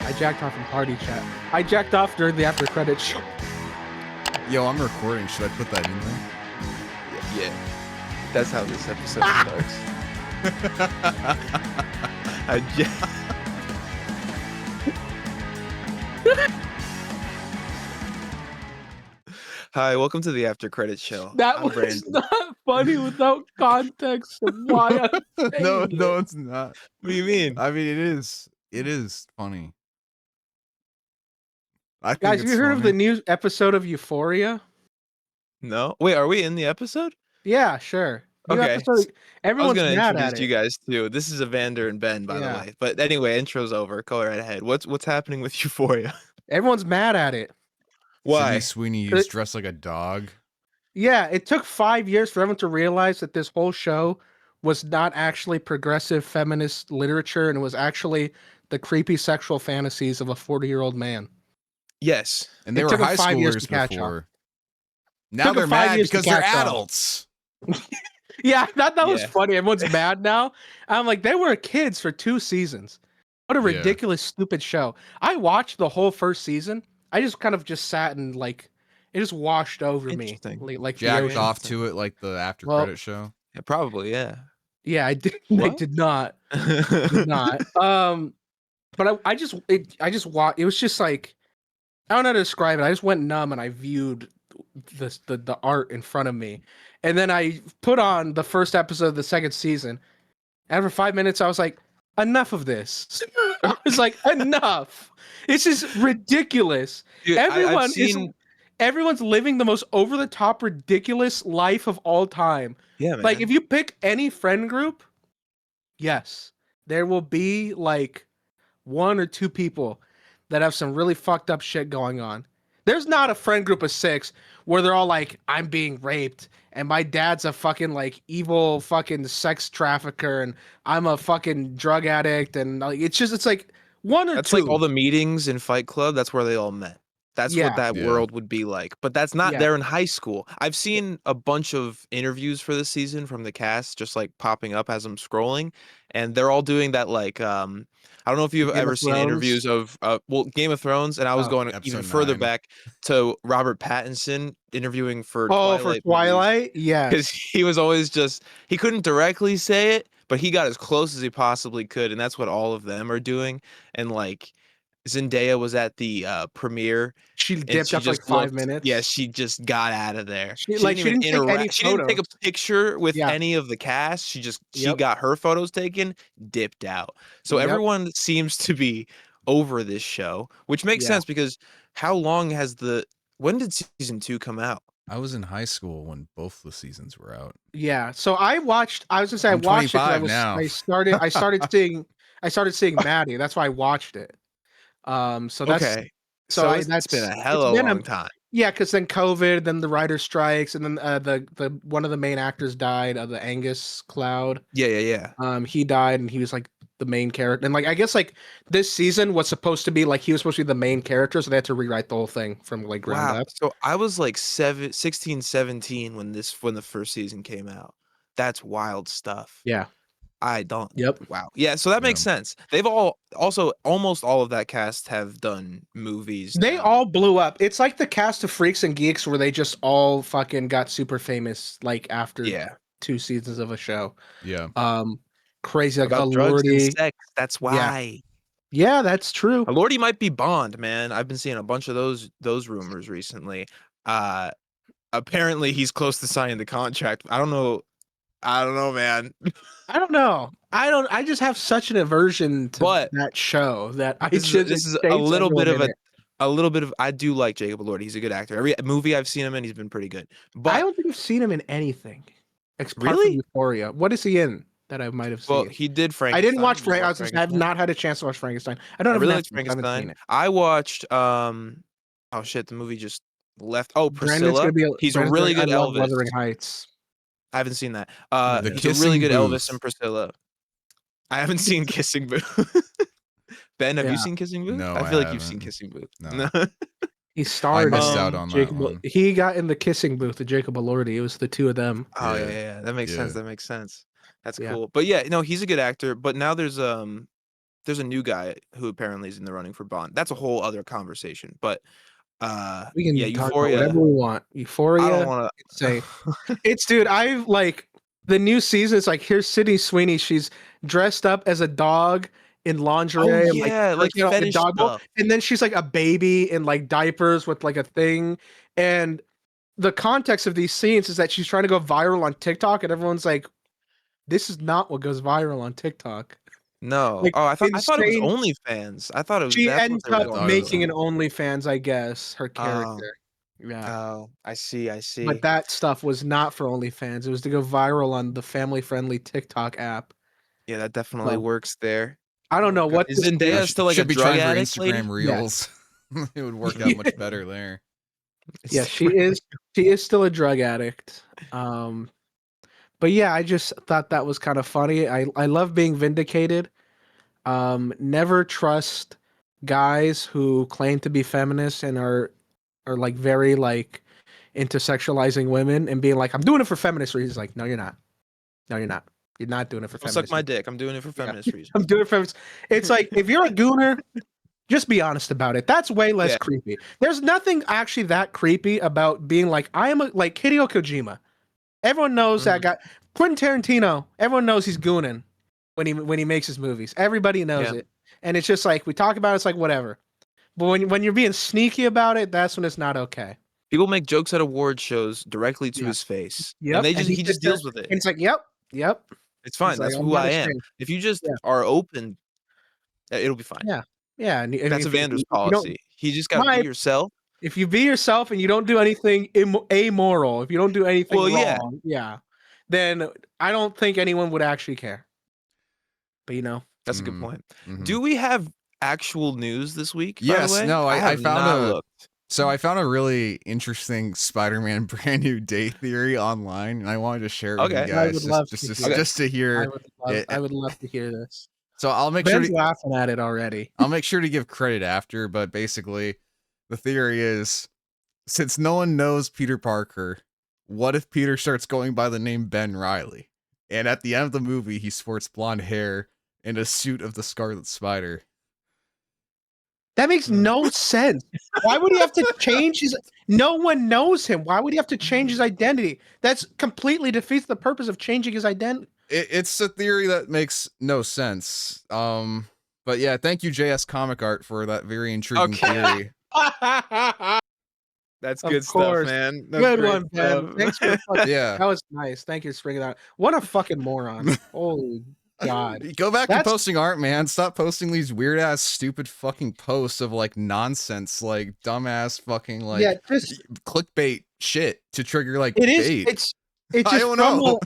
I jacked off in party chat. I jacked off during the after credits show. Yo, I'm recording. Should I put that in there? Yeah. That's how this episode starts. Hi, welcome to the after credits show. That was not funny without context of why I'm saying No, it. it's not. What do you mean? I mean, it is. It is funny. I think Guys, have you heard of the new episode of Euphoria? No. Wait, are we in the episode? Yeah, sure. New Okay. episode, everyone's I was mad gonna at introduce it. you guys too. This is Evander and Ben, by the way. But anyway, intro's over. Go right ahead. What's happening with Euphoria? Everyone's mad at it. Why? Sydney Sweeney is dressed like a dog. Yeah, it took 5 years for everyone to realize that this whole show was not actually progressive feminist literature, and it was actually the creepy sexual fantasies of a 40-year-old man. Yes. And they It were took 'em high 5 years schoolers to catch before. Took Now 'em they're 5 mad years to because they're catch up. adults. Yeah, I thought that was Yeah. funny. Everyone's mad now. I'm like, they were kids for 2 seasons. What a Yeah. ridiculous, stupid show. I watched the whole first season. I just kind of sat and like, it just washed over me. Interesting. Like the Jacked ocean. off to it like the after Well, credit show. Yeah, probably, yeah. Yeah, I did. I What? did not. Did not. But I just watched. It was just like, I don't know how to describe it. I just went numb and I viewed the art in front of me, and then I put on the first episode of the second season. After 5 minutes, I was like, enough of this. I was like, enough. This is ridiculous. Dude, Everyone's living the most over the top, ridiculous life of all time. Yeah, man. Like, if you pick any friend group, yes, there will be like 1 or 2 people that have some really fucked up shit going on. There's not a friend group of 6 where they're all like, I'm being raped and my dad's a fucking like evil fucking sex trafficker and I'm a fucking drug addict, and like it's like 1 or 2. That's like all the meetings in Fight Club. That's where they all met. That's what that Yeah. world would be like. But that's not Yeah. there in high school. I've seen a bunch of interviews for this season from the cast just like popping up as I'm scrolling, and they're all doing that like I don't know if you've Game of ever seen Thrones? interviews of Game of Thrones, and I was going even episode further 9. back to Robert Pattinson interviewing for for Twilight, yeah. because he was always just, he couldn't directly say it, but he got as close as he possibly could, and that's what all of them are doing. And like Zendaya was at the premiere. She And dipped she after like just 5 looked- minutes. Yeah, she just got out of there. She didn't take any She didn't take a photos. picture with Yeah. any of the cast. She Yep. got her photos taken, dipped out. So Yep. everyone seems to be over this show, which makes Yeah. sense because how long has when did season 2 come out? I was in high school when both the seasons were out. Yeah. So I watched. I was gonna say I'm I watched it. 'Cause 25 now. I started seeing Maddie. That's why I watched it. So that's Okay. so So I- it's that's been a it's hell of a been long time. Yeah, because then COVID, then the writer strikes, and then the one of the main actors died. The Angus Cloud. Yeah. He died, and he was like the main character. And like I guess like this season was supposed to be like he was supposed to be the main character, so they had to rewrite the whole thing from like ground Wow. up. So I was like 16, 17 when the first season came out. That's wild stuff. Yeah. I don't. Yep. Wow. Yeah. So that makes sense. They've almost all of that cast have done movies. They now. all blew up. It's like the cast of Freaks and Geeks where they just all fucking got super famous like after 2 seasons of a show. Yeah. Crazy like About drugs and Lordy. sex. That's why. Yeah, that's true. Lordy might be Bond, man. I've been seeing a bunch of those rumors recently. Apparently he's close to signing the contract. I don't know, man. I don't know. I just have such an aversion to that show that This is a little bit of I do like Jacob Elordi. He's a good actor. Every movie I've seen him in, he's been pretty good. But I don't think I've seen him in anything. Apart Really? from Euphoria. What is he in that I might have seen? well, he did Frankenstein. I didn't watch You Frank. watched I've not had a chance to watch Frankenstein. I don't I have really Netflix, liked I haven't seen Frankenstein. it. I watched oh shit, the movie just left. Oh, Brandon's Priscilla. gonna be He's a Brandon's really gonna- good I love Elvis. Wuthering Heights. I haven't seen that. The He's a really Kissing good Booth. Elvis and Priscilla. I haven't seen Kissing Booth. Ben, have you Yeah. seen Kissing Booth? No, I I feel like you've seen haven't. Kissing Booth. No. He starred. I missed in out on that Jacob. one. He got in the Kissing Booth with Jacob Elordi. It was the 2 of them. Oh Yeah. yeah. That makes sense. Yeah. That makes sense. That's Yeah. cool. But yeah, no, he's a good actor. But now there's there's a new guy who apparently is in the running for Bond. That's a whole other conversation. But We can yeah, talk about Euphoria. whatever we want. I Euphoria. don't want Say to. it's dude. I've like the new season. It's like here's Sydney Sweeney. She's dressed up as a dog in lingerie and yeah, like like a fetish dog bowl. stuff. And then she's like a baby in like diapers with like a thing. And the context of these scenes is that she's trying to go viral on TikTok, and everyone's like, "This is not what goes viral on TikTok." No. Like Oh, I thought it was insane. OnlyFans. I thought it was She that's what ends they were up thought it was making doing. an OnlyFans, I guess. Her Oh, character. Yeah. oh, I see. I But see. that stuff was not for OnlyFans. It was to go viral on the family-friendly TikTok app. Yeah, that definitely So works there. I don't know Okay. what Is this Zendaya is. still like a should be drug trying for addict lady? Instagram Reels. It would work out much better there. Yeah, she is. She is still a drug addict. But yeah, I just thought that was kind of funny. I love being vindicated. Never trust guys who claim to be feminists and are like very like into sexualizing women and being like, I'm doing it for feminist reasons. Like, no, you're not. No, you're not. You're not doing it for Don't feminist suck my reasons. dick. I'm doing it for Yeah. feminist reasons. I'm doing it for. It's like if you're a gooner, just be honest about it. That's way less Yeah. creepy. There's nothing actually that creepy about being like I am like Hideo Kojima. Everyone knows that guy. Quentin Tarantino. Everyone knows he's gooning when he makes his movies. Everybody knows Yeah. it, and it's just like we talk about it, it's like whatever. But when you're being sneaky about it, that's when it's not okay. People make jokes at award shows directly to Yeah. his face. Yep. And And he he just did that- deals with it. And it's like, yep. It's fine. He's like, That's I'm who not I am. ashamed. If you just Yeah. are open, it'll be fine. Yeah. And That's if Evander's you don't- policy. He just got to Mine- be yourself. If you be yourself and you don't do anything amoral, if you don't do anything Well, wrong, yeah. then I don't think anyone would actually care. But That's a good point. Mhm. Do we have actual news this week? Yes, By the way? no, I have found not a- looked. So I found a really interesting Spider-Man brand new day theory online, and I wanted to share it with you Okay. I guys would love just, to just, hear it. just to hear. I would love to hear this. So I'll make sure Ben's to, laughing at it already. I'll make sure to give credit after, but basically the theory is, since no one knows Peter Parker, what if Peter starts going by the name Ben Reilly? And at the end of the movie, he sports blonde hair and a suit of the Scarlet Spider. That makes no sense. Why would he have to change his? No one knows him. Why would he have to change his identity? That's completely defeats the purpose of changing his identity. It's a theory that makes no sense. But yeah, thank you, JS Comic Art, for that very intriguing theory. That's Of good course. stuff, man. That's Good great one, Ben. stuff. Thanks for fucking, Yeah. that was nice. Thank you for bringing that. What a fucking moron. Holy God. Go back to That's- posting art, man. Stop posting these weird ass, stupid fucking posts of like nonsense, like dumbass fucking like Yeah, just clickbait shit to trigger like it is. bait. It's I just don't know.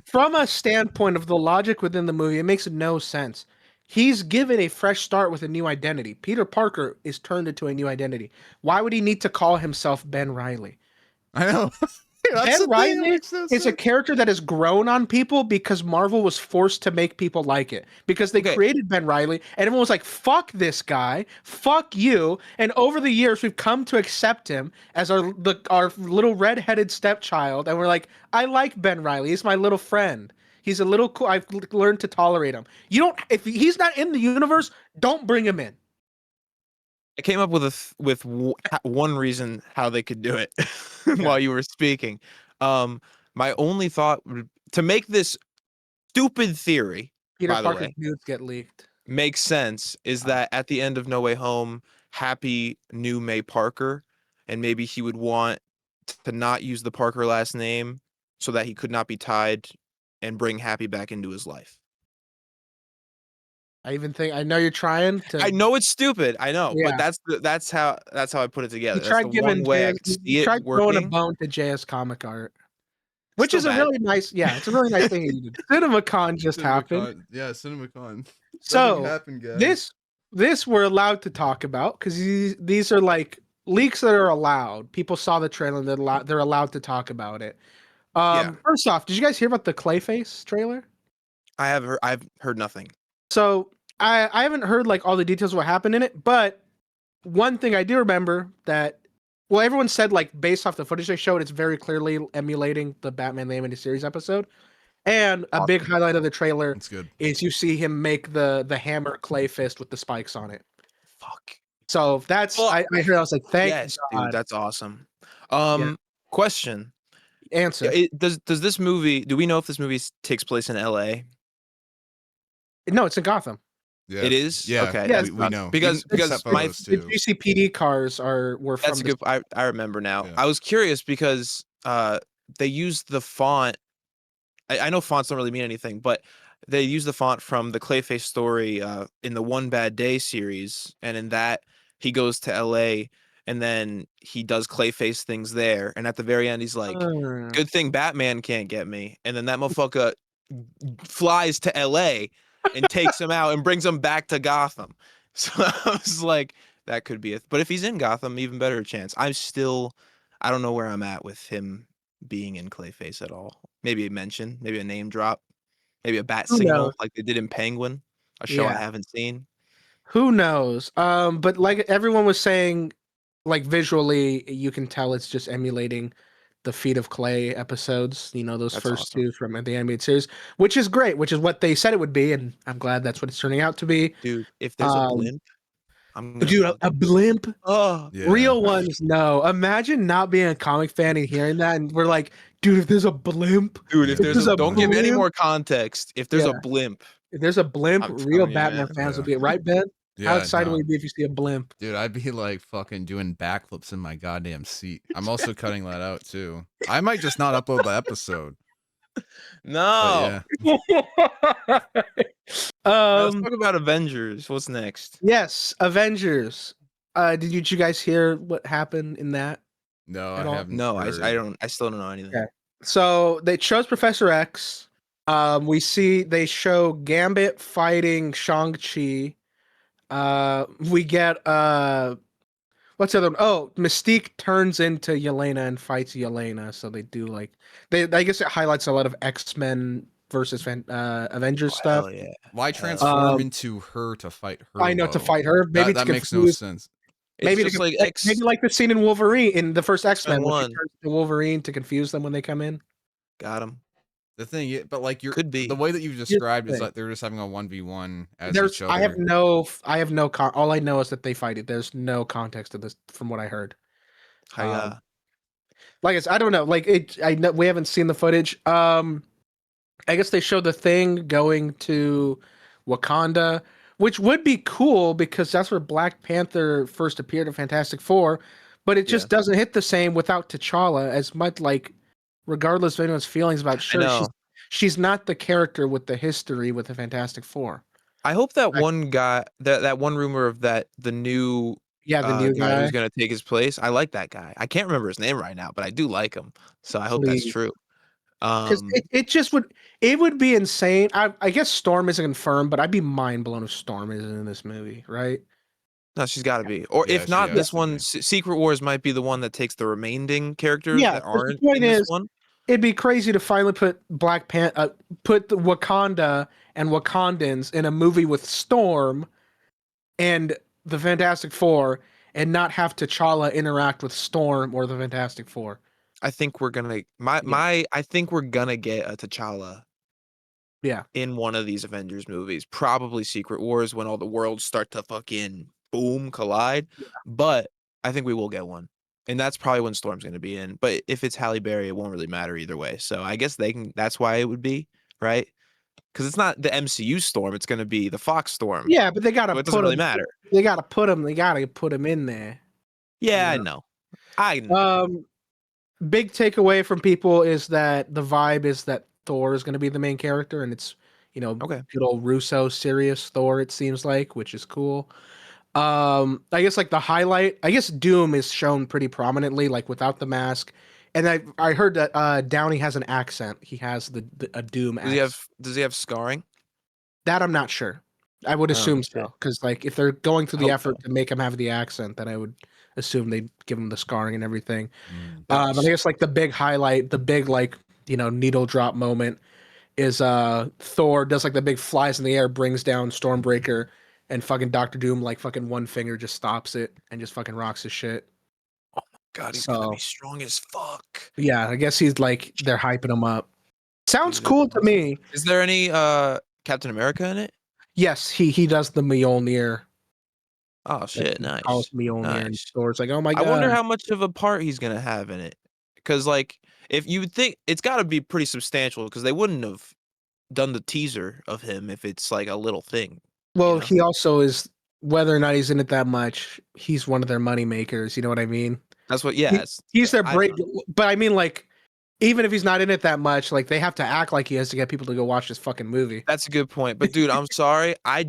from a standpoint of the logic within the movie, it makes no sense. He's given a fresh start with a new identity. Peter Parker is turned into a new identity. Why would he need to call himself Ben Reilly? I know. That's Ben the thing, Reilly it makes no is a sense. character that has grown on people because Marvel was forced to make people like it. Because they Okay. created Ben Reilly and everyone was like, fuck this guy, fuck you. And over the years, we've come to accept him as our little redheaded stepchild. And we're like, I like Ben Reilly. He's my little friend. He's a little cool. I've learned to tolerate him. You don't, if he's not in the universe, don't bring him in. I came up with one reason how they could do it while you were speaking. My only thought to make this stupid theory, Peter by the Parker's way, nudes get leaked. makes sense is that at the end of No Way Home, Happy knew May Parker, and maybe he would want to not use the Parker last name so that he could not be tied and bring Happy back into his life. I even think, I know you're trying to. I know it's stupid. I know, Yeah. but that's how I put it together. You That's tried the giving one way I JS, could see you it tried throwing a working. bone to JS Comic Art, which Still is a bad. really nice. Yeah, it's a really nice thing you did. CinemaCon just happened. Yeah, CinemaCon. So happened, guys. this we're allowed to talk about because these are like leaks that are allowed. People saw the trailer and they're allowed to talk about it. Yeah. First off, did you guys hear about the Clayface trailer? I've heard nothing. So I haven't heard like all the details of what happened in it, but one thing I do remember that, well, everyone said like based off the footage they showed, it's very clearly emulating the Batman the Animated Series episode. And a big Awesome. highlight of the trailer It's good. is you see him make the hammer clay fist with the spikes on it. Fuck. So that's Well, I heard. I was like, thank yes, God. dude, that's awesome. Yeah. Question. Answer. Does this movie? Do we know if this movie takes place in L.A.? No, it's in Gotham. Yeah. It is. Yeah. Okay. Yeah, that's we know. because Except for my those The two. GCPD cars were from that's a good. I remember now. Yeah. I was curious because they used the font. I know fonts don't really mean anything, but they use the font from the Clayface story in the One Bad Day series, and in that he goes to L.A. and then he does Clayface things there, and at the very end he's like, "Good thing Batman can't get me," and then that motherfucker flies to L.A. and takes him out and brings him back to Gotham. So I was like, that could be it. But if he's in Gotham, even better chance. I don't know where I'm at with him being in Clayface at all. Maybe a mention, maybe a name drop, maybe a bat Who signal knows? like they did in Penguin, a show I Yeah. haven't seen. Who knows? But like everyone was saying, like visually, you can tell it's just emulating the Feet of Clay episodes. You know, those That's first awesome. two from the animated series, which is great, which is what they said it would be, and I'm glad that's what it's turning out to be. Dude, if there's a Um, blimp, I'm gonna dude, fuck. a blimp. Oh, Yeah. Real ones, no. Imagine not being a comic fan and hearing that, and we're like, dude, if there's a blimp, dude, Yeah. if there's there's a a don't give any blimp? more context. If there's Yeah. a blimp, If there's a blimp, I'm real telling you, Batman man. fans Yeah. will be right, Ben. How Yeah. excited No. would we be if you see a blimp? Dude, I'd be like fucking doing backflips in my goddamn seat. I'm also cutting that out too. I might just not upload the episode. No. But yeah. Let's talk about Avengers. What's next? Yes, Avengers. Did you guys hear what happened in that? No, I At all? haven't. No, heard. I still don't know anything. Okay. So they chose Professor X. We see they show Gambit fighting Shang-Chi. We get what's the other one? Oh, Mystique turns into Yelena and fights Yelena. So they do like I guess it highlights a lot of X-Men versus Avengers Oh, stuff. hell yeah. Why Hell transform Um, into her to fight her? I know to though? fight her. Maybe That to makes no confuse. sense. It's Maybe just like maybe like the scene in Wolverine in the first X-Men when she X-Men 1. turns to Wolverine to confuse them when they come in. Got him. The thing, but like Could be. the way that you've the described is thing. like they're just having a 1v1 as There's each other. I have no all I know is that they fight it. There's no context to this from what I heard. Hiya. Like I don't know. Like I know we haven't seen the footage. I guess they showed the Thing going to Wakanda, which would be cool because that's where Black Panther first appeared in Fantastic Four, but it just doesn't hit the same without T'Challa as much. Like, regardless of anyone's feelings about Shuri, know. she's not the character with the history with the Fantastic Four. I hope that one guy, that one rumor of that the new Yeah, the new guy guy. who's gonna take his place. I like that guy. I can't remember his name right now, but I do like him. So I hope that's Please. true. Because it just would be insane. I guess Storm isn't confirmed, but I'd be mind blown if Storm isn't in this movie, right? No, she's got to be. Or Yeah, if she not, has this to one, be. Secret Wars might be the one that takes the remaining characters Yeah, that 'cause the aren't point in this is, one. it'd be crazy to finally put put the Wakanda and Wakandans in a movie with Storm and the Fantastic Four, and not have T'Challa interact with Storm or the Fantastic Four. I think we're gonna I think we're gonna get a T'Challa Yeah, in one of these Avengers movies. Probably Secret Wars when all the worlds start to fucking boom collide. But I think we will get one. And that's probably when Storm's gonna be in. But if it's Halle Berry, it won't really matter either way. So I guess that's why it would be, right? Because it's not the MCU Storm, it's gonna be the Fox Storm. yeah, but they gotta So it put doesn't really him. matter. They gotta put him. They gotta put him in there. Yeah, Yeah. I know. Big takeaway from people is that the vibe is that Thor is going to be the main character, and it's Okay. good old Russo serious Thor. It seems like, which is cool. I guess like the highlight, I guess Doom is shown pretty prominently, like without the mask, and I heard that Downey has an accent. He has a Doom accent. Does he have scarring? That I'm not sure. I would Oh, assume shit. so, because like if they're going through I the hope effort so. to make him have the accent, then I would assume they'd give him the scarring and everything. That's- But I guess like the big highlight, the big like needle drop moment is Thor does like the big flies in the air, brings down Stormbreaker, and fucking Doctor Doom like fucking one finger just stops it and just fucking rocks his shit. God, he's So- gonna be strong as fuck. Yeah, I guess he's like they're hyping him up. Sounds He's cool to awesome. me. Is there any Captain America in it? Yes, he does the Mjolnir. Oh shit, nice. Calls Mjolnir in Nice. stores like, oh my god. I wonder how much of a part he's gonna have in it. Because like, if you would think it's got to be pretty substantial, because they wouldn't have done the teaser of him if it's like a little thing. Well, you know? he also is, whether or not he's in it that much, he's one of their money makers. You know what I mean? That's what. Yeah, He's their I break. know. But I mean, like, even if he's not in it that much, like they have to act like he is to get people to go watch this fucking movie. That's a good point. But dude, I'm sorry. I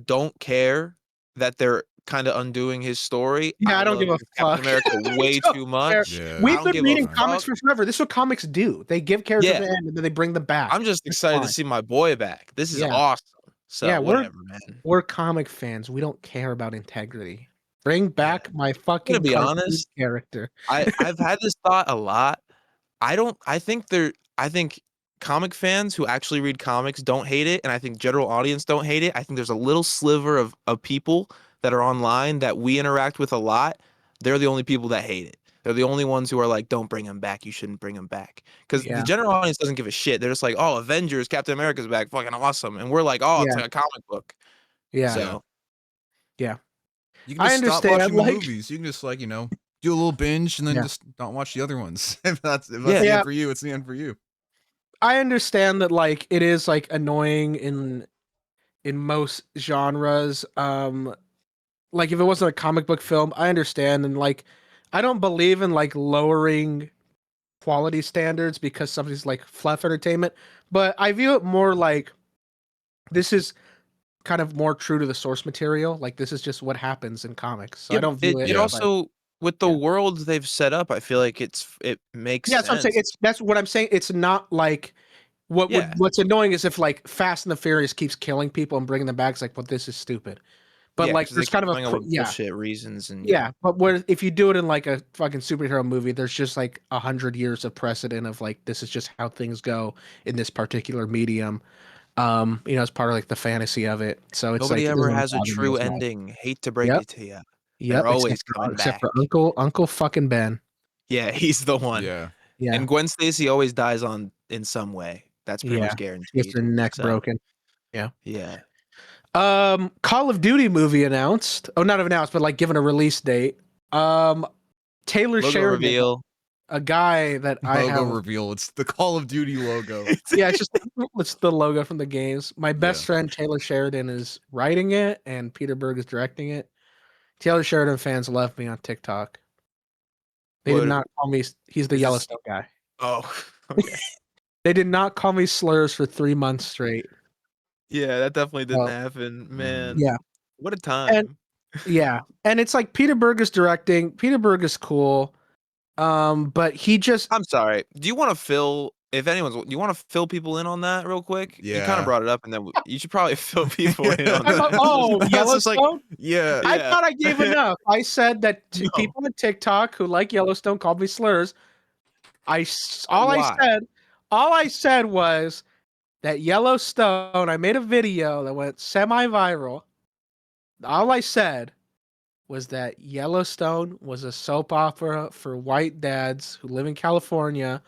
don't care that they're kind of undoing his story. Yeah, I don't love give a Captain fuck. America way don't too care. much. Yeah. I We've don't been give a reading fuck. comics for forever. This is what comics do. They give characters Yeah. an end and then they bring them back. I'm just It's excited to fine. see my boy back. This is Yeah. awesome. So Yeah, whatever, man. we're comic fans. We don't care about integrity. Bring back my fucking I'm gonna be cartoon honest. character. I've had this thought a lot. I think comic fans who actually read comics don't hate it, and I think general audience don't hate it. I think there's a little sliver of people that are online that we interact with a lot. They're the only people that hate it. They're the only ones who are like, don't bring him back. You shouldn't bring him back. Because Yeah. the general audience doesn't give a shit. They're just like, oh, Avengers, Captain America's back. Fucking awesome. And we're like, oh, it's Yeah. like a comic book. Yeah. So, Yeah. You can just I stop understand, watching the like- movies. You can just like, do a little binge and then Yeah. just not watch the other ones. if that's the Yeah. end for you, it's the end for you. I understand that like it is like annoying in most genres. Like if it wasn't a comic book film, I understand, and like I don't believe in like lowering quality standards because somebody's like fluff entertainment, but I view it more like this is kind of more true to the source material. Like this is just what happens in comics. So I don't view it. It Yeah. also with the Yeah. world they've set up, I feel like it makes Yeah, that's what I'm sense. saying. That's what I'm saying. It's not like Yeah. what's annoying is if like Fast and the Furious keeps killing people and bringing them back. It's like, well, this is stupid. But Yeah, like, 'cause they there's keep kind of coming up a with yeah, bullshit reasons and yeah. But where if you do it in like a fucking superhero movie, there's just like 100 years of precedent of like this is just how things go in this particular medium. It's part of like the fantasy of it. So it's nobody like it ever doesn't has a bother me true as much. ending. Hate to break Yep. it to you. Yep, They're always except coming except back. for Uncle fucking Ben. Yeah, he's the one. Yeah. Yeah, And Gwen Stacy always dies in some way. That's pretty much she guaranteed. gets her neck So, broken. Yeah. Call of Duty movie announced. Oh, not announced, but like given a release date. Taylor Logo Sheridan, reveal. a guy that I Logo have. reveal. It's the Call of Duty logo. Yeah, it's the logo from the games. My best friend Taylor Sheridan is writing it, and Peter Berg is directing it. Taylor Sheridan fans love me on TikTok. They What- did not call me. He's the is this- Yellowstone guy. Oh, okay. They did not call me slurs for 3 months straight. Yeah, that definitely didn't Well, happen, man. Yeah. What a time. Yeah, and it's like Peter Berg is directing. Peter Berg is cool, but he just I'm sorry. Do you want to fill? If anyone's, do you want to fill people in on that real quick? You kind Yeah. of brought it up, and then you should probably fill people in on that. oh That's just like- Yellowstone. Yeah. I Yeah. thought I gave enough. I said that No. people on TikTok who like Yellowstone called me slurs. All Why? I said was that Yellowstone. I made a video that went semi-viral. All I said was that Yellowstone was a soap opera for white dads who live in California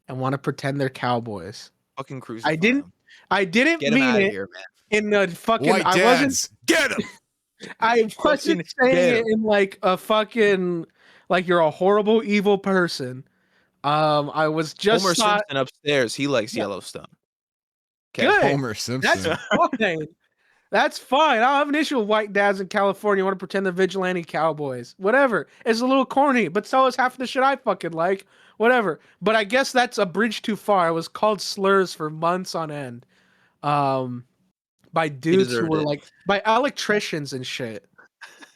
and want to pretend they're cowboys. Fucking crucify didn't him. I didn't Get him mean out of it here, man. in the fucking. White I wasn't. dads. Get him. I wasn't saying get it him. in like a fucking like you're a horrible evil person. I was just Homer thought, Simpson upstairs. He likes Yeah. Yellowstone. Good. Homer Simpson. That's fine. That's fine. I don't have an issue with white dads in California who want to pretend they're vigilante cowboys. Whatever. It's a little corny, but so is half the shit I fucking like. Whatever. But I guess that's a bridge too far. I was called slurs for months on end. By dudes who deserved were it. like by electricians and shit.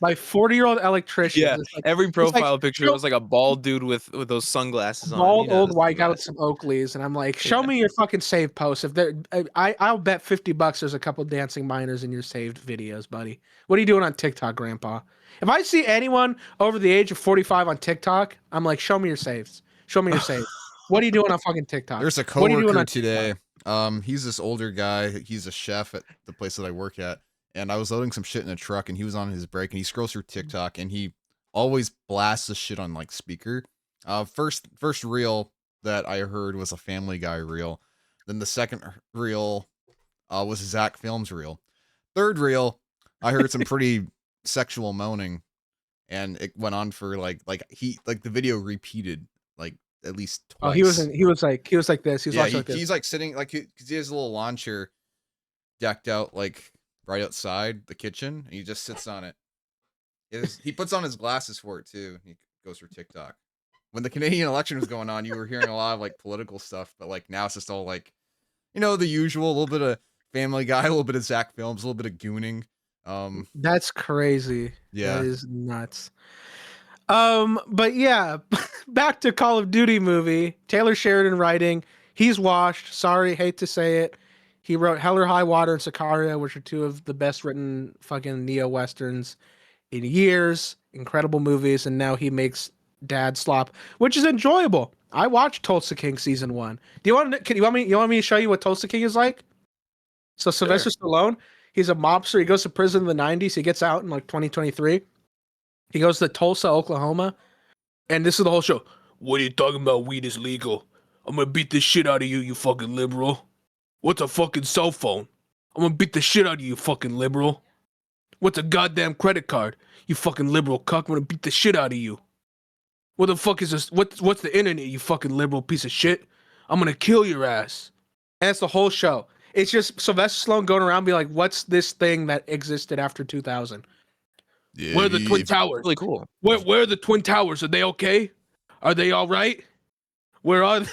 By 40-year-old electricians. Yeah, It's like every profile picture show- was like a bald dude with those sunglasses on. bald You know old the white guy with sunglasses. some Oakleys, and I'm like, show Yeah. me your fucking save posts. If there, I'll bet $50 there's a couple dancing minors in your saved videos, buddy. What are you doing on TikTok, Grandpa? If I see anyone over the age of 45 on TikTok, I'm like, show me your saves. Show me your saves. What are you doing on fucking TikTok? There's a What are you doing coworker on today. He's this older guy. He's a chef at the place that I work at. And I was loading some shit in a truck, and he was on his break, and he scrolls through TikTok, and he always blasts the shit on like speaker. First reel that I heard was a Family Guy reel. Then the second reel was a Zach Films reel. Third reel, I heard some pretty sexual moaning, and it went on for like the video repeated like at least twice. Oh, he was like this. He was watching like this. He's like sitting like because he has a little lawn chair decked out like right outside the kitchen, and he just sits on it. He puts on his glasses for it too. He goes for TikTok. When the Canadian election was going on, you were hearing a lot of like political stuff, but like now it's just all like, you know, the usual, a little bit of Family Guy, a little bit of Zach Films, a little bit of gooning. That's crazy. Yeah, that is nuts. But yeah, back to Call of Duty movie. Taylor Sheridan writing. He's washed. Sorry, hate to say it. He wrote Hell or High Water and Sicario, which are two of the best written fucking neo-westerns in years. Incredible movies, and now he makes Dad Slop, which is enjoyable. I watched Tulsa King season 1. You want me to show you what Tulsa King is like? So Sylvester Stallone, he's a mobster. He goes to prison in the 90s. He gets out in like 2023. He goes to Tulsa, Oklahoma, and this is the whole show. What are you talking about? Weed is legal. I'm gonna beat the shit out of you, you fucking liberal. What's a fucking cell phone? I'm gonna beat the shit out of you, fucking liberal. What's a goddamn credit card? You fucking liberal cuck. I'm gonna beat the shit out of you. What the fuck is this? What's the internet, you fucking liberal piece of shit? I'm gonna kill your ass. And that's the whole show. It's just Sylvester Stallone going around being like, what's this thing that existed after 2000? Yeah, where are the Twin Towers? Really cool. Where are the Twin Towers? Are they okay? Are they all right? Where are they?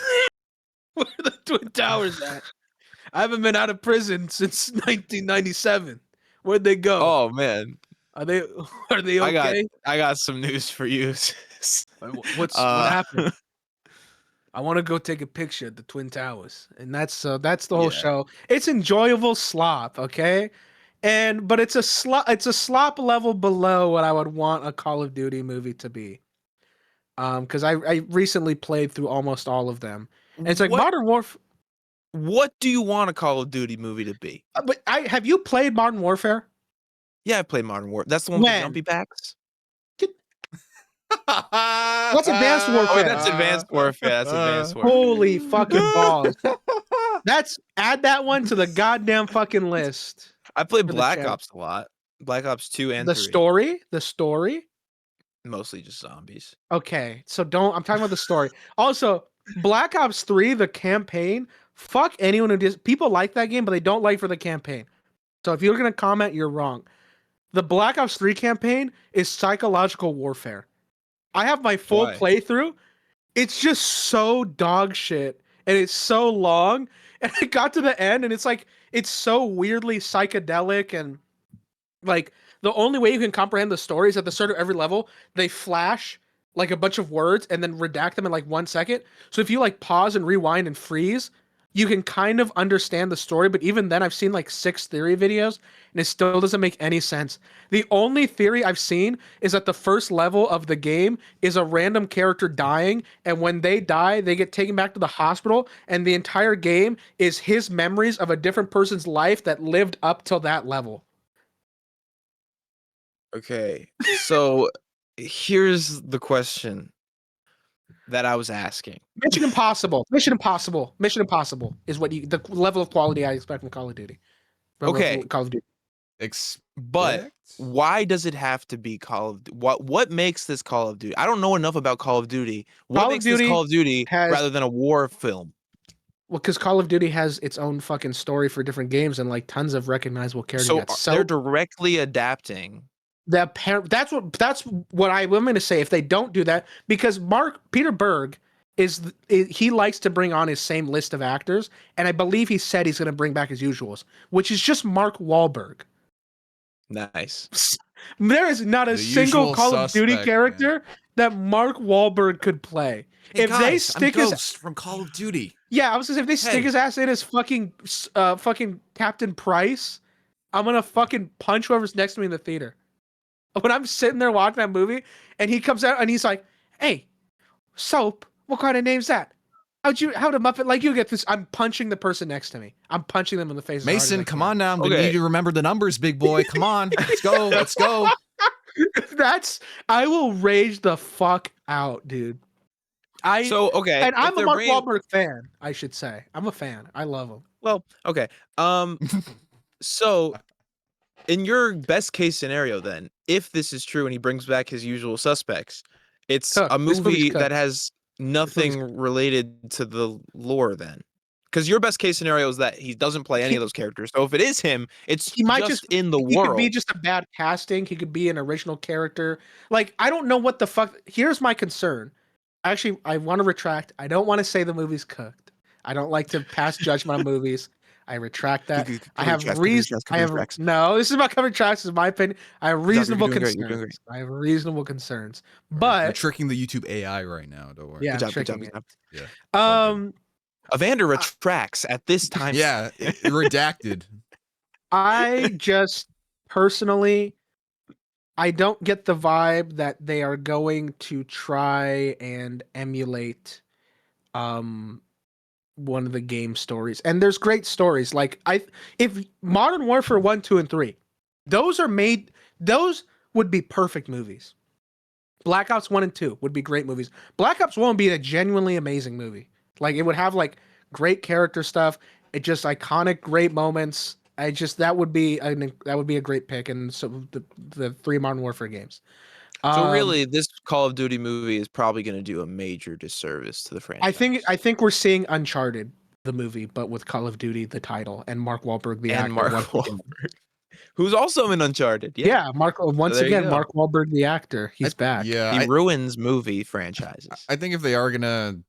Where are the Twin Towers at? I haven't been out of prison since 1997. Where'd they go? Oh man, Are they okay? I got some news for you. What happened? I want to go take a picture at the Twin Towers, and that's the whole show. It's enjoyable slop, okay, but it's a slop level below what I would want a Call of Duty movie to be. Because I recently played through almost all of them, and it's like Modern Warfare. What do you want a Call of Duty movie to be? But have you played Modern Warfare? Yeah, I played Modern Warfare. That's the one with the jumpy packs. What's Advanced Warfare? Oh, that's Advanced Warfare. That's Advanced Warfare. Holy fucking balls! Add that one to the goddamn fucking list. I played Black Ops a lot. Black Ops 2 and 3. The story. Mostly just zombies. Okay, so I'm talking about the story. Also, Black Ops 3, the campaign. Fuck anyone who people like that game, but they don't like for the campaign. So if you're gonna comment, you're wrong. The Black Ops 3 campaign is psychological warfare. I have my full playthrough. It's just so dog shit, and it's so long. And I got to the end, and it's like it's so weirdly psychedelic, and like the only way you can comprehend the story is at the start of every level, they flash like a bunch of words and then redact them in like 1 second. So if you like pause and rewind and freeze, you can kind of understand the story, but even then I've seen like 6 theory videos and it still doesn't make any sense. The only theory I've seen is that the first level of the game is a random character dying, and when they die, they get taken back to the hospital, and the entire game is his memories of a different person's life that lived up till that level. Okay, so here's the question that I was asking. Mission Impossible is what the level of quality I expect from Call of Duty. Okay, Call of Duty. But why does it have to be Call of Duty? What makes this Call of Duty? I don't know enough about Call of Duty. What makes this Call of Duty rather than a war film? Well, because Call of Duty has its own fucking story for different games and like tons of recognizable characters. So they're directly adapting. That's what I'm going to say. If they don't do that, because Peter Berg he likes to bring on his same list of actors, and I believe he said he's going to bring back his usuals, which is just Mark Wahlberg. Nice. There is not a single Call of Duty character that Mark Wahlberg could play. Hey if guys, they stick I'm Ghost from Call of Duty. Yeah, I was gonna say if they stick his ass in as fucking Captain Price, I'm gonna fucking punch whoever's next to me in the theater. When I'm sitting there watching that movie, and he comes out and he's like, "Hey, Soap, what kind of name's that? How'd a Muppet like you get this?" I'm punching the person next to me. I'm punching them in the face. Mason, come on now. I'm gonna need you to remember the numbers, big boy. Come on, let's go. Let's go. I will rage the fuck out, dude. Okay, and if I'm a they're Mark bringing, Wahlberg fan. I should say I'm a fan. I love him. well, okay, so in your best case scenario, then, if this is true and he brings back his usual suspects, it's a Cooked. This movie's movie that cooked. has movie's nothing related to the lore, then. Because your best case scenario is that he doesn't play any of those characters. So if it is him, it's He might just in the he could be world. just a bad casting. He could be an original character. Like, I don't know what the fuck. Here's my concern. Actually, I want to retract. I don't want to say the movie's cooked. I don't like to pass judgment on movies. I retract that. I have reason. I have no. This is about covering tracks. This is my opinion. I have reasonable concerns. I have reasonable concerns. We're But tricking the YouTube AI right now. Don't worry. yeah, Good job, good tricking job, good it. job. Evander retracts at this time. Yeah, redacted. I just personally, I don't get the vibe that they are going to try and emulate one of the game stories. And there's great stories. Like if Modern Warfare 1, 2, and 3, those would be perfect movies. Black Ops 1 and 2 would be great movies. Black Ops 1 would be a genuinely amazing movie. Like, it would have like great character stuff. It just iconic, great moments. That would be a great pick. And so the 3 Modern Warfare games. So really, this Call of Duty movie is probably going to do a major disservice to the franchise. I think we're seeing Uncharted, the movie, but with Call of Duty, the title, and Mark Wahlberg, the actor. Mark Wahlberg, who's also in Uncharted. Yeah, once again, Mark Wahlberg, the actor, he's back. Yeah, he ruins movie franchises. I think if they are gonna,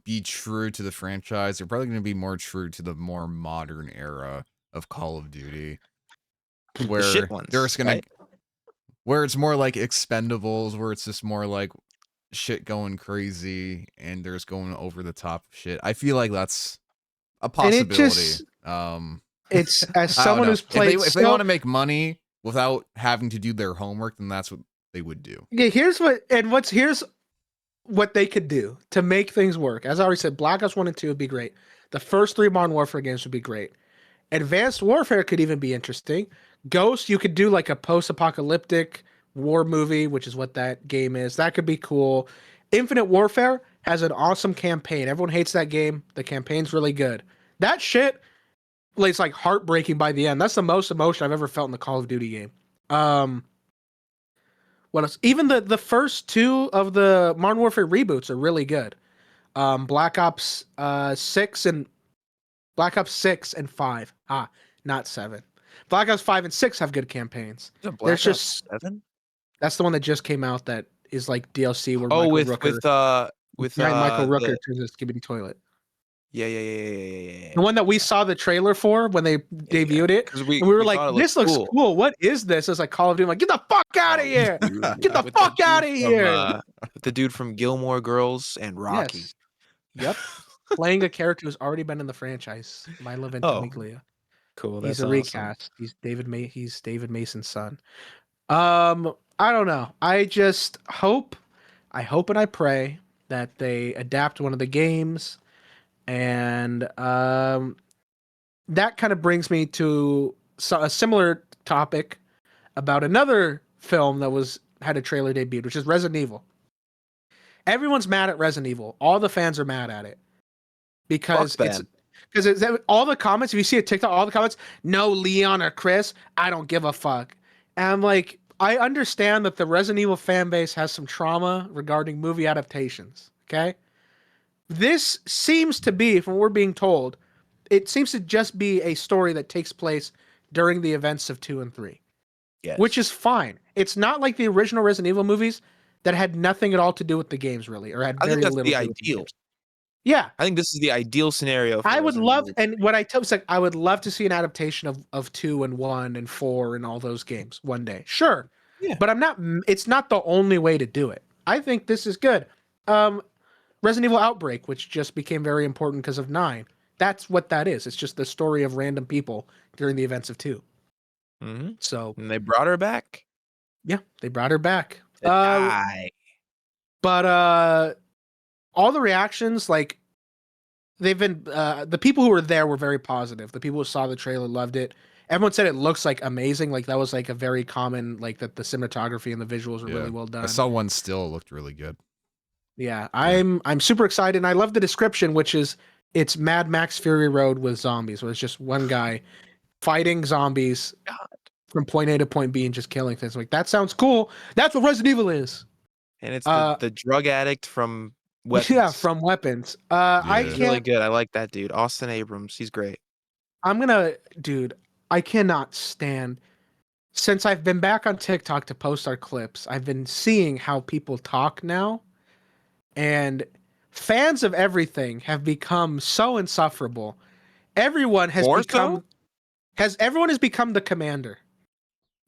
be true to the franchise, they're probably gonna be more true to the more modern era of Call of Duty, where the shit ones, they're just gonna, right? where it's more like Expendables, where it's just more like shit going crazy and there's going over the top shit. I feel like that's a possibility. It's as someone who's played. If they want to make money without having to do their homework, then that's what they would do. Yeah, here's what they could do to make things work. As I already said, Black Ops 1 and 2 would be great. The first 3 Modern Warfare games would be great. Advanced Warfare could even be interesting. Ghost, you could do like a post-apocalyptic war movie, which is what that game is. That could be cool. Infinite Warfare has an awesome campaign. Everyone hates that game. The campaign's really good. That shit, it's like heartbreaking by the end. That's the most emotion I've ever felt in the Call of Duty game. What else? Even the first 2 of the Modern Warfare reboots are really good. Black Ops 6 and 5. Not 7. Black Ops 5 and 6 have good campaigns. There's just 7. That's the one that just came out. That is like DLC. Where Michael Michael Rooker turns a skibidi toilet. Yeah. The one that we saw the trailer for when they debuted it. And we were like, this looks cool. What is this? It's like Call of Duty. I'm like, get the fuck out of here. Get the fuck out of here. The dude from Gilmore Girls and Rocky. Yes. Yep. Playing a character who's already been in the franchise. Milo Ventimiglia. Cool. He's a recast. He's David Mason's son. I don't know. I just hope and I pray that they adapt one of the games. And that kind of brings me to a similar topic about another film that had a trailer debut, which is Resident Evil. Everyone's mad at Resident Evil. All the fans are mad at it because it's all the comments. If you see a TikTok, all the comments, no Leon or Chris, I don't give a fuck. And I'm like, I understand that the Resident Evil fan base has some trauma regarding movie adaptations. Okay. This seems to be, from what we're being told, it seems to just be a story that takes place during the events of 2 and 3. Yes. Which is fine. It's not like the original Resident Evil movies that had nothing at all to do with the games, really, or had very little. I think that's the ideal. Yeah, I think this is the ideal scenario. I would love, and what I tell is like, I would love to see an adaptation of 2 and 1 and 4 and all those games one day. Sure, yeah, but it's not the only way to do it. I think this is good. Resident Evil Outbreak, which just became very important because of 9. That's what that is. It's just the story of random people during the events of 2. Mm-hmm. So, and they brought her back. Yeah, they brought her back. But all the reactions, like, they've been the people who were there were very positive. The people who saw the trailer loved it. Everyone said it looks like amazing. Like, that was like a very common, like, that the cinematography and the visuals were really well done. I saw one still, it looked really good. Yeah, I'm super excited, and I love the description, which is it's Mad Max Fury Road with zombies, where it's just one guy fighting zombies from point A to point B and just killing things. Like that sounds cool. That's what Resident Evil is. And it's the drug addict from Weapons. Yeah, from Weapons. I He's can't. really good. I like that dude. Austin Abrams. He's great. Dude, I cannot stand. Since I've been back on TikTok to post our clips, I've been seeing how people talk now, and fans of everything have become so insufferable. Everyone has everyone has become the commander.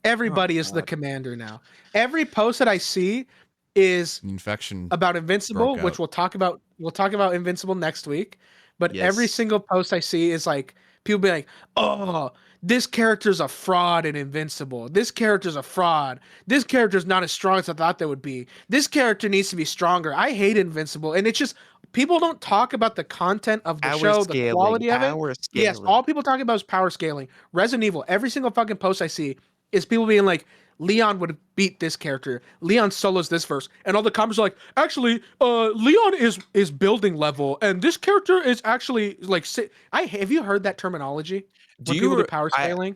Everybody is the commander now. Every post that I see is infection about Invincible, which we'll talk about. We'll talk about Invincible next week. But every single post I see is like people be like, "Oh, this character's a fraud in Invincible. This character's a fraud. This character's not as strong as I thought they would be. This character needs to be stronger." I hate Invincible, and it's just people don't talk about the content of the show, the quality of it. Yes, all people talk about is power scaling. Resident Evil, every single fucking post I see is people being like, Leon would beat this character. Leon solos this verse, and all the comments are like, actually, Leon is building level, and this character is actually like. Have you heard that terminology? Do people do power scaling?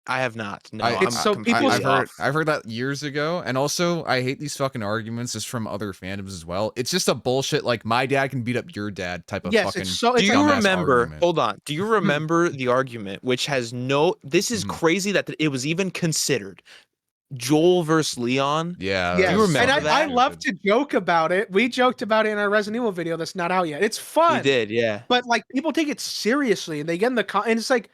I have not. No, I've heard that years ago, and also I hate these fucking arguments just from other fandoms as well. It's just a bullshit like my dad can beat up your dad type of fucking. Do you remember? Argument. Hold on. Do you remember the argument which has no? This is crazy that it was even considered. Joel versus Leon. Yeah. Yes. Do you remember and I love to joke about it. We joked about it in our Resident Evil video that's not out yet. It's fun. We did, yeah. But like people take it seriously, and they get in the and it's like,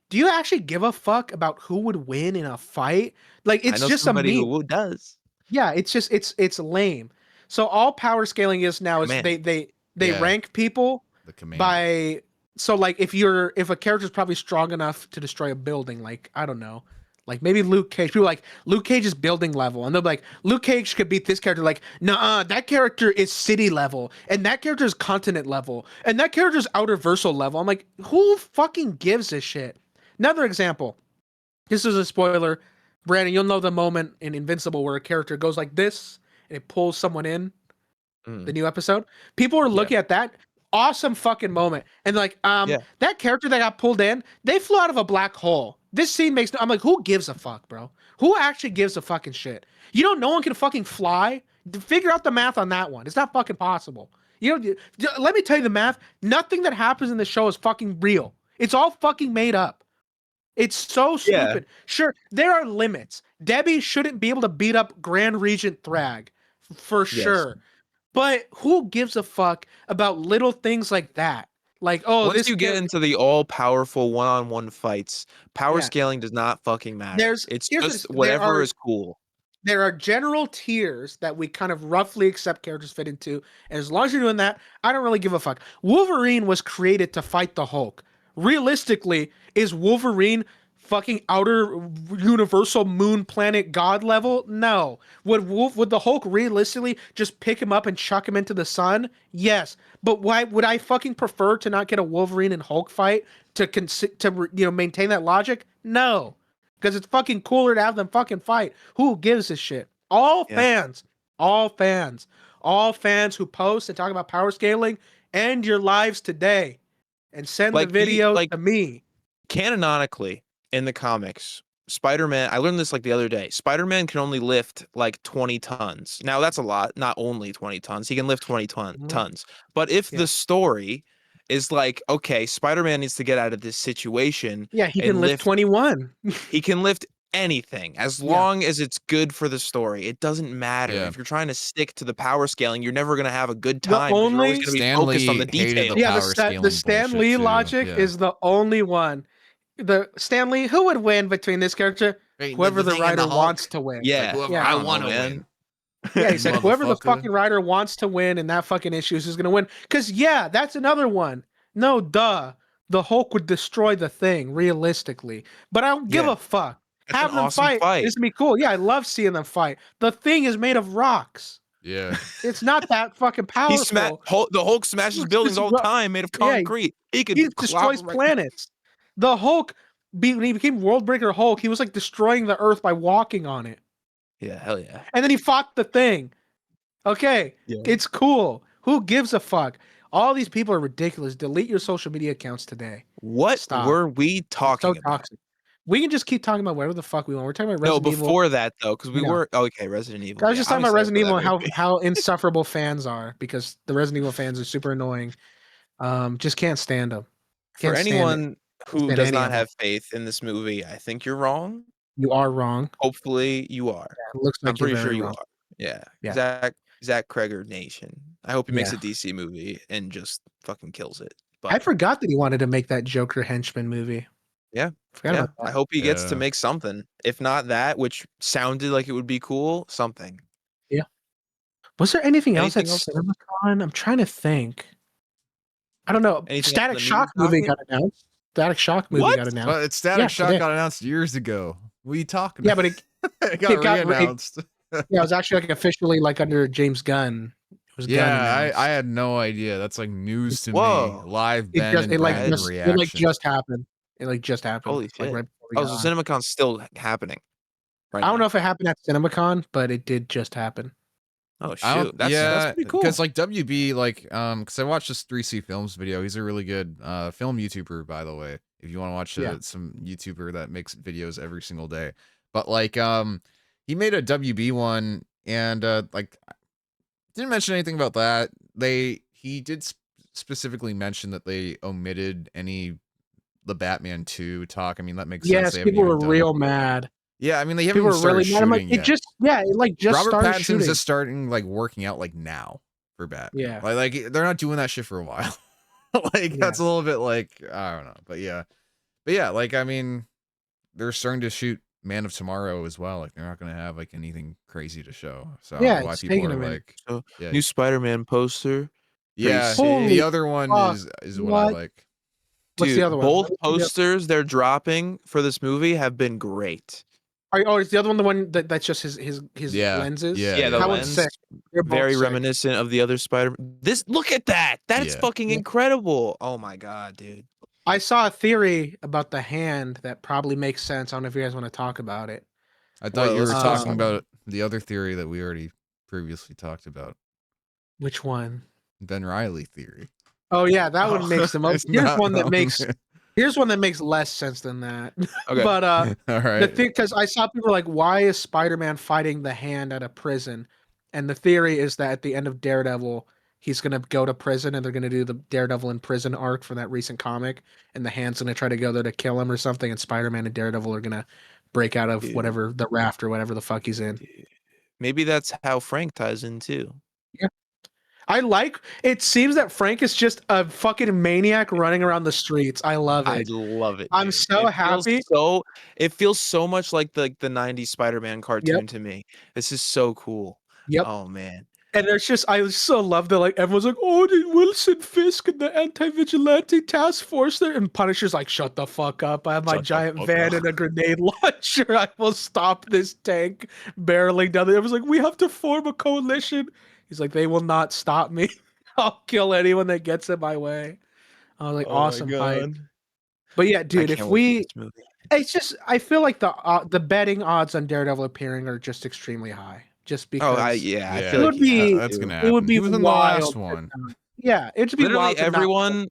do you actually give a fuck about who would win in a fight? Like it's just somebody who does. Yeah, it's just it's lame. So all power scaling is now is they rank people by like if a character's probably strong enough to destroy a building, like I don't know, like maybe Luke Cage. People are like Luke Cage is building level, and they'll be like Luke Cage could beat this character. Like nah, that character is city level, and that character is continent level, and that character is outer versal level. I'm like, who fucking gives a shit? Another example. This is a spoiler. Brandon, you'll know the moment in Invincible where a character goes like this and it pulls someone in. The new episode. People are looking at that awesome fucking moment and like, that character that got pulled in, they flew out of a black hole. This scene makes I'm like, who gives a fuck, bro? Who actually gives a fucking shit? You know, no one can fucking fly. Figure out the math on that one. It's not fucking possible. You know, let me tell you the math. Nothing that happens in the show is fucking real. It's all fucking made up. It's so stupid. Sure, there are limits. Debbie shouldn't be able to beat up Grand Regent Thrag, for sure. But who gives a fuck about little things like that? Like, once you get into the all-powerful one-on-one fights, power scaling does not fucking matter. It's just whatever is cool. There are general tiers that we kind of roughly accept characters fit into, and as long as you're doing that, I don't really give a fuck. Wolverine was created to fight the Hulk. Realistically, is Wolverine fucking outer universal moon planet god level? No. Would the Hulk realistically just pick him up and chuck him into the sun? Yes. But why would I fucking prefer to not get a Wolverine and Hulk fight to maintain that logic? No. Because it's fucking cooler to have them fucking fight. Who gives a shit? All fans who post and talk about power scaling, end your lives today. And send the video to me. Canonically, in the comics, Spider-Man, I learned this like the other day. Spider-Man can only lift like 20 tons. Now, that's a lot. Not only 20 tons. He can lift 20 tons. But if the story is like, okay, Spider-Man needs to get out of this situation. Yeah, he can lift 21. He can lift anything as long as it's good for the story. It doesn't matter if you're trying to stick to the power scaling. You're never going to have a good time. You're always going to be focused on the details. The Stan Lee logic is the only one. The Stan Lee, who would win between this character? Whoever the writer wants to win. I want to win. Yeah, he said whoever the fucking writer wants to win in that fucking issue is going to win. Because that's another one. No, the Hulk would destroy the Thing realistically, but I don't give a fuck. Have them fight. This would be cool. Yeah, I love seeing them fight. The Thing is made of rocks. Yeah. It's not that fucking powerful. The Hulk smashes buildings all the time made of concrete. He destroys planets. The Hulk, when he became World Breaker Hulk, he was like destroying the Earth by walking on it. Yeah, hell yeah. And then he fought the Thing. Okay, Yeah. it's cool. Who gives a fuck? All these people are ridiculous. Delete your social media accounts today. What Stop. were we It's talking so about? toxic. We can just keep talking about whatever the fuck we want. We're talking about No, Resident Evil. before that though, because we No. were okay. Resident Evil. I was just talking I'm about excited Resident for Evil that and how insufferable fans are because the Resident Evil fans are super annoying. Just can't stand them. For Can't stand it. anyone who stand does any not of 'em. have faith in this movie, I think you're wrong. You are wrong. Hopefully, you are. It looks like I'm pretty you're sure very you wrong. are. Yeah. Yeah. Zach Kreger Nation. I hope he makes Yeah. a DC movie and just fucking kills it. I But forgot that he wanted to make that Joker henchman movie. yeah, Forgot yeah. about I that. hope he gets to Yeah. make something. If not that, which sounded like it would be cool, something. Was there anything else at Anything else? CinemaCon? I'm trying to think. I don't know. Anything else Static on the Shock news movie docket? got announced. Static Shock movie What? got announced. But it's Static Yeah, Shock today. got announced years ago. What are you talking Yeah, about? but it got it got re-announced. yeah, it was actually like officially like under James Gunn. It was Gunn Yeah, announced. I had no idea. That's like news to Whoa. me. Live It Ben just and it like Brad just reaction. it like just happened. It like just happened. Holy Like shit. right before we Oh, got so on. CinemaCon's still happening. Right I don't now. know if it happened at CinemaCon, but it did just happen. Oh I don't- shoot, that's pretty cool. Because like WB, like because I watched this 3C Films video. He's a really good film YouTuber, by the way. If you want to watch Yeah. some YouTuber that makes videos every single day, but like he made a WB one and like didn't mention anything about that. He did specifically mention that they omitted the Batman 2 talk. I mean that makes sense. Yes, They haven't people were even done real it. mad. Yeah, I mean they haven't People even were started really mad. I'm like, shooting it yet. it just Robert started Pattinson's shooting. just starting like working out like now for Batman. Yeah. Like they're not doing that shit for a while. Like that's a little bit like I don't know, but yeah, like I mean, they're starting to shoot Man of Tomorrow as well. Like they're not gonna have like anything crazy to show. So I don't Yeah, know why it's people taking are a minute. like, So, yeah, new Spider-Man poster. yeah. Holy The other one fuck, is what I what? like. What's Dude, the other one? both What was the other- posters they're dropping for this movie have been great. Oh, is the other one the one that's just his Yeah, lenses? yeah, Yeah, the that lens, one's sick. They're both very sick. reminiscent of the other Spider. This look at that. That's Yeah. fucking Yeah. incredible. Oh my god, dude. I saw a theory about the hand that probably makes sense. I don't know if you guys want to talk about it. I thought Well, you were let's talking talk about the other theory that we already previously talked about. Which one? Ben Reilly theory. Oh yeah, that one makes the most. It's Here's not one that wrong. makes. Here's one that makes less sense than that. Okay. But All the right. thing, because I saw people like, why is Spider-Man fighting the hand at a prison? And the theory is that at the end of Daredevil, he's gonna go to prison, and they're gonna do the Daredevil in prison arc for that recent comic, and the hand's gonna try to go there to kill him or something, and Spider-Man and Daredevil are gonna break out of Dude. whatever the raft or whatever the fuck he's in. Maybe that's how Frank ties in too. I like. It seems that Frank is just a fucking maniac running around the streets. I love I it. love it. I'm dude. so It feels happy. it feels so much like the 90s Spider-Man cartoon to me. This is so cool. Yep. Oh man. And there's just, I so love that, like, everyone's like, oh, did Wilson Fisk and the anti-vigilante task force there? And Punisher's like, shut the fuck up. I have my Shut the giant fuck van up." and a grenade launcher. I will stop this tank barreling down there. Everyone's like, we have to form a coalition. He's like, they will not stop me. I'll kill anyone that gets in my way. I was like, awesome hype. But yeah, dude, if we, it's just, I feel like the betting odds on Daredevil appearing are just extremely high. Just because. I Yeah, feel it like would be- that's gonna happen. it would be He was in the wild. last one. Yeah, it'd be literally wild to not-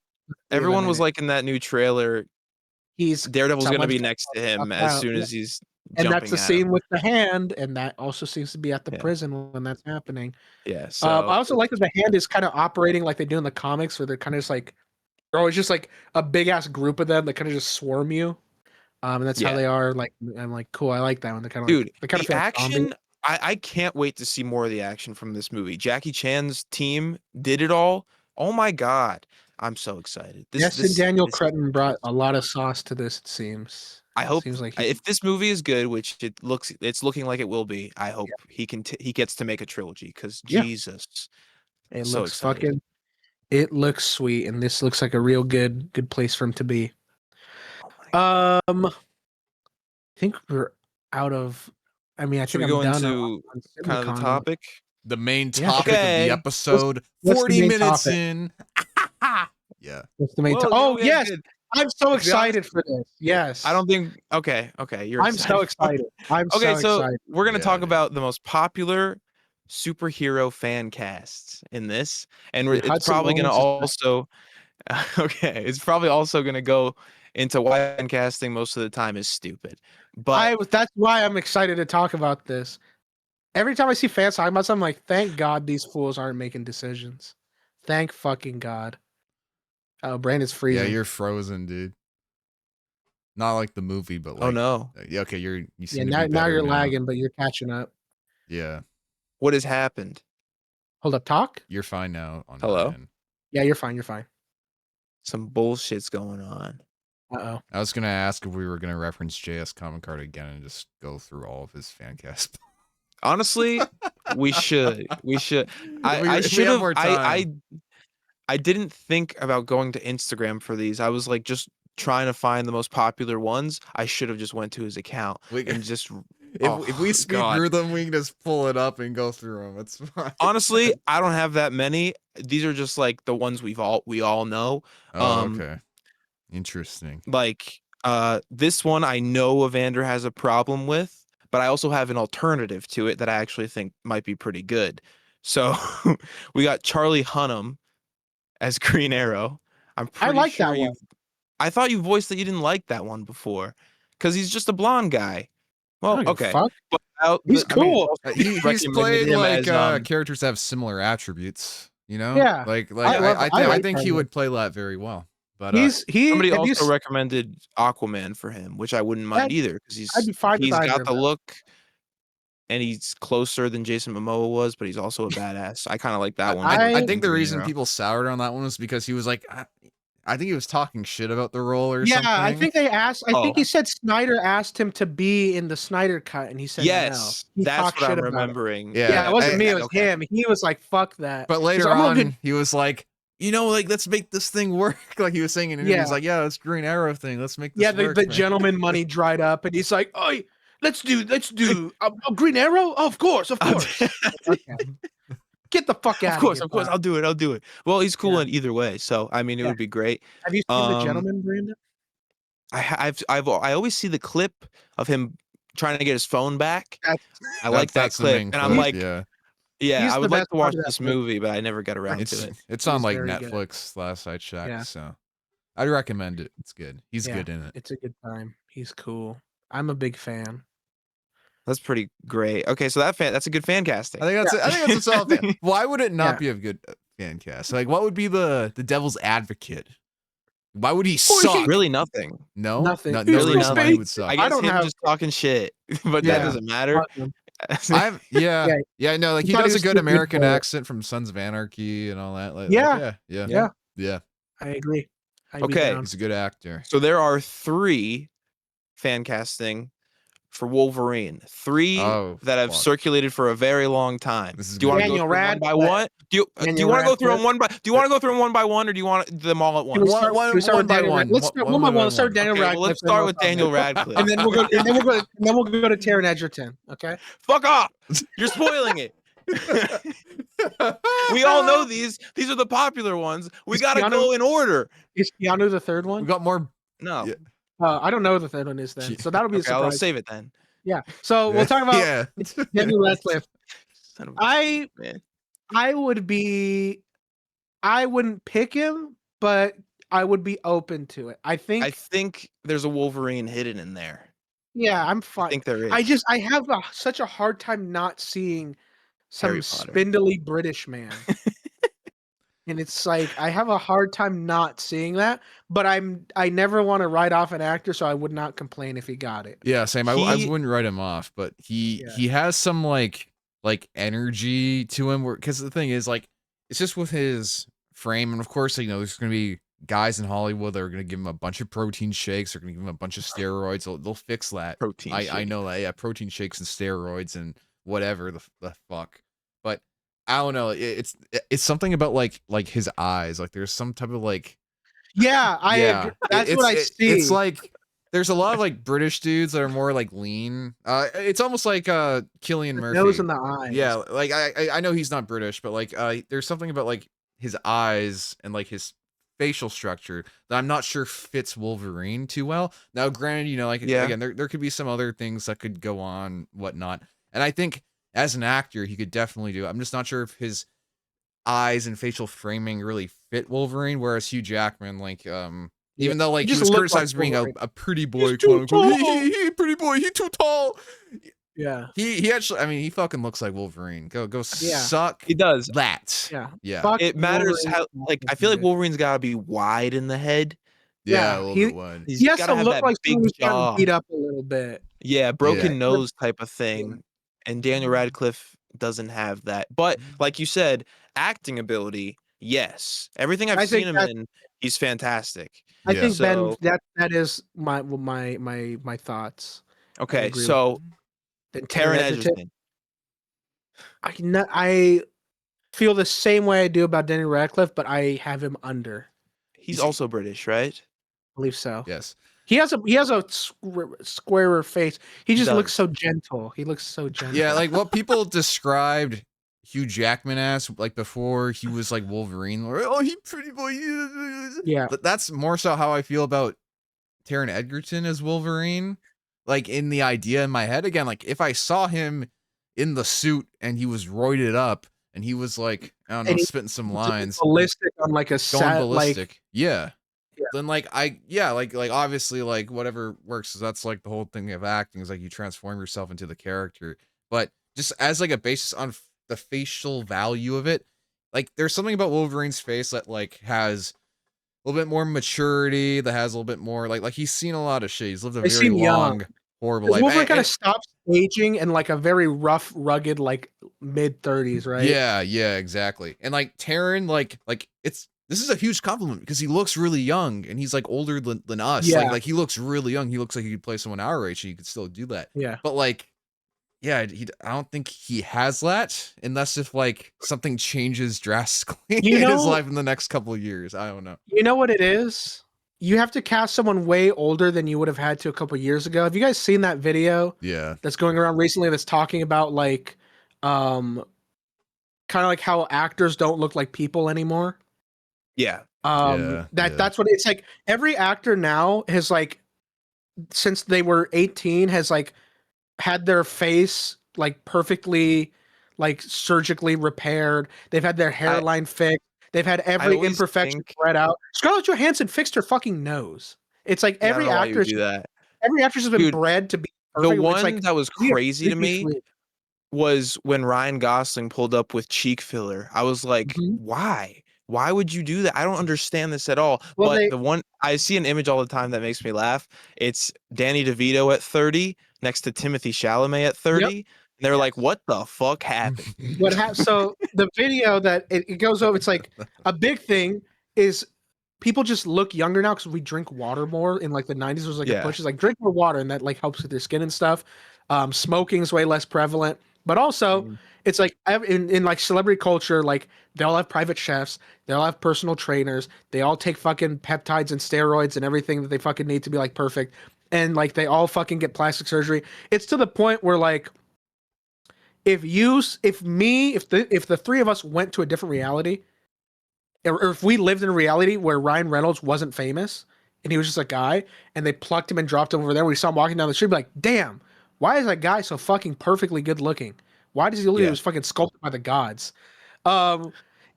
everyone was in it. like in that new trailer. He's Daredevil's gonna be someone's next to him fuck as out, soon yeah. as he's and jumping that's the at scene him. with the hand, and that also seems to be at the Yeah. prison when that's happening. Yeah. So I also like that the hand is kind of operating like they do in the comics, where they're kind of just like, they're always just like a big ass group of them that kind of just swarm you. And that's how Yeah. they are. Like, I'm like, cool. I like that one. They're kind of dude, like, they kind of the feel like zombies. action. I can't wait to see more of the action from this movie. Jackie Chan's team did it all. Oh my god, I'm so excited. And Daniel Cretton brought a lot of sauce to this. It seems. I hope Seems like if this movie is good, which it's looking like it will be. I hope he gets to make a trilogy because Yeah. Jesus, it so looks excited. fucking. It looks sweet, and this looks like a real good place for him to be. Oh my God. I think we're out of. I mean, I Should think we I'm go done into on kind of the CinemaCon. topic? The main Yeah. topic Okay. of the episode. what's the 40 main minutes topic? in. Yeah. What's the main? Whoa, Oh yeah, yes, good. I'm so be excited for this. Yes, I don't think. Okay, you're. I'm so excited. I'm Okay, so so excited. we're gonna Yeah, talk dude. about the most popular superhero fan casts in this, and Dude, it's Hudson probably going to Lawrence is also okay, it's probably also going to go into why fan casting most of the time is stupid. But that's why I'm excited to talk about this. Every time I see fans talking about something, I'm like, thank God these fools aren't making decisions. Thank fucking God. Oh, Brandon's Yeah, freezing. you're frozen, dude. Not like the movie, but oh like, no, yeah, okay, you Yeah, seem to be now better you're now. lagging, but you're catching up. Yeah, what has happened? Hold up, talk? you're fine now on Hello? my end. Yeah, you're fine. You're fine. Some bullshit's going on. Uh-oh. I was gonna ask if we were gonna reference JS Comic Card again and just go through all of his fan cast. Honestly, we should. We should. If we I have should have. more time. I didn't think about going to Instagram for these. I was like just trying to find the most popular ones. I should have just went to his account and just. If we speed God. through them, we can just pull it up and go through them. It's fine. Honestly, I don't have that many. These are just like the ones we all know. Oh, okay. Interesting. Like this one I know Evander has a problem with, but I also have an alternative to it that I actually think might be pretty good. So we got Charlie Hunnam as Green Arrow. I'm pretty like sure that you one. I thought you voiced that you didn't like that one before because he's just a blonde guy. I Well, don't give a okay. fuck. But He's cool. He's recommended played him like as, characters that have similar attributes. You know, Yeah. I think he Charlie. would play that very well. But somebody have also recommended Aquaman for him, which I wouldn't mind either because I'd be fine with he's either got of the them. look and he's closer than Jason Momoa was, but he's also a badass. I kind of like that one. I think the reason people soured on that one was because he was like, I think he was talking shit about the role or something. I think they asked. I think he said Snyder asked him to be in the Snyder cut, and he said yes, no. He that's talked what shit I'm about remembering. it. Yeah, it wasn't me. It was okay. him. He was like, "Fuck that." But later on, he was like, you know, like let's make this thing work. Like he was saying in interviews, like, yeah, it's Green Arrow thing. Let's make this work. The gentleman money dried up, and he's like, "Oh, let's do a Green Arrow. Oh, of course. Okay. Get the fuck out of here. Of course, I'll do it. Well, he's cool in either way, so I mean, it would be great. Have you seen The Gentleman, Brandon? I always see the clip of him trying to get his phone back. I like that clip, and I'm like, I would like to watch this movie, but I never got around to it. It's on like Netflix last I checked, so I'd recommend it. It's good. He's good in it. It's a good time. He's cool. I'm a big fan. That's pretty great. Okay, so that's a good fan casting. I think that's a solid fan. Why would it not be a good fan cast? Like, what would be the devil's advocate? Why would he suck? Really nothing. No, nothing. Really nothing. He would suck. I guess him just talking shit, but that doesn't matter. No, like he does a good American accent from Sons of Anarchy and all that. Like, yeah. I agree. Okay, he's a good actor. So there are 3 fan casting for Wolverine. 3 that have circulated for a very long time. Do you want to go through one by one? Do you want to go through them one by? Do you want to go through them one by one, or do you want them all at once? One by one. Let's start one by one. Let's start with Daniel Radcliffe. Let's start with Daniel Radcliffe, and then we'll go to Taron Egerton. Okay. Fuck off! You're spoiling it. We all know these. These are the popular ones. We gotta go in order. Is Keanu the third one? We got more. No. Yeah. I don't know who the third one is then. So that'll be a surprise. I'll save it then. Yeah. So we'll talk about Daniel Radcliffe. I wouldn't pick him, but I would be open to it. I think there's a Wolverine hidden in there. Yeah, I'm fine. I think there is. I have such a hard time not seeing some spindly British man. And it's like I have a hard time not seeing that, but I never want to write off an actor, so I would not complain if he got it. Yeah, same. I wouldn't write him off, but he has some like energy to him. Because the thing is, like, it's just with his frame, and of course, you know, there's gonna be guys in Hollywood that are gonna give him a bunch of protein shakes. They're gonna give him a bunch of steroids. They'll fix that. I know that. Yeah, protein shakes and steroids and whatever the fuck. But I don't know. It's something about like his eyes. Like there's some type of like. Yeah, I agree. That's what I see. It's like there's a lot of like British dudes that are more like lean. It's almost like Cillian Murphy. Nose in the eyes. Yeah, like I know he's not British, but like there's something about like his eyes and like his facial structure that I'm not sure fits Wolverine too well. Now, granted, you know, like again, there could be some other things that could go on, whatnot, and I think as an actor, he could definitely do it. I'm just not sure if his eyes and facial framing really fit Wolverine, whereas Hugh Jackman, like, even though like he was criticized for being a pretty boy, quote unquote, he pretty boy, he too tall. Yeah. He actually, I mean, he fucking looks like Wolverine. Go suck. He does. That. Yeah. Yeah. Fuck It matters Wolverine. how, like, I feel like Wolverine's gotta be wide in the head. Yeah, Yeah, a little he- bit wide. He's He has gotta to have look that like big someone who's gotten jaw. beat up a little bit. Yeah, broken Yeah. nose type of thing. And Daniel Radcliffe doesn't have that. But like you said, acting ability, yes. Everything I've I seen think him that- in, he's fantastic. I Yeah. think So- Ben, that is my thoughts. Okay, agree with so Then Taron Egerton. I feel the same way I do about Daniel Radcliffe, but I have him under. He's also British, right? I believe so. Yes. He has a squarer face. He just looks does. so gentle. He looks so gentle. Yeah, like what people described Hugh Jackman as, like before he was like Wolverine, or oh, he pretty boy. Yeah. But that's more so how I feel about Taron Egerton as Wolverine. Like in the idea in my head, again, like if I saw him in the suit and he was roided up and he was like, I don't know, And he- spitting some lines, ballistic on like a going set, ballistic. like Yeah. Yeah. Then like like obviously like whatever works, is that's like the whole thing of acting is like you transform yourself into the character. But just as like a basis on the facial value of it, like there's something about Wolverine's face that like has a little bit more maturity, that has a little bit more like he's seen a lot of shit. He's lived a They very seem long, young. horrible life. Wolverine And- kind of stops aging in like a very rough, rugged, like mid-30s, right? Yeah, exactly. And like Taron, like this is a huge compliment because he looks really young and he's like older than us. Yeah. Like he looks really young. He looks like he could play someone our age and he could still do that. Yeah. But like, yeah, I don't think he has that unless if like something changes drastically You in his know- life in the next couple of years. I don't know. You know what it is? You have to cast someone way older than you would have had to a couple years ago. Have you guys seen that video Yeah. that's going around recently that's talking about like kind of like how actors don't look like people anymore? Yeah. Yeah. That's what it's like. Every actor now has like since they were 18 has like had their face like perfectly like surgically repaired. They've had their hairline fixed. They've had every always imperfection think- spread out. Scarlett Johansson fixed her fucking nose. It's like Yeah, I every don't know why you would actress, do that. every actress has been Dude, bred to be The perfect. one It's like, that was we are crazy to me freaky. was when Ryan Gosling pulled up with cheek filler. I was like, Mhm. why? Why would you do that? I don't understand this at all. Well, but they- the one I see an image all the time that makes me laugh. It's Danny DeVito at 30 next to Timothy Chalamet at 30. And they're like, what the fuck happened? What happened? So the video that it goes over, it's like a big thing is people just look younger now because we drink water more. In like the 90s, there was like a Yeah. push, it's like drink more water, and that like helps with your skin and stuff. Smoking is way less prevalent, but also it's like in like celebrity culture, like they all have private chefs, they all have personal trainers, they all take fucking peptides and steroids and everything that they fucking need to be like perfect, and like they all fucking get plastic surgery. It's to the point where like if the three of us went to a different reality, or if we lived in a reality where Ryan Reynolds wasn't famous and he was just a guy, and they plucked him and dropped him over there, we saw him walking down the street, be like, damn, why is that guy so fucking perfectly good looking? Why does he look like he was fucking sculpted by the gods?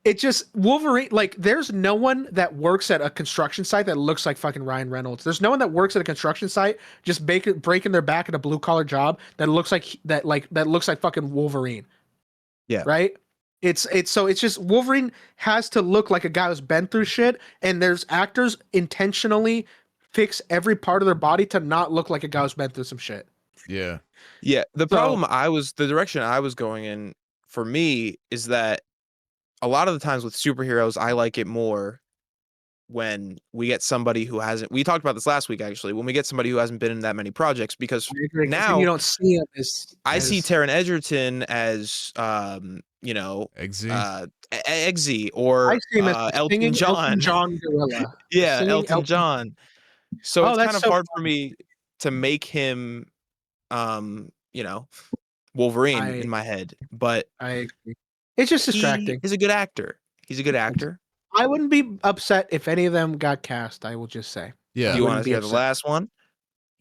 It just Wolverine, like there's no one that works at a construction site that looks like fucking Ryan Reynolds. There's no one that works at a construction site just breaking their back at a blue collar job that looks like that looks like fucking Wolverine. Yeah. Right? It's just Wolverine has to look like a guy who's been through shit, and there's actors intentionally fix every part of their body to not look like a guy who's been through some shit. Yeah. Yeah, the So- problem the direction I was going in for me is that a lot of the times with superheroes, I like it more when we get somebody who hasn't. We talked about this last week, actually. When we get somebody who hasn't been in that many projects, because I agree, 'cause then now you don't see him as I see as- Taron Egerton as, Eggsy. Eggsy or I see him as the Elton singing John. Elton John gorilla. Yeah, Singing Elton John. So Oh, it's that's kind of so hard for me to make him, Wolverine I- in my head. But I agree. It's just distracting. he is a good actor. He's a good actor. I wouldn't be upset if any of them got cast. I will just say. Yeah. Do you want wouldn't to be hear the upset. last one?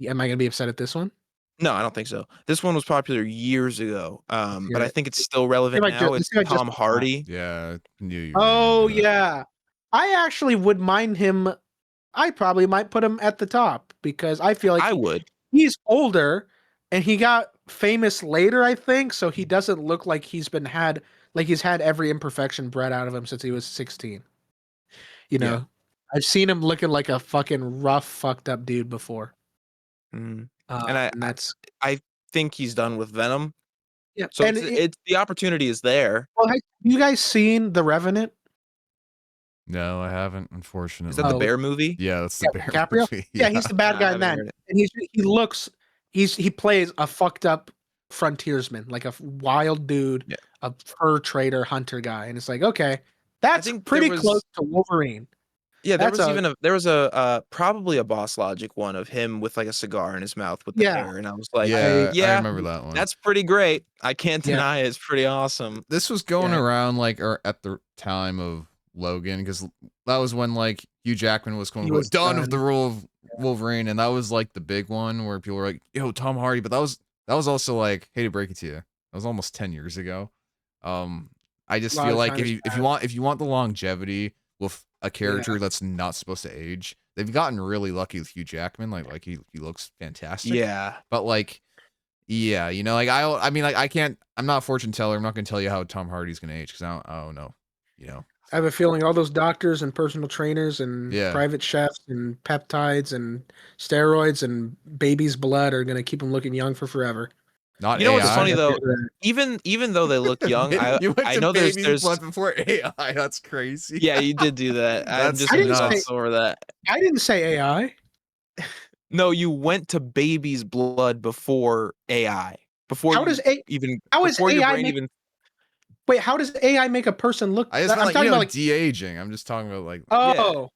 Am I going to be upset at this one? No, I don't think so. This one was popular years ago, but Yeah. I think it's still relevant like now. ju- It's this like Tom just- Hardy. Yeah, I knew you were gonna Oh do that. yeah, I actually would mind him. I probably might put him at the top because I feel like I would. he's older and he got famous later, I think, so he doesn't look like he's had every imperfection bred out of him since he was 16. You know, Yeah. I've seen him looking like a fucking rough, fucked up dude before. Mm. And that's I think he's done with Venom. yeah. So And it's the opportunity is there. well, have you guys seen The Revenant? No, I haven't, unfortunately. Is that the Oh. bear movie? Yeah, that's the bear DiCaprio? movie. Yeah, he's the bad I guy in haven't that, heard it. and he plays a fucked up frontiersman, like a wild dude, Yeah. a fur trader, hunter guy, and it's like, okay, that's think there pretty was- close to Wolverine. Yeah, That's there was probably a Boss Logic one of him with like a cigar in his mouth with the Yeah. hair, and I was like, yeah, yeah, I remember that one. that's pretty great. I can't Yeah. deny it's pretty awesome. This was going Yeah. around like or at the time of Logan, because that was when like Hugh Jackman was He was done done. with the role of Wolverine, and that was like the big one where people were like, "Yo, Tom Hardy," but that was also like, hate to break it to you, that was almost 10 years ago. I just A lot feel of like time has if you want the longevity with a character that's not supposed to age, they've gotten really lucky with Hugh Jackman. Like he looks fantastic. Yeah, But like, yeah, you know, like I mean, like I'm not a fortune teller. I'm not gonna tell you how Tom Hardy's gonna age because I don't know. You know, I have a feeling all those doctors and personal trainers and Yeah. private chefs and peptides and steroids and baby's blood are gonna keep him looking young for forever. not You know what's AI. funny though? Even though they look young, You went I to know there's baby's blood before AI. That's crazy. yeah, you did do that. I'm That's just I didn't nuts say- over that. I didn't say AI. No, you went to baby's blood before AI. Before How you does even how is before your AI brain make- even Wait, how does AI make a person look? I just I'm meant like, talking you know, about like de-aging. I'm just talking about like oh,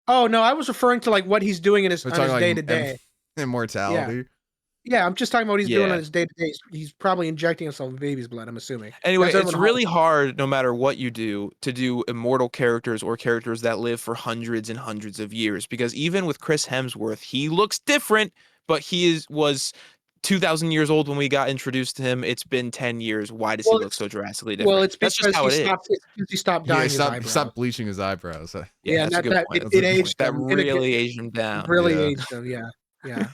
oh no, I was referring to like what he's doing in his we're on talking his like day to day. immortality. Yeah, I'm just talking about what he's doing Yeah. on his day to day. He's probably injecting himself with baby's blood. I'm assuming. Anyway, That's it's everyone really hard, no matter what you do, to do immortal characters or characters that live for hundreds and hundreds of years. Because even with Chris Hemsworth, he looks different, but was 2,000 years old when we got introduced to him. It's been 10 years. Why does Well, he look so drastically different? Well, it's That's because just how it is. he stopped Yeah, dyeing he his eyebrows. stopped bleaching his eyebrows. Yeah, that's a good point. it aged That him. And it really aged him down. really Yeah. aged him. Yeah, yeah.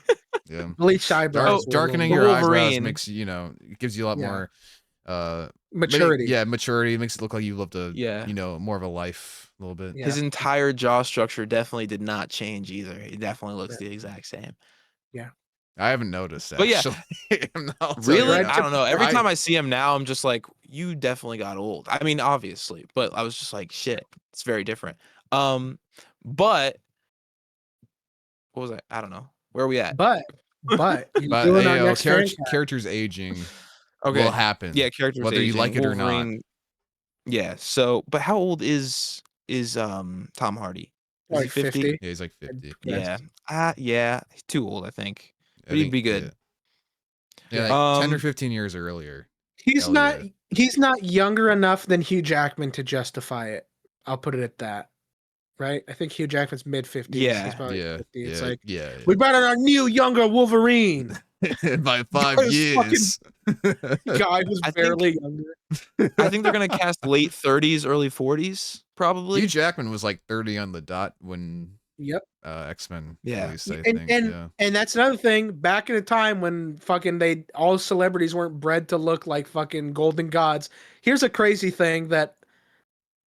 Yeah. Bleached eyebrows. were a Darkening little- your eyebrows Wolverine. makes you know, it gives you a lot Yeah. more maturity. maturity. It makes it look like you lived a Yeah. you know, more of a life a little bit. Yeah. His entire jaw structure definitely did not change either. He definitely looks the exact same. I haven't noticed But yeah. actually. I'll tell you Really? right now. I don't know. Every I- time I see him now, I'm just like, you definitely got old. I mean, obviously, but I was just like, shit, it's very different. But what was I don't know. Where are we at? But you're But doing our hey, next characters aging Okay. will happen. Yeah, characters whether you aging. like it or not. Wolverine- Yeah. So, but how old is Tom Hardy? Is he like 50? 50. Yeah, he's like 50. Yeah. Yeah. He's too old, I think. I But he'd think- be good. Yeah, like 10 or Um, 15 years earlier. He's Hell not. yeah. He's not younger enough than Hugh Jackman to justify it. I'll put it at that. Right? I think Hugh Jackman's mid 50s. Yeah. He's probably Yeah, 50. yeah, It's like yeah. we brought in our new younger Wolverine. By 5 Guys years. Guy who's I think- barely younger. I think they're gonna cast late 30s, early 40s, probably. Hugh Jackman was like 30 on the dot when Yep. X-Men Yeah. released, I And- think. and- yeah. And that's another thing. Back in a time when fucking all celebrities weren't bred to look like fucking golden gods. Here's a crazy thing that,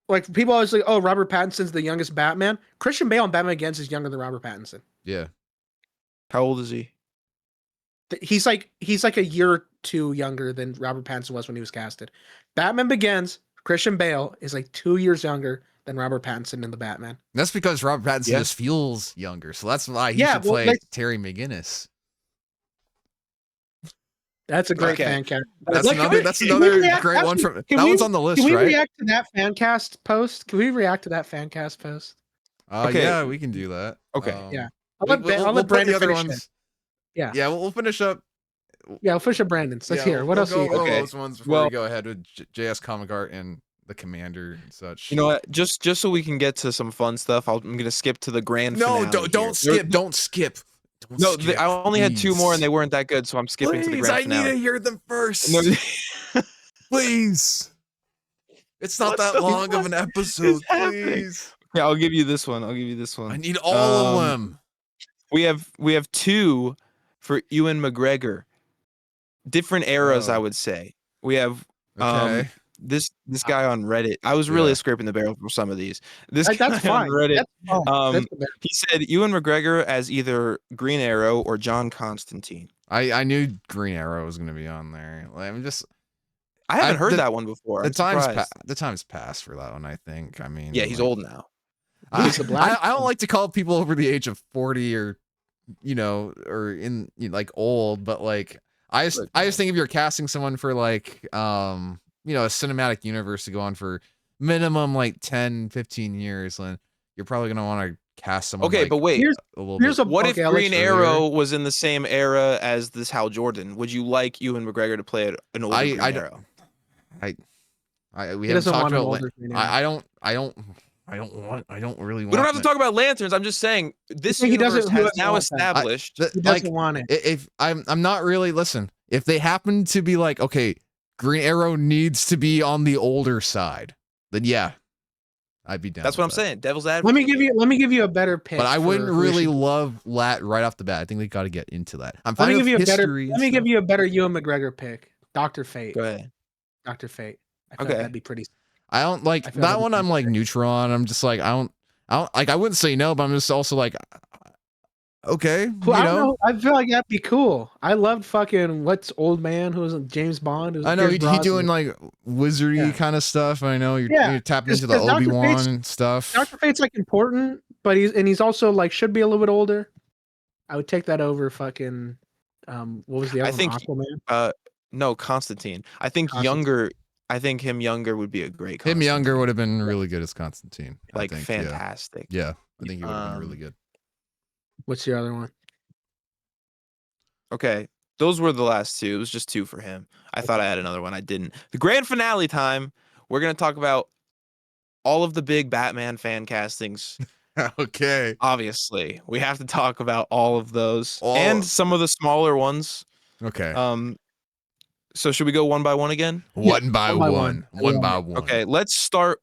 like, people always like, oh, Robert Pattinson's the youngest Batman. Christian Bale in Batman Begins is younger than Robert Pattinson. Yeah. How old is he? He's like a year or two younger than Robert Pattinson was when he was casted. Batman Begins, Christian Bale is like 2 years younger than Robert Pattinson in the Batman. And that's because Robert Pattinson Yeah. just feels younger. So that's why he Yeah, should well, play like- Terry McGinnis. That's a great Okay. fan cast. That's Like, another can we react- great one from can that we- one's on the list, Can we right? react to that fan cast post? Can we react to that fan cast post? Okay. Yeah, we can do that. Okay. Yeah. I'll let put Brandon the other finish it. ones. Yeah. Yeah, we'll finish up. Yeah, we'll finish up Brandon's. Let's yeah, hear. What we'll else? Go you got? Okay. those ones before Well- we go ahead with JS Comic Art and the Commander and such. You know what? Just so we can get to some fun stuff, I'm gonna skip to the grand No, finale don't here. skip. Don't skip. Don't No, skip, I only had 2 more and please. they weren't that good, so I'm skipping to the Please, grand I need finale. to hear them first. No, Please. It's not What that the long of fuck an is episode, happening? please. Yeah, I'll give you this one. I'll give you this one. I need all of them. We have 2 for Ewan McGregor. Different eras, I Oh, would say. We have okay. this guy on Reddit. I was really Yeah. scraping the barrel for some of these. This guy That's on fine. Reddit, That's fine. That's he said Ewan McGregor as either Green Arrow or John Constantine. I knew Green Arrow was gonna be on there. Like, I haven't heard that one before. I'm surprised. the time's passed for that one, I think. I mean, Yeah, he's like, old now. He's the black. I don't like to call people over the age of 40 or or in like old, but like I just think if you're casting someone for like a cinematic universe to go on for minimum like 10-15 years, then you're probably gonna want to cast someone. Okay, like, but wait. a little Here's bit. a What if okay, I'll let Green you- Arrow was in the same era as this Hal Jordan? Would you like Ewan McGregor to play an older Green Arrow? we He haven't doesn't talked want an about older Green Arrow. I don't really want We don't have to that. talk about lanterns. I'm just saying this think he universe doesn't- he has doesn't now want that. established. He Like, doesn't want it. if I'm not really, listen, if they happen to be like, okay, Green Arrow needs to be on the older side, then yeah, I'd be down. That's what I'm with that. saying. Devil's advocate. Let me give you a better pick. But I wouldn't for who really should- love Lat right off the bat. I think they got to get into that. I'm Let fine me with give you a better. history and Let me give stuff. you a better Ewan McGregor pick. Dr. Fate. Go ahead. Dr. Fate. I feel Okay. like that'd be pretty. I don't like I feel that like one. it'd I'm be like fair. neutral on. I'm just like I don't like. I wouldn't say no, but I'm just also like, okay, Well, I don't know. I feel like that'd be cool. I loved fucking what's old man who was in James Bond. Who was I know Pierce he Brosnan. doing like wizardy Yeah. kind of stuff. I know you're tapping into the Because Dr. Obi-Wan Fate's- and stuff. Dr. Fate's like important, but he's also like should be a little bit older. I would take that over fucking what was the other I think one? Aquaman? No, Constantine. I think Constantine. younger. I think him younger would be a great. Him Constantine. younger would have been really good as Constantine. like I think, fantastic. Yeah, I think he would have been really good. What's the other one? Okay, those were the last 2. It was just 2 for him. I thought I had another one. I didn't. The grand finale time. We're gonna talk about all of the big Batman fan castings. Okay. Obviously, we have to talk about all of those All- and some of the smaller ones. Okay. So should we go one by one again? One by one by one. one. One by one. Okay, let's start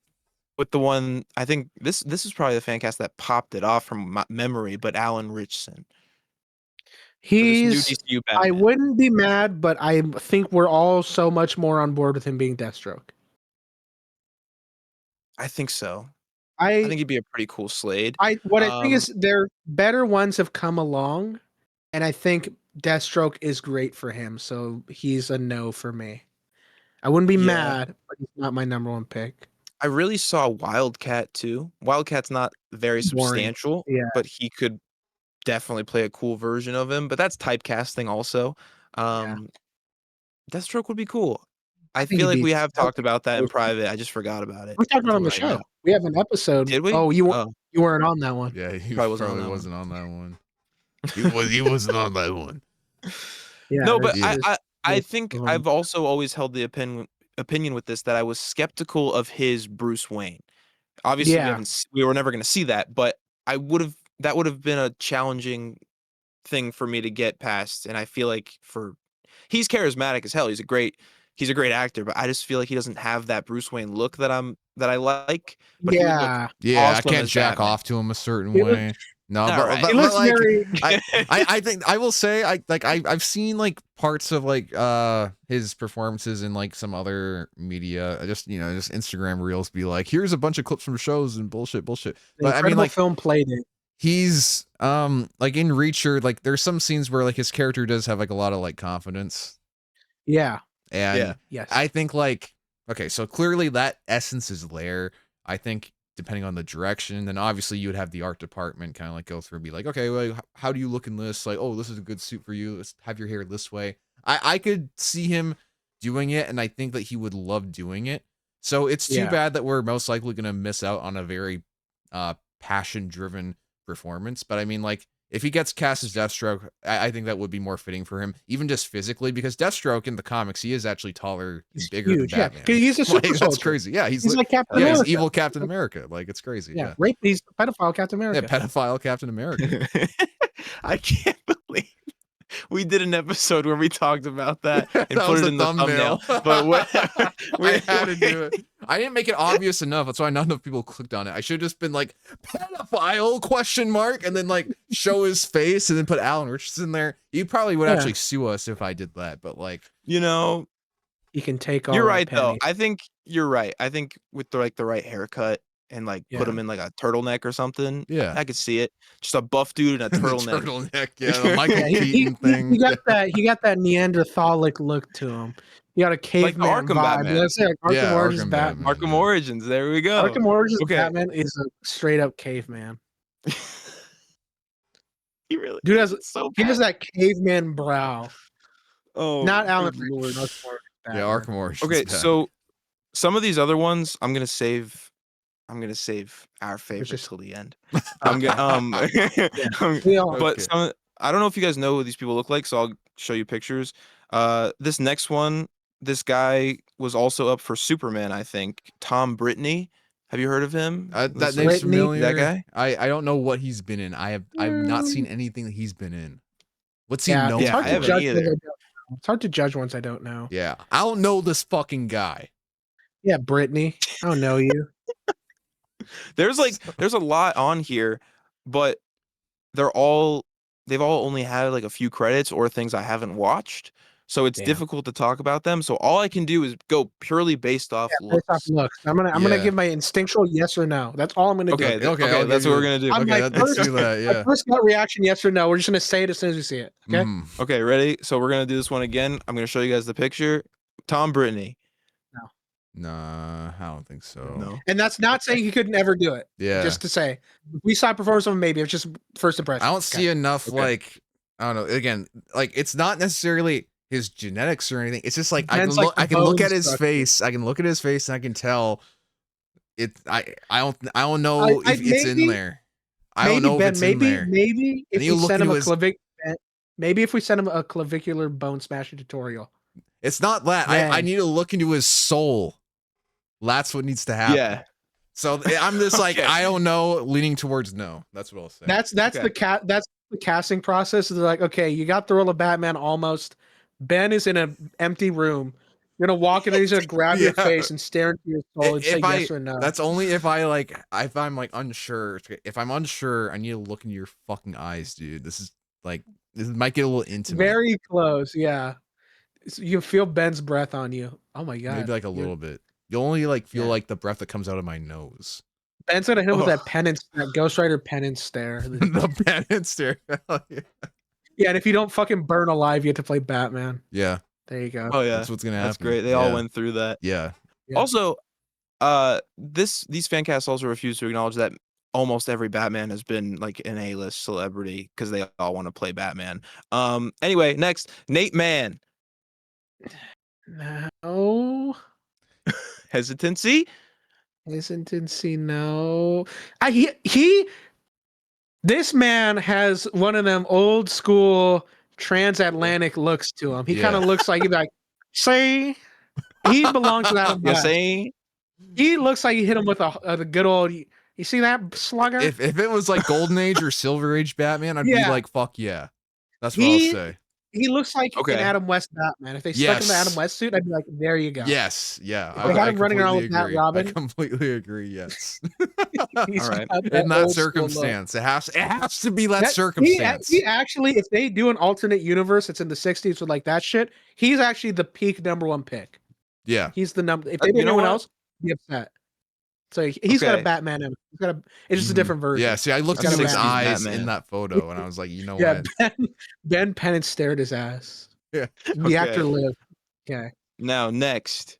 with the one. I think this is probably the fan cast that popped it off from my memory, but Alan Richson. for this new He's. DCU I Batman. wouldn't be mad, but I think we're all so much more on board with him being Deathstroke. I think so. I I think he'd be a pretty cool Slade. I think is their better ones have come along, and I think Deathstroke is great for him. So he's a no for me. I wouldn't be Yeah. mad, but he's not my number one pick. I really saw Wildcat too. Wildcat's not very Boring. substantial, Yeah. but he could definitely play a cool version of him. But that's typecasting also. Deathstroke would be cool. I think feel he'd like be we have talked so about that in cool. private. I just forgot about it. We talked about it on the until right show. now. We have an episode. Did we? Oh, you Oh, weren't on that one. Yeah, he Probably probably wasn't on that wasn't one. on that one. He wasn't on that one. Yeah. no, but Yeah. I think Mhm. I've also always held the opinion with this that I was skeptical of his Bruce Wayne. Obviously, Yeah. we were never going to see that, but that would have been a challenging thing for me to get past. And I feel like he's charismatic as hell. He's a great actor, but I just feel like he doesn't have that Bruce Wayne look that I like. But he would look yeah. Yeah, awesome I can't as jack Batman. off to him a certain He looks- way. No, All but, right. but, He but, looks like, very. I think I will say I've seen like parts of like his performances in like some other media, just Instagram reels be like, here's a bunch of clips from shows and bullshit. The But I mean, Incredible like, film played it. he's like in Reacher, like there's some scenes where like his character does have like a lot of like confidence. Yeah. And Yeah. Yes. I think like, okay, so clearly that essence is there. I think depending on the direction, then obviously you would have the art department kind of like go through and be like, okay, well, how do you look in this? Like, oh, this is a good suit for you. Let's have your hair this way. I could see him doing it, and I think that he would love doing it. So it's too Yeah. bad that we're most likely going to miss out on a very passion-driven performance. But I mean, like, if he gets cast as Deathstroke, I think that would be more fitting for him, even just physically, because Deathstroke in the comics, he is actually taller and bigger huge, than Batman. He's a super Like, soldier. that's crazy. Yeah, he's like Captain He's America. evil Captain America. Like, it's crazy. Yeah. He's pedophile Captain America. Yeah, pedophile Captain America. I can't believe we did an episode where we talked about that and That put was it the in the thumbnail. thumbnail. But I had to do it. I didn't make it obvious enough. That's why not enough people clicked on it. I should have just been like, pedophile ? And then like show his face and then put Alan Richardson there. You probably would actually sue us if I did that. But like, you know, you can take all. You're right though. I think you're right. I think with the right haircut and like put him in like a turtleneck or something. Yeah, I could see it. Just a buff dude in a turtleneck. Turtleneck, yeah, the Michael Keaton thing. He got that Neanderthalic look to him. You got a caveman like Arkham vibe. Batman. Let's say like Arkham Origins Arkham Batman. Arkham Origins. There we go. Arkham Origins Batman is a straight up caveman. He really, dude has so he bad. has that caveman brow. Oh, not Alan goodness. Moore. Yeah, Arkham Origins. Okay, Batman. so some of these other ones, I'm gonna save our favorite just- till the end. I'm gonna but some, I don't know if you guys know what these people look like, so I'll show you pictures. This next one, this guy was also up for Superman, I think. Tom Brittany. Have you heard of him? That This- name's Brittany? familiar. That guy? I don't know what he's been in. I've not seen anything that he's been in. What's he Yeah, known it's hard I to haven't judge. either. Ones I don't know. It's hard to judge ones I don't know. Yeah, I don't know this fucking guy. Yeah, Brittany. I don't know you. There's a lot on here, but they've all only had like a few credits or things I haven't watched. So it's Damn. difficult to talk about them. So all I can do is go purely based off looks. Based off looks. I'm gonna give my instinctual yes or no. That's all I'm gonna Okay, do. Okay, I'll that's give what we're you- gonna do. I'm Okay, like, let's do that. My Yeah. first gut reaction, yes or no. We're just gonna say it as soon as we see it. Okay. Mhm. Okay, ready? So we're gonna do this one again. I'm gonna show you guys the picture. Tom Brittany. Nah, I don't think so. No. And that's not saying he could never do it. Yeah. Just to say, we saw a performance of him. Maybe it's just first impression. I don't see enough Okay. like I don't know. Again, like it's not necessarily his genetics or anything. It's just like I can Depends, look. like, the I can look bone at his structure. face. I can look at his face and I can tell. It. I don't know if it's in maybe- there. I don't know Ben, if it's in there. maybe if And you we look send him into a his- maybe if we send him a clavicular bone smashing tutorial. It's not that. I Man. need to look into his soul. That's what needs to happen. Yeah. So I'm just like Okay. I don't know, leaning towards no. That's what I'll say. That's Okay. that's the casting process. They're like, okay, you got the role of Batman almost. Ben is in an empty room. You're gonna walk in and he's gonna grab your Yeah. face and stare into your soul and say If yes or no. That's only if I'm like unsure. If I'm unsure, I need to look into your fucking eyes, dude. This might get a little intimate. very close. Yeah, so you feel Ben's breath on you. Oh my god, Maybe like a You're- little bit. You only like feel Yeah. like the breath that comes out of my nose. Ben's gonna hit him with Ugh. that penance, that Ghost Rider penance stare. The penance stare. Yeah, and if you don't fucking burn alive, you have to play Batman. Yeah, There you go. Oh yeah. that's what's gonna happen. That's great. They all Yeah. went through that. Yeah. Yeah. Also, these fan casts also refuse to acknowledge that almost every Batman has been like an A-list celebrity because they all want to play Batman. Anyway, next, Nate Mann. No. Hesitancy. Hesitancy, no. This man has one of them old school transatlantic looks to him. He Yeah. kind of looks like he'd be like, say, he belongs to Adam You West. saying? He looks like he hit him with a good old. You see that slugger? If it was like Golden Age or Silver Age Batman, I'd be Yeah. like, fuck yeah. That's what I'll say. He looks like Okay. an Adam West Batman. If they stuck him in the Yes. Adam West suit, I'd be like, there you go. Yes. Yeah. If they had him running around with Matt agree. Robin- I completely agree. Yes. He's All right. got In that old school look. circumstance, it has to be that That- circumstance. He actually, if they do an alternate universe, it's in the 60s with like that shit. He's actually the peak #1 pick. Yeah. He's the number. If they You did know anyone what? else, be upset. So he's got a Okay. Batman in him. He's got a. It's just a Mhm. different version. Yeah. See, I looked He's at got a his Batman. eyes in that photo, and I was like, you know Yeah. what? Ben Pennant stared his ass. Yeah. The actor Okay. lived. Okay. Now next,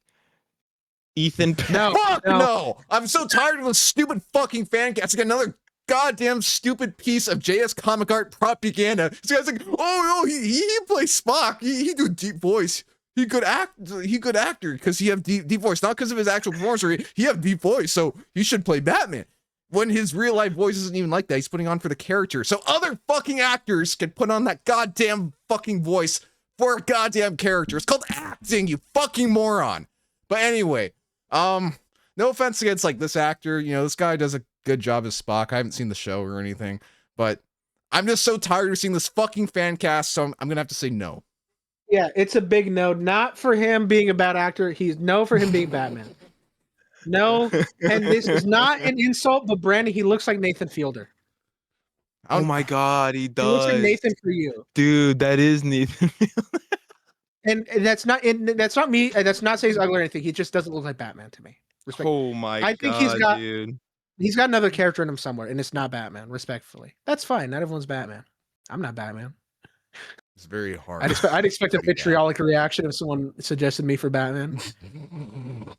Ethan. No. Fuck no. no! I'm so tired of this stupid fucking fan cast. I got another goddamn stupid piece of JS comic art propaganda. This guy's like, oh no, he plays Spock. He do deep voice. He could act. He good actor because he have deep voice, not because of his actual performance. Or he have deep voice, so he should play Batman. when his real life voice isn't even like that. He's putting on for the character. So other fucking actors can put on that goddamn fucking voice for a goddamn character. It's called acting, you fucking moron. But anyway, no offense against like this actor. You know, this guy does a good job as Spock. I haven't seen the show or anything, but I'm just so tired of seeing this fucking fan cast, so I'm gonna have to say no. Yeah, it's a big no. Not for him being a bad actor. He's no for him being Batman. No, and this is not an insult, but Brandon, he looks like Nathan Fielder. Oh my God, he He looks like does. Nathan for you, Dude, that is Nathan. and that's not me. That's not saying he's ugly or anything. He just doesn't look like Batman to me. Respect. Oh my I think God, dude. He's got another character in him somewhere, and it's not Batman. Respectfully, that's fine. Not everyone's Batman. I'm not Batman. It's very hard. I'd expect a vitriolic reaction if someone suggested me for Batman.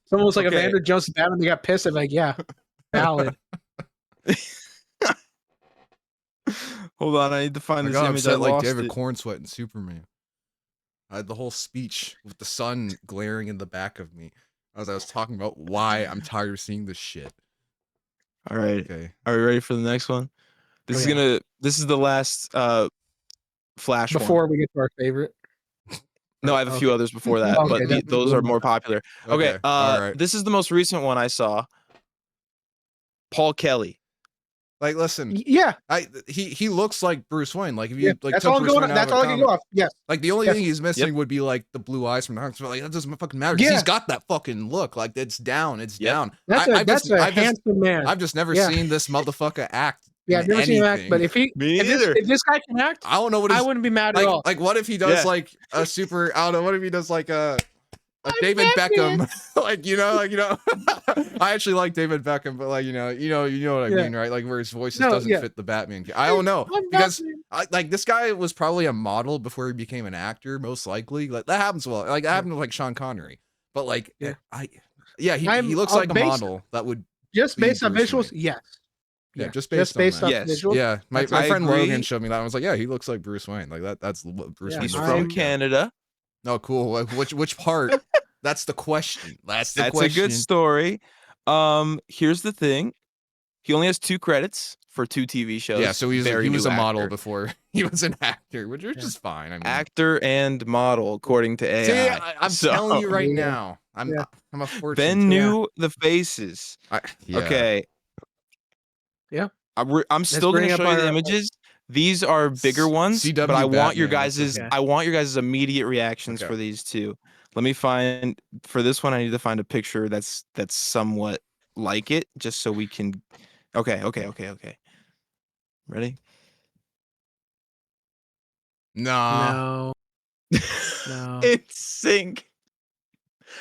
Someone was like, Okay. Evander Jones is Batman. They got pissed. I'm like, yeah, valid. Hold on, I need to find I this got image. upset I like lost David it. Cornsweat in Superman. I had the whole speech with the sun glaring in the back of me as I was talking about why I'm tired of seeing this shit. All right, Okay. are we ready for the next one? This Oh, yeah. This is the last Flash one. Before we get to our favorite. No, I have a few others before that, Okay, but that's those are more popular. Okay, all right. this is the most recent one I saw. Paul Kelly. Like, listen, Yeah, he looks like Bruce Wayne. Like, if you yeah. like That's took all I'm Bruce going. Wayne out That's of a all I can comic, go off. Yes. like the only Yes. thing he's missing Yep. would be like the blue eyes from the Hogwarts. But like that doesn't fucking matter. 'Cause Yeah. He's got that fucking look. Like it's down. It's Yep. down. That's a handsome man. I've just never Yeah. seen this motherfucker act. Yeah, in I've never seen him act, anything. but if this guy can act, I don't know what I his, wouldn't be mad at all. like what if he does Yeah. like a super, I don't know, what if he does like a I'm David Batman. Beckham, like you know I actually like David Beckham, but like you know what I Yeah. mean, right? Like where his voice just No, doesn't yeah. fit the Batman. I don't know, I'm because Batman. like this guy was probably a model before he became an actor, most likely. Like that happens well. Like that happened with like Sean Connery, but like Yeah. he looks like a model that would Just be based on Bruce visuals, Wayne. yes. Yeah, just based on based that. on Yes. visuals. Yeah, my I friend agree. Logan showed me that. I was like, yeah, he looks like Bruce Wayne. Like that's what Bruce Yeah, Wayne He's looks from like. Canada. No, cool. Like, which part? That's the question. That's A good story. Here's the thing. He only has 2 credits for 2 TV shows. Yeah, so he was new a model actor. before he was an actor, which is fine. I mean, Actor and model, according to AI. see, I'm So, telling you right Yeah. now, I'm a fortune. Ben knew the faces. Yeah. Okay. Yeah. I'm still going bring to up show you the our- images. These are bigger ones, CW but I want your Batman, guys' okay. I want your guys' immediate reactions Okay. for these two. Let me find for this one. I need to find a picture that's somewhat like it, just so we can. Okay. Ready? Nah. No. It's sync.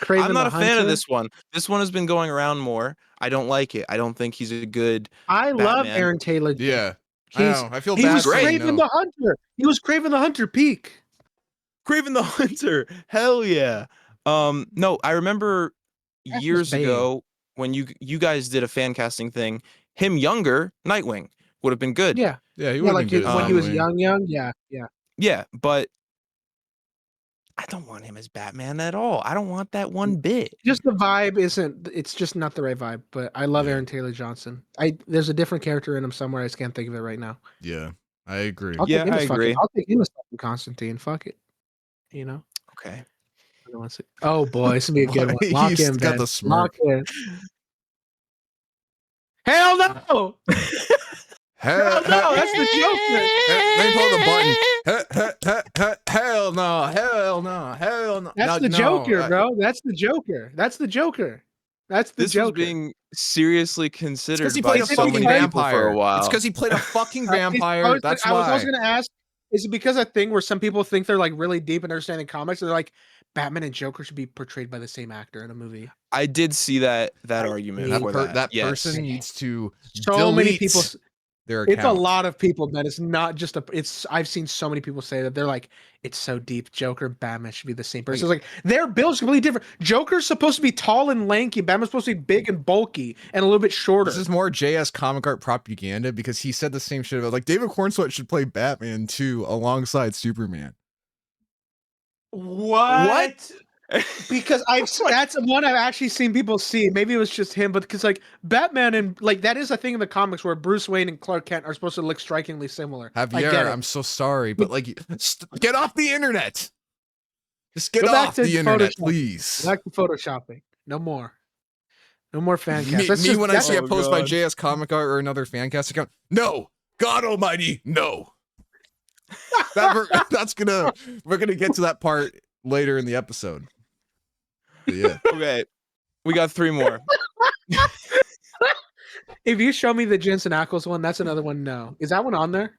Kraven I'm not the a fan of Hunter. this one. This one has been going around more. I don't like it. I don't think he's a good. I love Batman. Aaron Taylor. Yeah. I He's know. I feel he bad. was saying Kraven no. the Hunter. He was Kraven the Hunter peak. Craven the Hunter. Hell yeah. No, I remember That's years Bane. ago when you guys did a fan casting thing. Him younger, Nightwing would have been good. Yeah. Yeah, he Yeah, would like been good. when as he was Nightwing. young. Yeah. Yeah, but I don't want him as Batman at all. I don't want that one bit. Just the vibe isn't. It's just not the right vibe. But I love Yeah. Aaron Taylor Johnson. There's a different character in him somewhere. I just can't think of it right now. Yeah, I agree. I'll Yeah, take him I as fucking- agree. I'll take him as fucking Constantine. Fuck it. You know. Okay. I don't want to say- Oh boy, this would be a good one. He's Lock in, got Ben. the Lock smirk. in. Hell no! Hell no, that's the Joker. Let me pull the button. Hell no! Hell no! Hell no! That's the Joker, bro. That's the Joker. That's the Joker. That's the This Joker. was being seriously considered Because he by played a so fucking many people vampire. for a while. It's because he played a fucking I vampire. was That's I was why. going to ask, is it because a thing where some people think they're like really deep in understanding comics? They're like, Batman and Joker should be portrayed by the same actor in a movie. I did see that argument hate for That Yes. person needs to So many delete people. their It's a account. lot of people, man. It's not just I've seen so many people say that they're like, it's so deep. Joker, Batman should be the same person. It's like their build's completely different. Joker's supposed to be tall and lanky. Batman's supposed to be big and bulky and a little bit shorter. This is more JS comic art propaganda because he said the same shit about like David Cornsweat should play Batman too alongside Superman. What? Because that's one I've actually seen people see. Maybe it was just him, but because like Batman and like that is a thing in the comics where Bruce Wayne and Clark Kent are supposed to look strikingly similar. Javier, I'm so sorry, but like, get off the internet. Just get Go back off to the internet, Photoshop. please. Back to photoshopping. No more Fancast. Me when I see a Oh, post by God. JS Comic Art or another Fancast account, no, God Almighty, no. We're gonna get to that part later in the episode. But yeah. Okay, we got 3 more. If you show me the Jensen Ackles one, that's another one. No, is that one on there?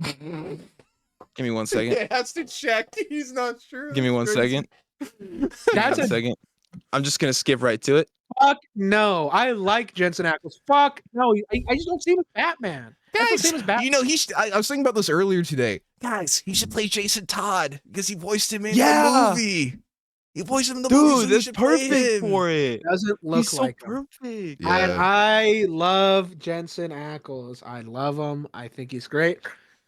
Give me 1 second. He has to check. He's not sure. Give me 1 second. That's One second. I'm just gonna skip right to it. Fuck no. I like Jensen Ackles. Fuck no. I just don't see him as Batman. I don't see him as Batman. You know, I was thinking about this earlier today. Guys, he should play Jason Todd because he voiced him in Yeah. the movie. He voiced him in the movie. So Dude, he that's should play perfect him. for it. Doesn't look He's so like him. perfect. Yeah. And I love Jensen Ackles. I love him. I think he's great.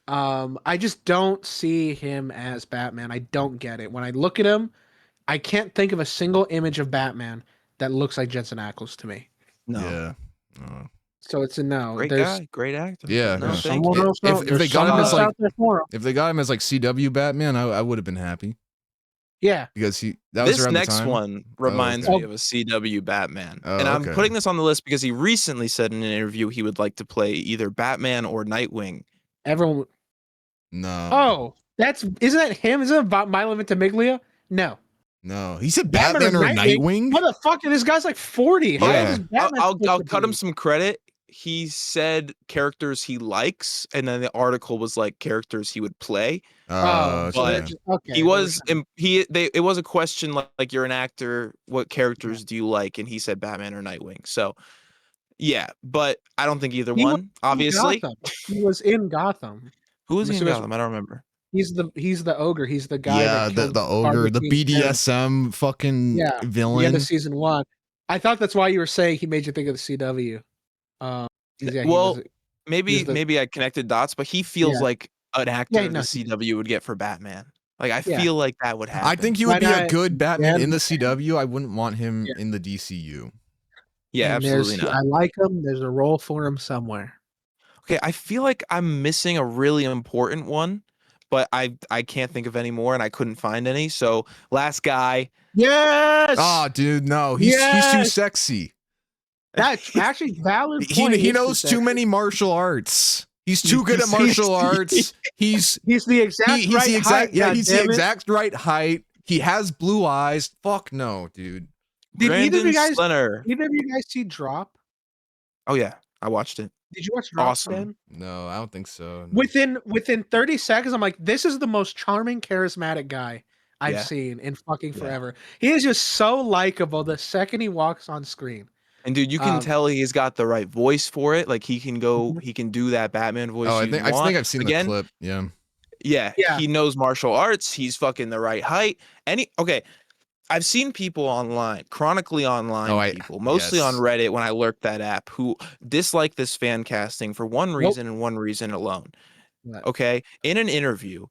I just don't see him as Batman. I don't get it. When I look at him, I can't think of a single image of Batman that looks like Jensen Ackles to me. No. Yeah. Oh. So it's a no. Great There's guy, great actor. Yeah, No, yeah. thank someone you. else If out- they there's got him someone as, else like- out there for him. If they got him as like CW Batman, I would have been happy Yeah. because that was This around next the time. one reminds okay. me of a CW Batman. Oh, And I'm okay. putting this on the list because he recently said in an interview he would like to play either Batman or Nightwing. Everyone. No. Oh, isn't that him? Isn't it about Milo Ventimiglia? No. No. He said Batman Batman, or or Nightwing? Nightwing? Motherfucker, this guy's like 40. How Yeah. is Batman I'll supposed to cut him be? some credit. He said characters he likes, and then the article was like characters he would play. Oh, so but they're just- okay. He was it was a question like you're an actor, what characters do you like? And he said Batman or Nightwing. So yeah, but I don't think either He was one. Obviously, Gotham. He was in Gotham. who was he in Mr. Gotham? I don't remember. He's the ogre. He's the guy. Yeah, that the killed ogre, Harvey the King's parents. BDSM fucking Yeah, the end villain. of season 1. I thought that's why you were saying he made you think of the CW. Yeah, he Well, was- maybe he's the- maybe I connected dots, but he feels Yeah. like an actor no, the CW would get for Batman. Like I Yeah. feel like that would happen. I think he would But be a I- good Batman yeah. in the CW. I wouldn't want him Yeah. in the DCU. yeah, and absolutely there's- not. I like him. There's a role for him somewhere. Okay, I feel like I'm missing a really important one, but I can't think of any more, and I couldn't find any. So last guy, Yes. Oh, dude, no. He's too Yes! sexy. That's actually valid. Point. He is knows too too sexy. many martial arts. He's too good at He's- martial arts. He's He's the exact he's right the exact height. yeah, he's the goddammit. exact right height. He has blue eyes. Fuck no, dude. Did either of Brandon you guys? Slenner. Either of you guys see Drop? Oh yeah, I watched it. Did you watch Drop? Awesome. Ben? No, I don't think so. No. Within 30 seconds, I'm like, this is the most charming, charismatic guy I've Yeah. seen in fucking Yeah. forever. He is just so likable the second he walks on screen. And dude, you can Um, tell he's got the right voice for it. Like he can go, Mhm. he can do that Batman voice. Oh, I you think want. I've seen Again, the clip. Yeah. Yeah, Yeah. he knows martial arts. He's fucking the right height. Okay, I've seen people online, chronically online people, mostly on yes. Reddit when I lurked that app, who dislike this fan casting for one reason and one reason alone. What? Okay, in an interview,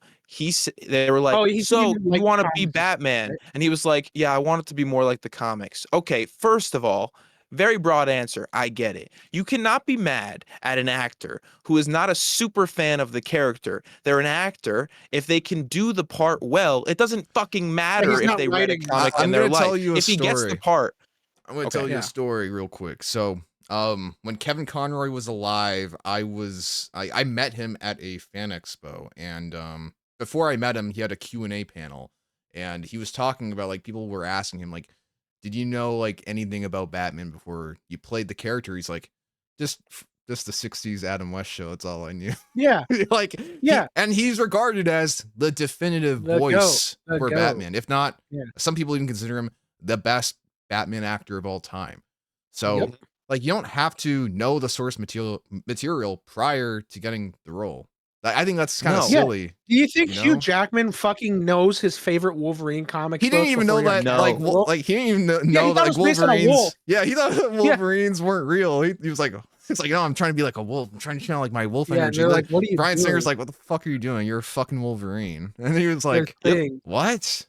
they were like, Oh, he said he "So didn't you like want to comics, be Batman?" right? And he was like, "Yeah, I want it to be more like the comics." Okay, first of all, very broad answer. I get it. You cannot be mad at an actor who is not a super fan of the character. They're an actor. If they can do the part well, it doesn't fucking matter he's if not they read a writing- comic I'm in their gonna tell life. you a If he gets the story. part, I'm gonna Okay. tell you Yeah. a story real quick. So, when Kevin Conroy was alive, I met him at a fan expo, and before I met him, he had a Q&A panel, and he was talking about like people were asking him like, did you know like anything about Batman before you played the character? He's like, just the 60s Adam West show. That's all I knew. Yeah. Like, Yeah. and he's regarded as the definitive The voice goat. The for goat. Batman. If not, Yeah. some people even consider him the best Batman actor of all time. So, Yep. like, you don't have to know the source material prior to getting the role. I think that's kind of No. Yeah. silly. Do you think You Hugh know? Jackman fucking knows his favorite Wolverine comic? He didn't even know that, No. like he didn't even know, he know thought that it like was based on a Wolverines. wolf. Yeah, he thought that Wolverines weren't real. He was like, it's like, no, I'm trying to be like a wolf. I'm trying to channel like my wolf Yeah, energy. they're like, what are you Brian doing? Singer's like, what the fuck are you doing? You're a fucking Wolverine. And he was Their like, thing. what?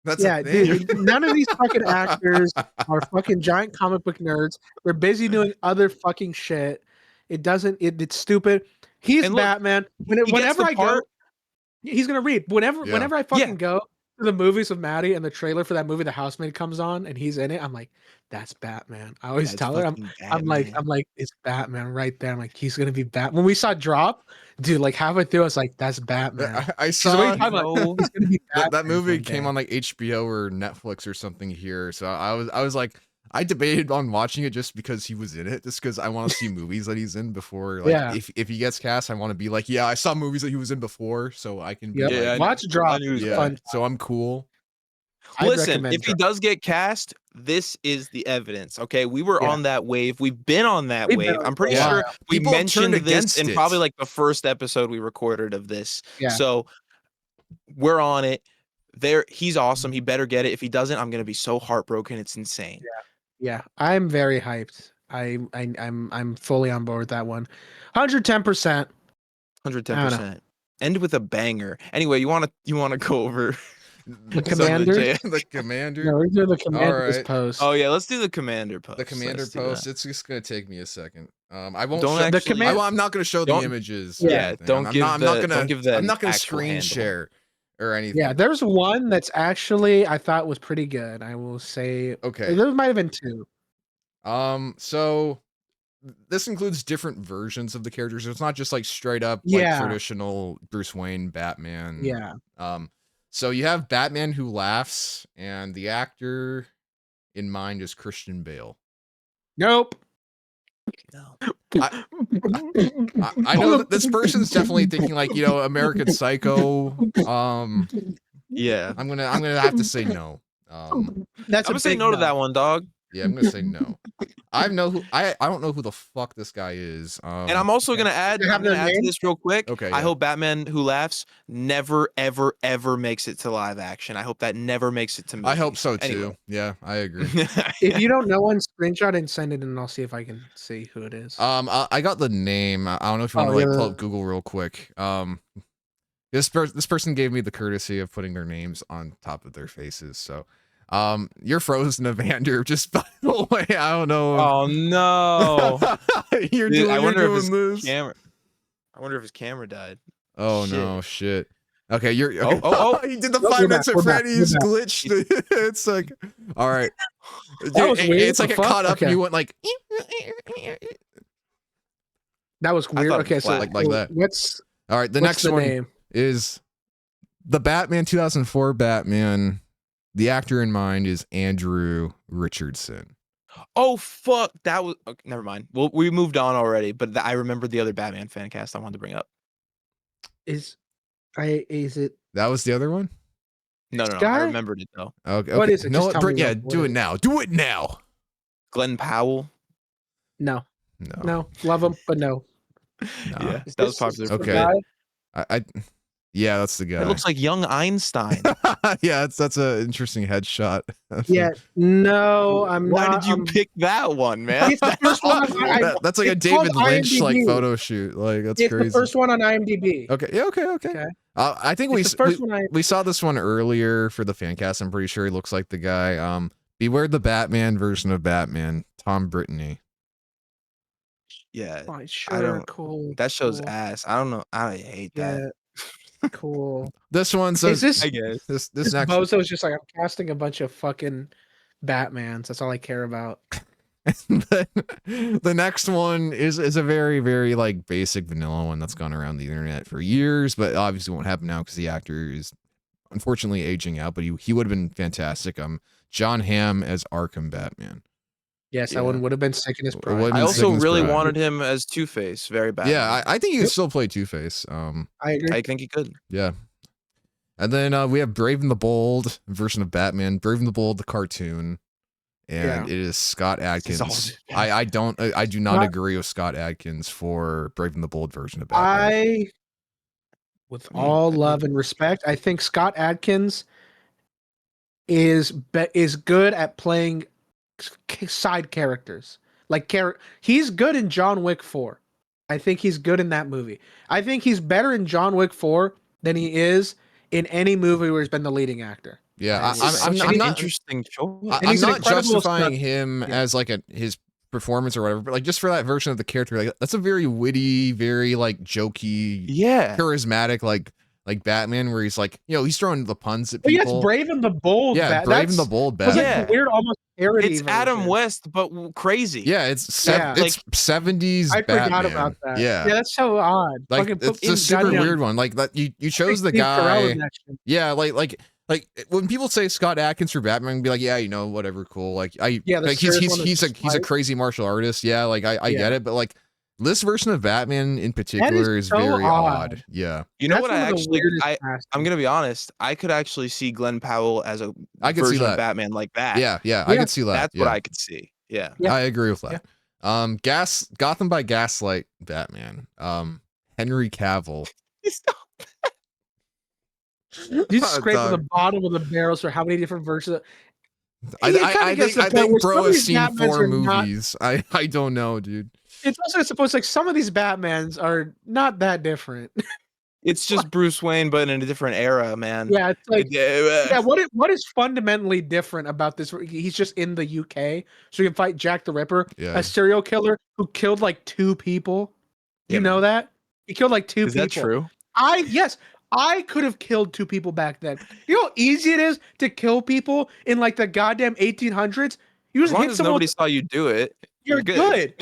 That's Yeah, a thing. dude. None of these fucking actors are fucking giant comic book nerds. They're busy doing other fucking shit. It doesn't. It's stupid. He's And look, Batman. he gets Whenever the I part. go, he's gonna read. Whenever Yeah. I fucking go to the movies with Maddie and the trailer for that movie, The Housemaid, comes on and he's in it, I'm like, that's Batman. I always That's tell her, fucking I'm like, Batman. it's Batman right there. I'm like, he's gonna be Bat. When we saw Drop, dude, like halfway through, I was like, that's Batman. I She's like, what are saw you talking about? He's gonna be Batman that movie one came day. on like HBO or Netflix or something here. So I was like, I debated on watching it just because he was in it, just because I want to see movies that he's in before. Like, Yeah. if he gets cast, I want to be like, yeah, I saw movies that he was in before, so I can be Yep. like, Watch Drop. yeah, Fun. so I'm cool. I'd Listen, recommend if he Drop. does get cast, this is the evidence. Okay, we were Yeah. on that wave. We've been on that We've been wave. on I'm it pretty for a sure while. we People have mentioned turned this against in it. probably like the first episode we recorded of this. Yeah. So we're on it. He's awesome. He better get it. If he doesn't, I'm gonna be so heartbroken. It's insane. Yeah, I'm very hyped. I'm fully on board with that one. 110%. 110%. End with a banger. Anyway, you wanna go over The Commander? The Commander. No, we're doing the Commander's right. post. Oh yeah, let's do the Commander post. The Commander Let's do post. that. It's just gonna take me a second. I won't. Don't show, actually. I'm not gonna show the don't- images. or Yeah, anything. don't I'm give not, the- I'm not gonna. don't give the I'm not gonna actual screen handle. share or anything. Yeah, there's one that's actually I thought was pretty good. I will say. Okay. There might have been two. So this includes different versions of the characters. It's not just like straight up Yeah. like traditional Bruce Wayne Batman. Yeah. So you have Batman Who Laughs, and the actor in mind is Christian Bale. Nope. No. I know that this person's definitely thinking like, you know, American Psycho. Yeah. I'm gonna have to say no. That's I'm gonna say no to that one, dog. Yeah, I'm gonna say no. I don't know who the fuck this guy is. And I'm also gonna add. They have I'm gonna their add to name? this real quick. Okay, I yeah. hope Batman Who Laughs never, ever, ever makes it to live action. I hope that never makes it to movie. I hope so too. Anyway. Yeah, I agree. If you don't know one, screenshot and send it, and I'll see if I can see who it is. I got the name. I don't know if you want Oh, to like yeah. pull up Google real quick. This person gave me the courtesy of putting their names on top of their faces. So, you're frozen, Evander. Just by the way, I don't know. Oh no! you're Dude, doing, I wonder you're if doing his this. camera. I wonder if his camera died. Oh Shit. no, shit. Okay, you're. Oh, Okay. oh, he did the Nope, 5 we're minutes back, at we're back, Freddy's we're glitch. it's like, all right. That was It- weird. It's like The it fuck? caught up, Okay. and you went like. That was weird. thought it Okay, was so flat. Like that. What's All right, the what's next the one name? is the Batman 2004 Batman. The actor in mind is Andrew Richardson. Oh fuck! That was okay, never mind. Well, we moved on already, but I remembered the other Batman fan cast I wanted to bring up. Is it? That was the other one? No, This I guy? remembered it though. Okay. What is it? No, Just tell me yeah, what do it it is. now. Do it now. Glenn Powell. No, No. no, love him, but no. Yeah, Is that was this- popular. is for this Okay. the me. guy? I yeah, that's the guy. It looks like young Einstein. yeah, that's an interesting headshot. Yeah, no, I'm Why not. did you pick that one, man? It's the first one. That's like a it's called David Lynch like IMDb. photo shoot. Like that's It's crazy. the first one on IMDb. Okay. Yeah. Okay. Okay. I think It's the first one I. we saw this one earlier for the fan cast. I'm pretty sure he looks like the guy. Beware the Batman version of Batman, Tom Brittany. Yeah, Oh, I sure, don't- cool. that shows cool. ass. I don't know. I hate that. Yeah, cool. This one Is says this I guess. this this next bozo's just like I'm casting a bunch of fucking Batmans. That's all I care about. the next one is a very, very like basic vanilla one that's gone around the internet for years, but obviously won't happen now because the actor is unfortunately aging out, but he would have been fantastic. John Hamm as Arkham Batman. Yes, Yeah. that one would have been sick in his It prime. would've I been also sick as really crap. wanted him as Two-Face very bad. Yeah, I think he can Yep. still play Two-Face. I agree. I think he could. Yeah. And then we have Brave and the Bold version of Batman, Brave and the Bold the cartoon, and it is Scott This is all Adkins. just I do not Scott- agree with Scott Adkins for Brave and the Bold version of Batman. With I mean, all I think- love and respect, I think Scott Adkins is good at playing side characters. He's good in John Wick 4. I think he's good in that movie. I think he's better in John Wick 4 than he is in any movie where he's been the leading actor. Yeah, I'm I'm not interesting choice. And I'm he's an not incredible justifying stunt- him yeah. as like his performance or whatever, but like just for that version of the character, like that's a very witty, very like jokey, Yeah. charismatic, like Batman, where he's like, he's throwing the puns at Oh, yes, people. Brave and the Bold. Yeah, Brave and the Bold It was like Batman. a weird, almost parody. It's Adam version. West, but crazy. Yeah, it's Yeah. it's 70s I Batman. forgot about that. Yeah, that's so odd. like Fucking put it's a super goddamn- weird one. Like that you chose the Steve Carell guy. in that shit. Yeah, like when people say Scott Adkins for Batman, be like, yeah, whatever, cool. Like the like serious one he's is a crazy martial artist. Yeah, like I Yeah. get it, but like this version of Batman in particular is so very odd. odd. Yeah, You know That's what one I of the actually weirdest I'm castings. gonna be honest. I could actually see Glenn Powell as a I could see version that. of Batman like that. Yeah, I Yeah, could see that. That's yeah. what I could see. Yeah. Yeah. I agree with that. Gotham by Gaslight Batman. Henry Cavill. You scrape Dog. the bottom of the barrels for how many different versions. I gets to the point think where bro some of has these seen Batmans 4 are not- movies. I don't know, dude. It's also supposed like some of these Batmans are not that different. It's just Bruce Wayne, but in a different era, man. Yeah, it's like Yeah. what is fundamentally different about this? He's just in the UK, so he can fight Jack the Ripper, Yeah. a serial killer who killed like 2 people. You Yeah, know that? He killed like 2 Is people. that true? I could have killed 2 people back then. You know how easy it is to kill people in like the goddamn 1800s? You As just long hit as someone, nobody saw you do it, you're good.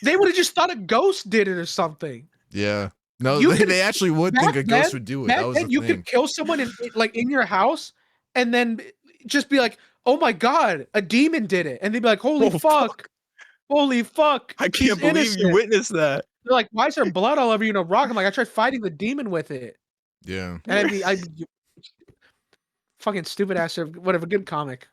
They would have just thought a ghost did it or something. Yeah. No, You could- they actually would back think a ghost then- would do it. Back That was then, the you thing. could kill someone in your house and then just be like, "Oh my god, a demon did it," and they'd be like, "Holy Oh, fuck, holy fuck!" I he's can't believe you innocent." witnessed that. They're like, "Why is there blood all over you in a rock?" I'm like, "I tried fighting the demon with it," Yeah. and I'd be fucking stupid ass or whatever. Good comic.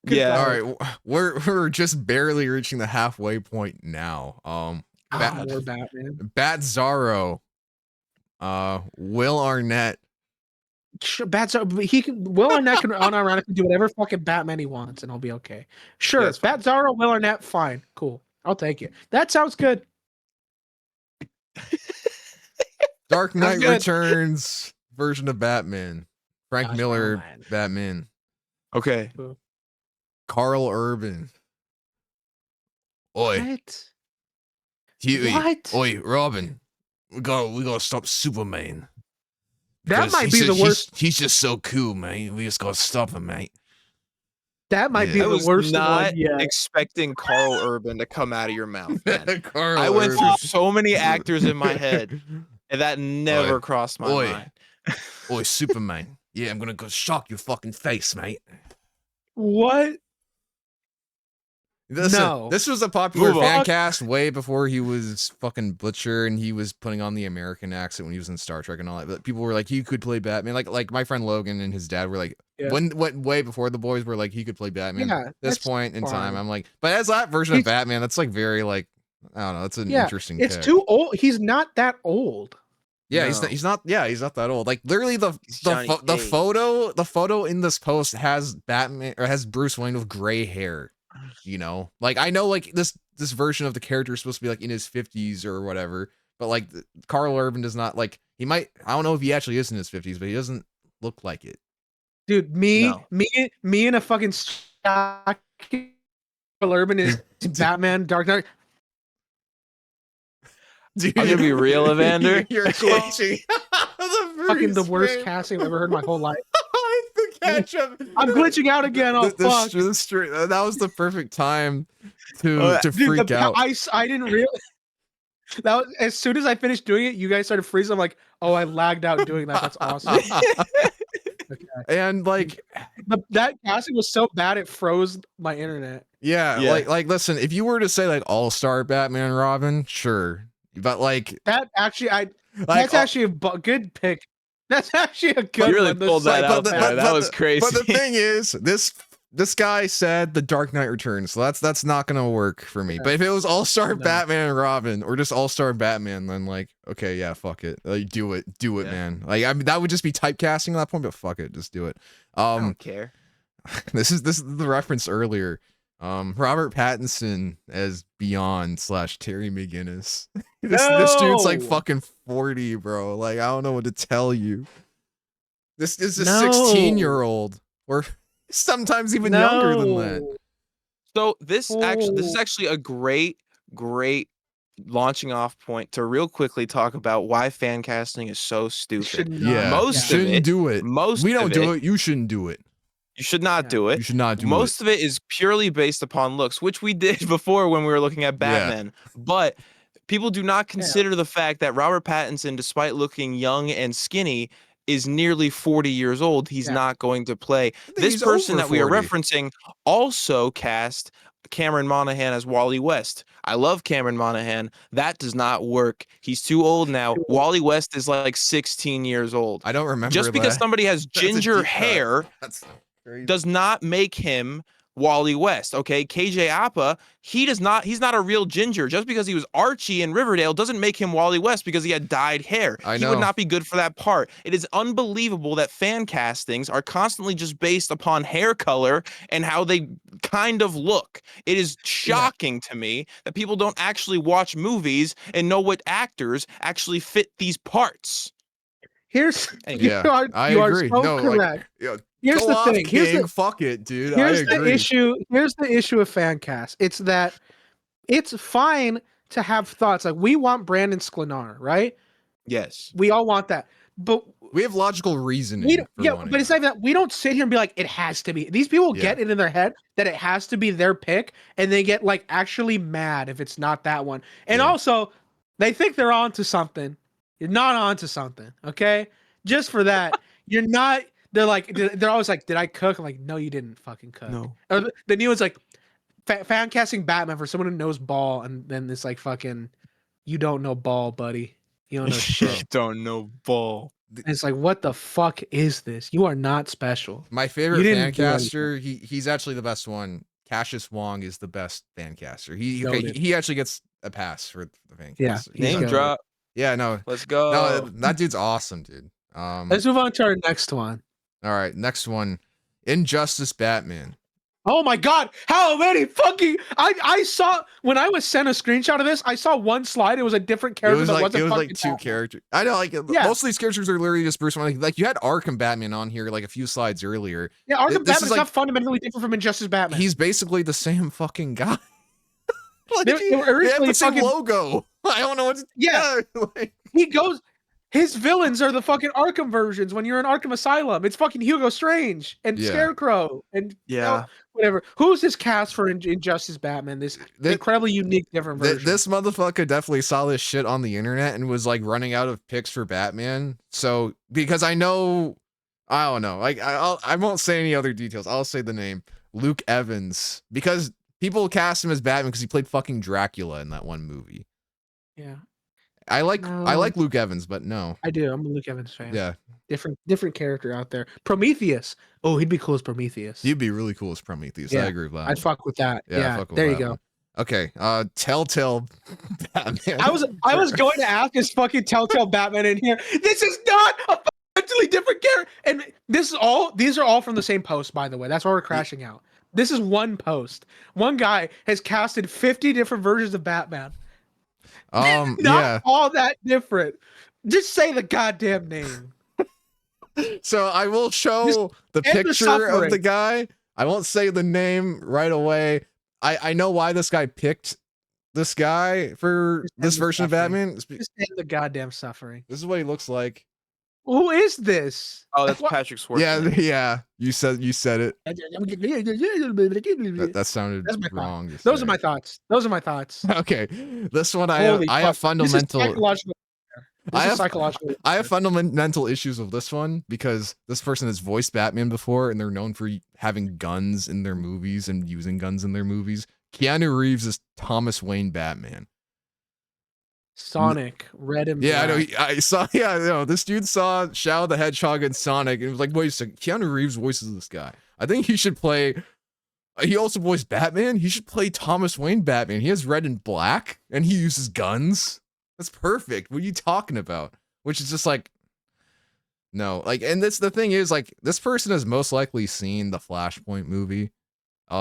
Good Yeah. All comic. right, we're just barely reaching the halfway point now. More Batman. Bat Zorro, Will Arnett. Sure, Will Arnett can unironically do whatever fucking Batman he wants, and I'll be okay. Sure, that's fine. Bat Zorro, Will Arnett, fine, cool. I'll take it. That sounds good. Dark Knight good. Returns version of Batman. Frank Gosh, Miller man. Batman. Okay. Carl Urban. Oi, What? Huey. What? Oi, Robin. We gotta stop Superman. That Because might be the worst. He's just so cool, mate. We just gotta stop him, mate. That might Yeah. be I the was worst not one yet. expecting Carl Urban to come out of your mouth, man. Carl I went Urban. through so many actors in my head, and that never Oi. crossed my Oi. mind. Oi, Superman. Yeah, I'm gonna go shock your fucking face, mate. What? Listen, No. this was a popular Move fan on. cast way before he was fucking Butcher and he was putting on the American accent when he was in Star Trek and all that. But people were like, he could play Batman. Like my friend Logan and his dad were like, Yeah. when way before the boys were like, he could play Batman. Yeah, At this that's point in time, fine. I'm like, but as that version of He's- Batman, that's like very like, I don't know, that's an Yeah, interesting. It's pick. too old. He's not that old. Yeah, No. he's not that old. Like literally the Johnny Cage. photo in this post has Batman or has Bruce Wayne with gray hair. You know, like I know like this version of the character is supposed to be like in his 50s or whatever, but like Carl Urban does not like I don't know if he actually is in his 50s, but he doesn't look like it. Dude, me in a fucking stock Urban is Batman, Dark Knight. Dude, I'm gonna be real, Evander. You're glitching. Fucking the worst casting I've ever heard in my whole life. the ketchup. I'm glitching out again. Oh fuck. That was the perfect time to Dude, freak out. I didn't realize that was, as soon as I finished doing it, you guys started freezing. I'm like, oh, I lagged out doing that. That's awesome. Okay. And like, That casting was so bad it froze my internet. yeah, Yeah. like listen, if you were to say like all-star Batman and Robin, sure. But like That actually, like that's actually a good pick. That's actually a good You really one. The pulled that psycho out but there. the- That was crazy. But the thing is, this guy said the Dark Knight Returns, so that's not gonna work for me. But if it was All-Star No. Batman and Robin, or just All-Star Batman, then like, okay, yeah, fuck it, like, do it, Yeah. man. Like, I mean, that would just be typecasting at that point, but fuck it, just do it. I don't care. This is the reference earlier. Robert Pattinson as Beyond / Terry McGinnis. This dude's like No. fucking 40, bro. Like, I don't know what to tell you. This is a No. 16-year-old or sometimes even younger than that. No. So this is Oh. actually a great launching off point to real quickly talk about why fan casting is so stupid. Should not. Yeah, Most you of shouldn't it, do it. most We don't of do it, it. You shouldn't do it. you should not Yeah. do it. You should not do Most of it is purely based upon looks, which we did before when we were looking at Batman. But people do not consider the fact that Robert Pattinson, despite looking young and skinny, is nearly 40 years old. He's Yeah. not going to play. think This he's person over that we are 40. referencing also cast Cameron Monaghan as Wally West. I love Cameron Monaghan. That does not work. He's too old now. Wally West is like 16 years old. I don't remember Just because that. somebody has That's a ginger deep cut. hair That's crazy. does not make him Wally West. Okay, KJ Apa, he's not a real ginger. Just because he was Archie in Riverdale doesn't make him Wally West because he had dyed hair. He would not be good for that part. It is unbelievable that fan castings are constantly just based upon hair color and how they kind of look. It is shocking to me that people don't actually watch movies and know what actors actually fit these parts. Here's I you are agree. so No, correct. Like, Here's go the off, thing. King. Fuck it, dude. Here's I the agree. issue. Here's the issue of fan cast. It's that it's fine to have thoughts. Like we want Brandon Sklenar, right? Yes. We all want that. But We have logical reasoning. we don't, for yeah, wanting but it's that. not that we don't sit here and be like, it has to be. These people get it in their head that it has to be their pick, and they get like actually mad if it's not that one. And also, they think they're onto something. You're not onto something, okay? Just for that, you're not. They're like, they're always like, did I cook? I'm like, no, you didn't fucking cook. No. Or the new one's like, fan casting Batman for someone who knows ball, and then it's like fucking, you don't know ball, buddy. You don't know shit. You don't know ball. And it's like, what the fuck is this? You are not special. My favorite You fan didn't do caster, he's actually the best one. Cassius Wong is the best fan caster. He actually gets a pass for the fan Yeah, caster. he's Name good. drop. Yeah, no. Let's go. No, that dude's awesome, dude. Let's move on to our next one. All right, next one. Injustice Batman. Oh my god, how many fucking I saw when I was sent a screenshot of this, I saw one slide, it was a different character that wasn't like fucking two Batman. characters. I know, like most of these characters are literally just Bruce Wayne. Like you had Arkham Batman on here like a few slides earlier. Yeah, Arkham This Batman is is like- not fundamentally different from Injustice Batman. He's basically the same fucking guy. Like, They were they have originally the same fucking- logo. I don't know what to like, he goes his villains are the fucking Arkham versions when you're in Arkham Asylum. It's fucking Hugo Strange and Yeah. Scarecrow and Yeah. whatever. Who's this cast for Injustice Batman? This incredibly unique different version. This motherfucker definitely saw this shit on the internet and was like running out of picks for Batman. So because I don't know. Like I won't say any other details. I'll say the name Luke Evans because people cast him as Batman because he played fucking Dracula in that one movie. Yeah. I like Luke Evans, but no. I do. I'm a Luke Evans fan. Yeah. Different character out there. Prometheus. Oh, he'd be cool as Prometheus. He'd be really cool as Prometheus. Yeah, I agree with that. I'd fuck with that. Yeah. fuck with There you that go. one. Okay. Telltale Batman. I was going to ask is fucking Telltale Batman in here. This is not a fundamentally different character. And these are all from the same post, by the way. That's why we're crashing out. This is one post. One guy has casted 50 different versions of Batman. Not all that different. Just say the goddamn name. So I will show the picture of the guy. I won't say the name right away. I know why this guy picked this guy for this version of Batman. Just end the goddamn suffering. This is what he looks like. Who is this? Oh, that's Patrick Schwarzenegger. Yeah. You said it. That sounded wrong. Those are my thoughts. Okay, this one I have fundamental. I have fundamental issues with this one because this person has voiced Batman before, and they're known for having guns in their movies and using guns in their movies. Keanu Reeves is Thomas Wayne Batman. Sonic, Red and Black. Yeah, I know. I saw. Yeah, this dude saw Shadow the Hedgehog and Sonic, and it was like, wait a second, Keanu Reeves voices this guy. I think he should play. He also voiced Batman. He should play Thomas Wayne Batman. He has red and black, and he uses guns. That's perfect. What are you talking about? Which is just like, no, like, and the thing is, like, this person has most likely seen the Flashpoint movie. I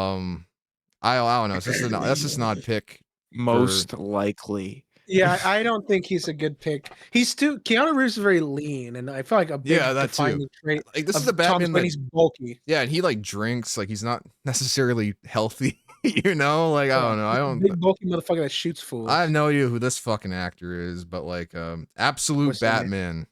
don't know. That's just not a pick. Most likely. Yeah, I don't think he's a good pick. Keanu Reeves is very lean, and I feel like a big that defining too. trait Like this of is a Batman Thomas Wayne, that he's bulky. and he like drinks, like he's not necessarily healthy, you know? Like I don't know. I Big bulky motherfucker that shoots fools. I have no idea who this fucking actor is, but like absolute What's his name? Batman.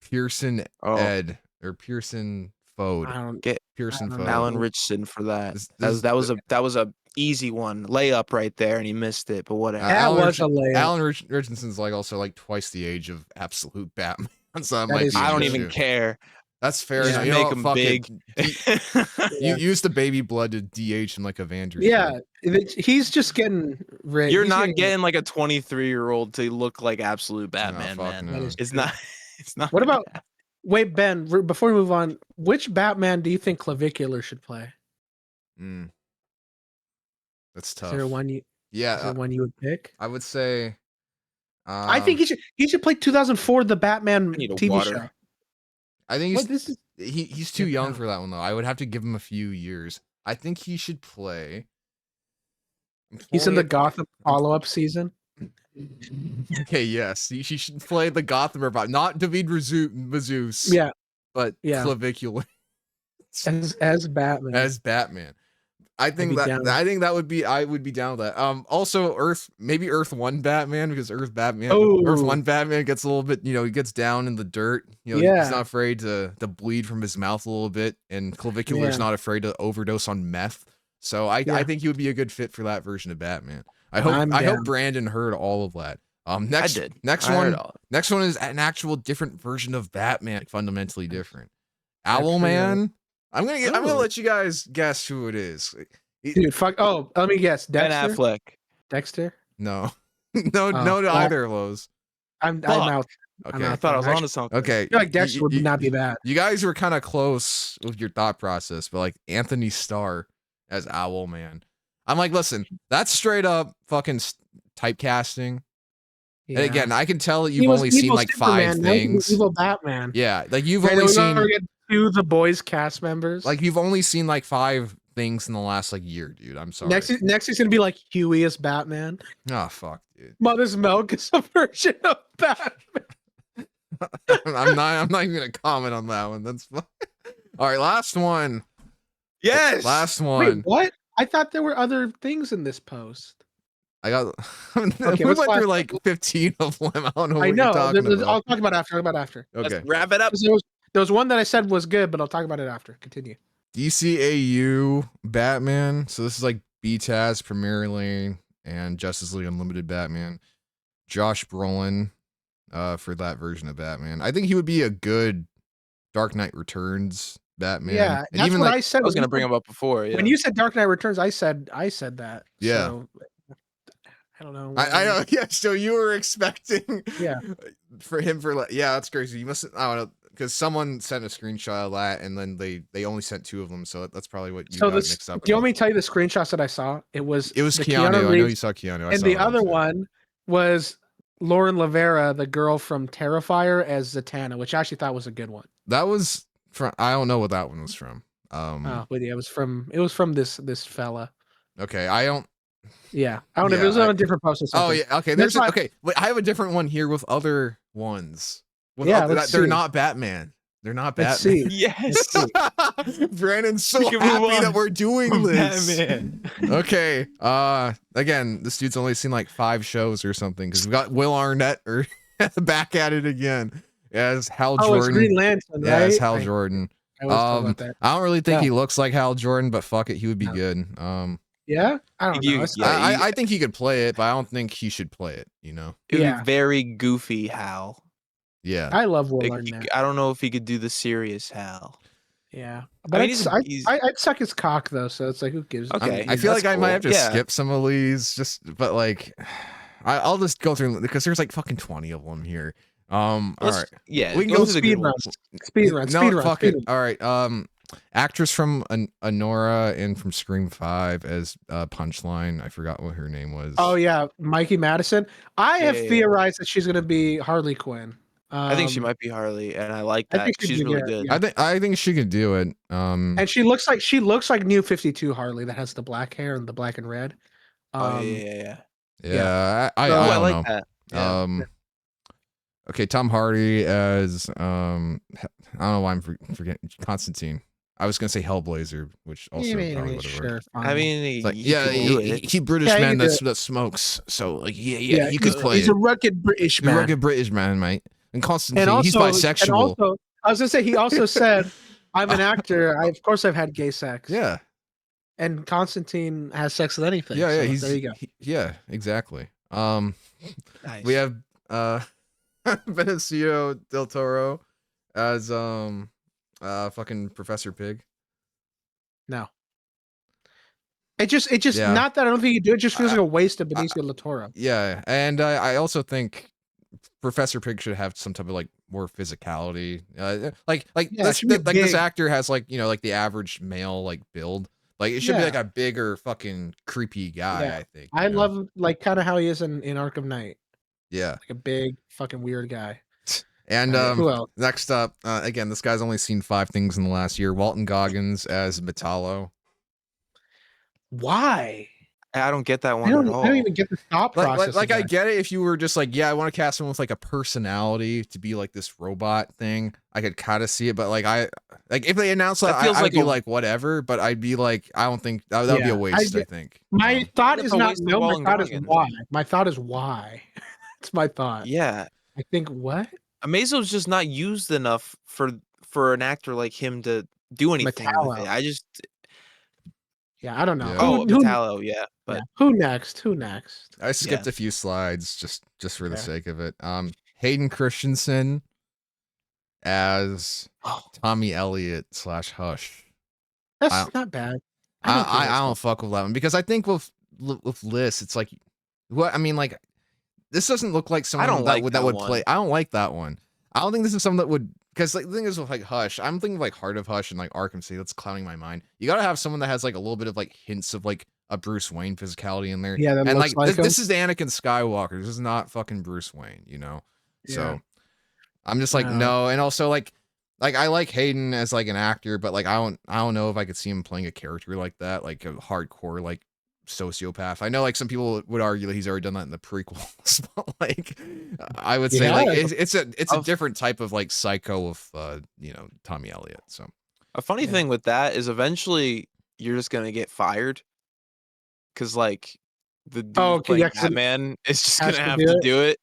Pearson Ed or Pearson Fode. I don't Get Pearson don't Fode. know. Alan Richardson for that. This- That was a easy one, layup right there, and he missed it. But whatever. That was a layup. Alan Richardson's like also like twice the age of absolute Batman. So that might is be I don't an even issue. care. That's fair. Yeah. enough. Just You know make what? him Fuck big. it. You use the baby blood to DH him like Evander. Yeah, he's just getting rich. You're He's not getting like a 23-year-old to look like absolute No, Batman, fuck man. no. That is It's true. not. It's not. What about wait, Ben? Before we move on, which Batman do you think Clavicular should play? That's Is tough. there one you? Is Yeah, there one you would pick? I would say. I think he should play 2004 the Batman I need a TV water. show. I think What this is? he's too Yeah, young no. for that one though. I would have to give him a few years. I think he should play. He's in the Gotham follow-up season. Okay, yes, he should play the Gotham robot, not David Mazouz. Yeah, but yeah. Clavicular as Batman. as Batman. I think be down. I think that would be I would be down with that. Also Earth 1 Batman, because Earth 1 Batman gets a little bit, he gets down in the dirt. He's Yeah. not afraid to bleed from his mouth a little bit, and Clavicular's Yeah. not afraid to overdose on meth. So I think he would be a good fit for that version of Batman. I hope down. Brandon heard all of that. Next I did. next I heard one all. next one is an actual different version of Batman, fundamentally different. Actually, Owlman. I'm gonna Ooh. let you guys guess who it is. Dude, fuck. Oh, let me guess. Ben Dexter. Affleck. Dexter. No, no to well, either of those. I'm Fuck. out. Okay, I thought I was onto something. okay. I feel like Dexter would not be bad. You guys were kind of close with your thought process, but like Anthony Starr as Owlman. I'm like, listen, that's straight up fucking typecasting. Yeah. And again, I can tell that He you've was only seen evil like Superman, 5 now he's things. Evil Batman. Yeah, like you've Okay, only then we seen gotta get 2 The Boys cast members. like 5 things in the last like year, dude. I'm sorry. next is gonna be like Huey as Batman. Oh fuck, dude. Mother's Milk is a version of Batman. I'm not even gonna comment on that one. That's fine. All right, last one. Yes. Last Wait, one. what? I thought there were other things in this post. I got. Okay, we what's went last through like 15 of them. I don't know I what know. you're talking about. I'll talk about it after. Okay. Let's wrap it up. There was one that I said was good, but I'll talk about it after. Continue. DCAU Batman. So this is like BTAS, Premier League, and Justice League Unlimited Batman. Josh Brolin, for that version of Batman. I think he would be a good Dark Knight Returns Batman. Yeah, and that's even what like I said. I was gonna bring him up before. Yeah. When you said Dark Knight Returns, I said that. Yeah. So, I don't know. I know. Yeah. So you were expecting. Yeah. For him yeah, that's crazy. You must. I don't know. Because someone sent a screenshot of that, and then they only sent 2 of them, so that's probably what you got mixed up. Do you want me to tell you the screenshots that I saw? It was the Keanu I know Reeves, you saw Keanu. I and saw the that other too. one was Lauren Lavera, the girl from Terrifier, as Zatanna, which I actually thought was a good one. That was from. I don't know what that one was from. Oh, but yeah, it was from this fella. Okay, I don't. Yeah, I don't know. Yeah, It was on a different post. Or Oh something. yeah. Okay. That's why- Okay. Wait, I have a different one here with other ones. Yeah, let's they're see. not Batman. They're not Let's Batman. see. Yes. Brandon's so We can happy move on that we're doing this. Batman. Okay. Again, this dude's only seen like 5 shows or something, because we got Will Arnett back at it again as Hal Oh, it's Jordan. Green Lantern, Yeah, it's right? Hal Jordan. I always talk about that. I don't really think Yeah. he looks like Hal Jordan, but fuck it, he would be No. good. Yeah, I don't know. You- It's- yeah, I think he could play it, but I don't think he should play it. It would Yeah. be very goofy Hal. Yeah. I love Will Like, Arnett. I don't know if he could do the serious Hal. Yeah, but mean, I'd suck his cock though, so it's like, who gives? Okay. I feel like that's I might have to cool. Yeah. skip some of these, but like, I'll just go through because there's like fucking 20 of them here. All right. Yeah. We can those go are the speed good run. ones. Speed run. No, Speed run. fuck Speed it. run. All right. Actress from Anora and from Scream 5 as Punchline. I forgot what her name was. Oh yeah, Mikey Madison. I have Yeah. theorized that she's gonna be Harley Quinn. I think she might be Harley, and I like I that. think she'd She's be really good, good. yeah. I think she could do it. And she looks like New 52 Harley that has the black hair and the black and red. Oh yeah. Yeah, I So- Oh, don't I like know. that. Yeah. Okay, Tom Hardy as I don't know why I'm forgetting Constantine. I was gonna say Hellblazer, which also probably would have worked. Sure, I fine. mean, It's like, he yeah, could do it. he British Yeah, he man could do that smokes. So like, yeah, he could he's, play he's it. a rugged British He's a man. rugged British man, mate. And Constantine, And he's also, bisexual. I was gonna say he also said, "I'm an actor. Of course, I've had gay sex." Yeah, And Constantine has sex with anything. yeah, So he's there you go. yeah, exactly. Nice. We have Benicio del Toro as fucking Professor Pig. No. It just Yeah. not that I don't think you do it. Just feels like a waste of Benicio del Toro. Yeah, and I also think Professor Pig should have some type of like more physicality. This actor has like, you know, like the average male like build. Like it should be like a bigger fucking creepy guy. Yeah. I think. I love like kind of how he is in Arkham Knight. Yeah, like a big fucking weird guy. And who else? Next up, again, this guy's only seen 5 things in the last year. Walton Goggins as Metallo. Why? I don't get that one at all. I don't even get the thought process. Like I get it if you were just like, yeah, I want to cast him with like a personality to be like this robot thing. I could kind of see it, but like if they announced that, I'd be like whatever. But I'd be like, I don't think that would be a waste. I think my thought is not no. My thought is why. My thought is why. It's my thought. Yeah, I think what Amazo's just not used enough for an actor like him to do anything with it. I just. Yeah, I don't know. Yeah. Oh, Metallo, yeah. But yeah. Who next? I skipped a few slides just for the sake of it. Hayden Christensen as Tommy Elliott / Hush. That's not bad. I don't fuck with that one because I think with Liz, it's like, what I mean, like this doesn't look like someone that would play. I don't like that one. I don't think this is someone that would. Because like the thing is with like Hush, I'm thinking of like Heart of Hush and like Arkham City. That's clouding my mind. You gotta have someone that has like a little bit of like hints of like a Bruce Wayne physicality in there. Yeah, that and looks like him. this is Anakin Skywalker. This is not fucking Bruce Wayne, you know. So I'm just like no, and also like I like Hayden as like an actor, but like I don't know if I could see him playing a character like that, like a hardcore like sociopath. I know like some people would argue that he's already done that in the prequels, but like I would say like it's a different type of like psycho of you know, Tommy Elliott. So a funny thing with that is eventually you're just gonna get fired because like the dude playing Batman is just gonna have to do it.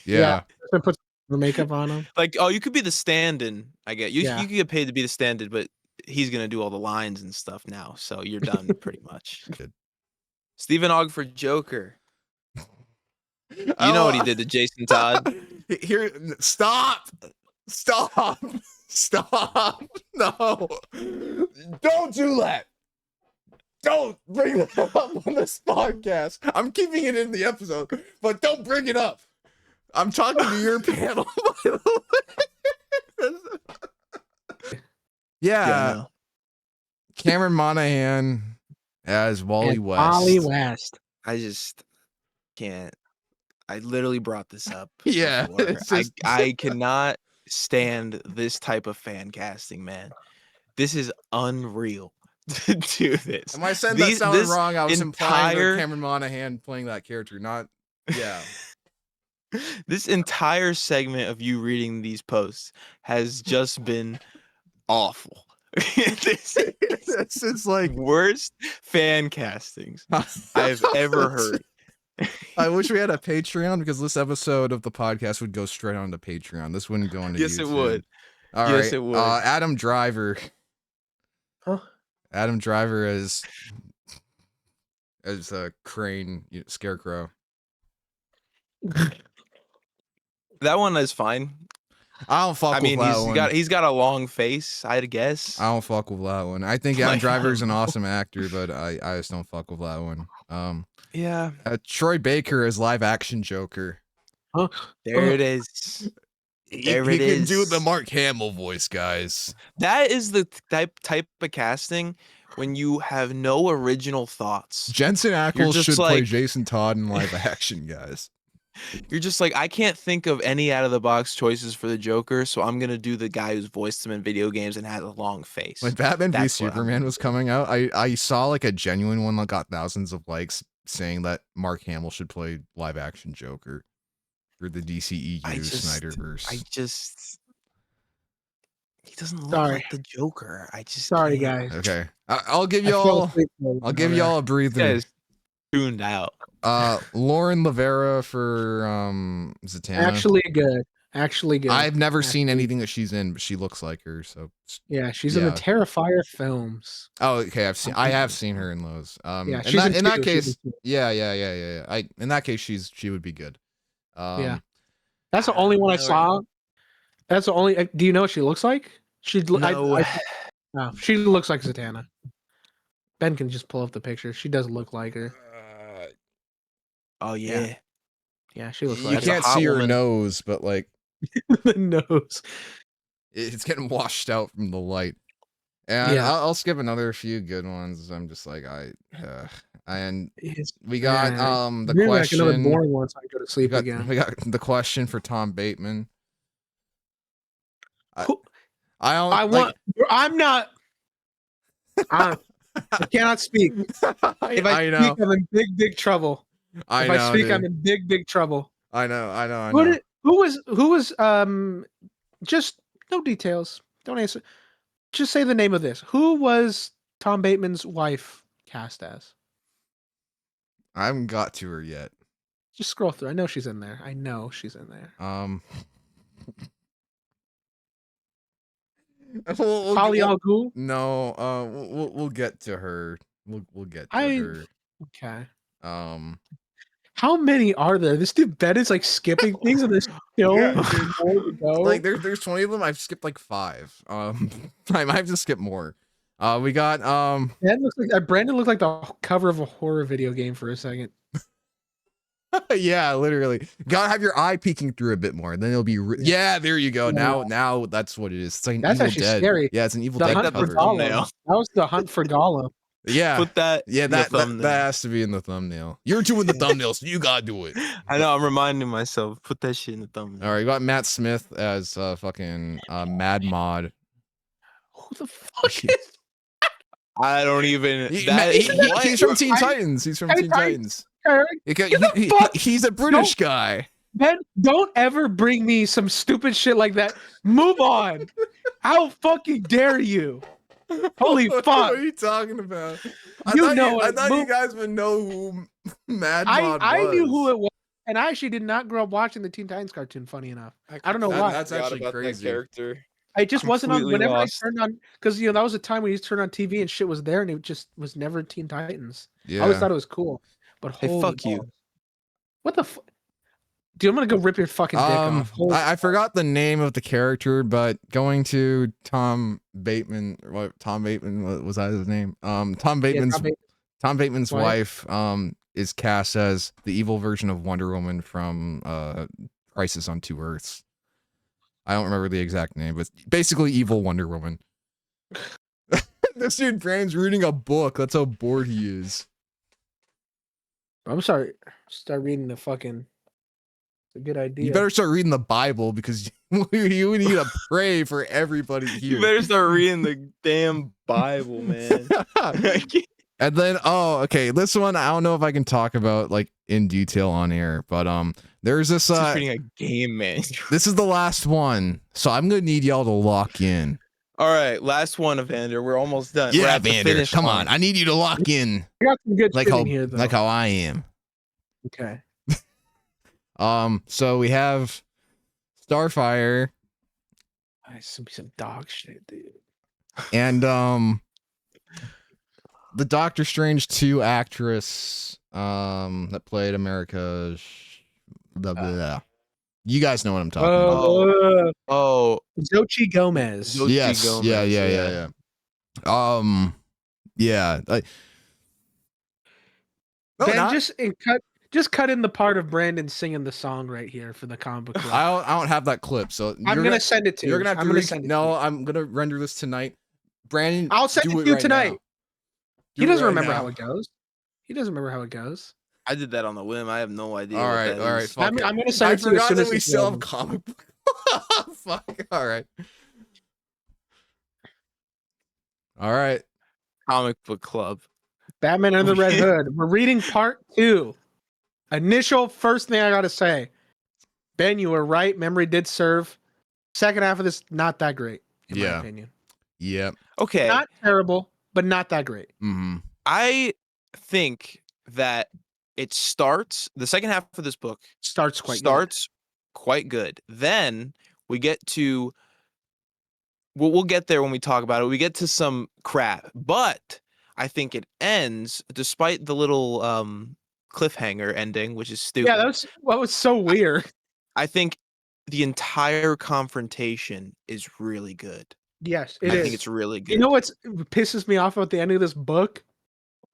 Yeah. Put makeup on him. Like, oh, you could be the stand-in. I get you. You could get paid to be the stand-in, but he's gonna do all the lines and stuff now, so you're done pretty much. Good. Stephen Ogg for Joker. You know what he did to Jason Todd. Here, stop. No, don't do that. Don't bring that up on this podcast. I'm keeping it in the episode, but don't bring it up. I'm talking to your panel, by the way. Yeah. Cameron Monaghan as Wally West. Wally West. I just can't. I literally brought this up. Yeah. I cannot stand this type of fan casting, man. This is unreal to do this. Am I saying that sounded wrong? I was implying that Cameron Monaghan playing that character, not This entire segment of you reading these posts has just been awful. This is like worst fan castings I've ever heard. I wish we had a Patreon because this episode of the podcast would go straight on to Patreon. This wouldn't go into YouTube. Yes, it would. All yes, right. it would. Adam Driver. Huh? Adam Driver as a Crane Scarecrow. That one is fine. I don't fuck with that one. He's got a long face, I'd guess. I don't fuck with that one. I think Adam Driver is an awesome actor, but I just don't fuck with that one. Yeah. Troy Baker as live action Joker. Huh? There it is. There it is. He can do the Mark Hamill voice, guys. That is the type of casting when you have no original thoughts. Jensen Ackles should play Jason Todd in live action, guys. You're just like, I can't think of any out of the box choices for the Joker, so I'm gonna do the guy who's voiced him in video games and has a long face. When Batman v Superman was coming out, I saw like a genuine one that got thousands of likes saying that Mark Hamill should play live action Joker. for the DCEU Snyderverse. He doesn't look Sorry. like the Joker. Sorry, can't. guys. Okay, I'll give I fell y'all. asleep for I'll give y'all a breather. You guys tuned out. Lauren Lavera for Zatanna. Actually good. I've never seen anything that she's in, but she looks like her. So yeah, she's in the Terrifier films. Oh, okay. I have seen her in those. Yeah, in that case, yeah. In that case, she would be good. Yeah, that's the only one I saw. That's the only. Do you know what she looks like? No, she looks like Zatanna. Ben can just pull up the picture. She does look like her. Oh yeah. Yeah, she looks You like can't see her nose, but like the nose. It's getting washed out from the light. And I'll skip another few good ones. I'm just like and we got the question. Like another boring one, so I go to sleep again. We got the question for Tom Bateman. I cannot speak. If I speak, I'm in big trouble. I'm in big trouble. I know. Who was just no details. Don't answer. Just say the name of this. Who was Tom Bateman's wife cast as? I haven't got to her yet. Just scroll through. I know she's in there. Talia al Ghul? No, we'll get to her. We'll get to her. Okay. How many are there? This dude Ben is like skipping things and there's still more to go. Like there's 20 of them. I've skipped like 5. I might have to skip more. We got Brandon looked like the cover of a horror video game for a second. Yeah, literally. Gotta have your eye peeking through a bit more, then it'll be. Yeah, there you go. Now that's what it is. It's like that's Evil actually Dead. scary. Yeah, it's an Evil the Dead hunt cover. For Gollum. That was the hunt for Gollum. Yeah, put that. Yeah, that has to be in the thumbnail. You're doing the thumbnail, so you gotta do it. I know. I'm reminding myself. Put that shit in the thumbnail. All right, you got Matt Smith as fucking Mad Mod. Who the fuck is? I don't even. He's from Teen Titans. He's from Teen Titans. He's a British guy. Ben, don't ever bring me some stupid shit like that. Move on. How fucking dare you? Holy fuck! What are you talking about? I thought you guys would know who Mad Mod was. I knew who it was, and I actually did not grow up watching the Teen Titans cartoon. Funny enough, I don't know why. That's actually crazy. That character. It just wasn't on whenever I turned on, because that was a time when you turned on TV and shit was there, and it just was never Teen Titans. Yeah. I always thought it was cool, but hey, fuck you. What the fuck? Dude, I'm gonna go rip your fucking dick off. I forgot the name of the character, but going to Tom Bateman. What Tom Bateman was that his name? Tom Bateman's wife is cast as the evil version of Wonder Woman from Crisis on Two Earths. I don't remember the exact name, but basically evil Wonder Woman. This dude Brandon's reading a book. That's how bored he is. I'm sorry. Start reading the fucking. A good idea. You better start reading the Bible because you need to pray for everybody here. You better start reading the damn Bible, man. And then, okay, this one I don't know if I can talk about like in detail on air, but there's this. Reading a game, man. This is the last one, so I'm gonna need y'all to lock in. All right, last one, Evander. We're almost done. Yeah, Evander, come on. I need you to lock in. I got some good like shit in here, though. Like how I am. Okay. So we have Starfire. This be some dog shit, dude. And the Doctor Strange 2 actress that played America. Blah, blah, blah. You guys know what I'm talking about. Oh, Xochitl Gomez. Yes. Yeah. Yeah. Ben, just cut in the part of Brandon singing the song right here for the comic book club. I don't have that clip, so I'm gonna send it to you. You're gonna have to. I'm gonna render this tonight. Brandon, I'll send it to you right tonight. Now. He doesn't remember how it goes. I did that on the whim. I have no idea. All right. I'm gonna send it to you. I forgot that we still have comic book. Fuck. All right. Comic book club. Batman and the Red Hood. We're reading part 2. First thing I gotta say. Ben, you were right. Memory did serve. Second half of this, not that great, in my opinion. Yep. Okay. Not terrible, but not that great. Mm-hmm. I think that the second half of this book Starts quite good. Then we get to, we'll get there when we talk about it. We get to some crap, but I think it ends, despite the little cliffhanger ending, which is stupid. Yeah, that was so weird. I think the entire confrontation is really good. Yes, I think it's really good. You know what pisses me off about the ending of this book?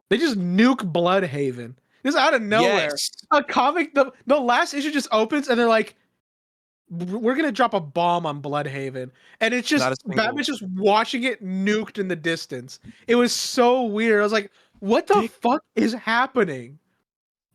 They just nuke Bloodhaven. Just out of nowhere. Yes. A comic, the last issue just opens and they're like, we're gonna drop a bomb on Bloodhaven. And it's just Batman's just watching it nuked in the distance. It was so weird. I was like, what the fuck is happening?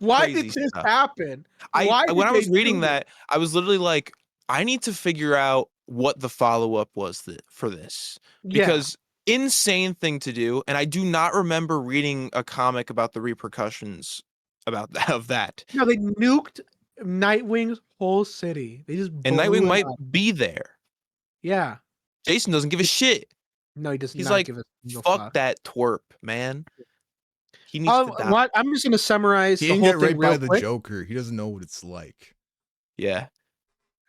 Why did this happen? When I was reading that, I was literally like, I need to figure out what the follow-up was for this. Because insane thing to do, and I do not remember reading a comic about the repercussions of that. No, they nuked Nightwing's whole city. They just and Nightwing might be there. Yeah. Jason doesn't give a shit. No, he does He's not like, give a fuck that twerp, man. He needs to die. I'm just gonna summarize He the can whole get thing right by real the quick. Joker. He doesn't know what it's like. Yeah.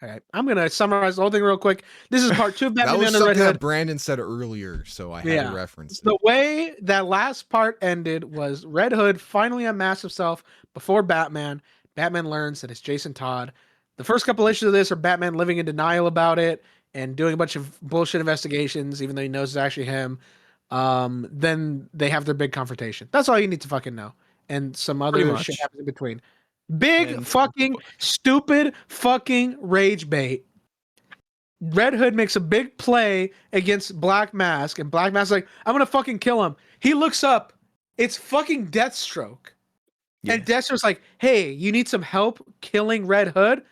All right, I'm gonna summarize the whole thing real quick. This is part 2 of Batman That was and the Red something Hood. that Brandon said earlier, so I had to reference it. The way that last part ended was Red Hood finally unmasks himself before Batman. Batman learns that it's Jason Todd. The first couple issues of this are Batman living in denial about it and doing a bunch of bullshit investigations, even though he knows it's actually him. Then they have their big confrontation. That's all you need to fucking know. And some other shit happens in between. Big fucking stupid fucking rage bait. Red Hood makes a big play against Black Mask, and Black Mask's like, I'm gonna fucking kill him. He looks up, it's fucking Deathstroke. Yeah. And Deathstroke's like, hey, you need some help killing Red Hood?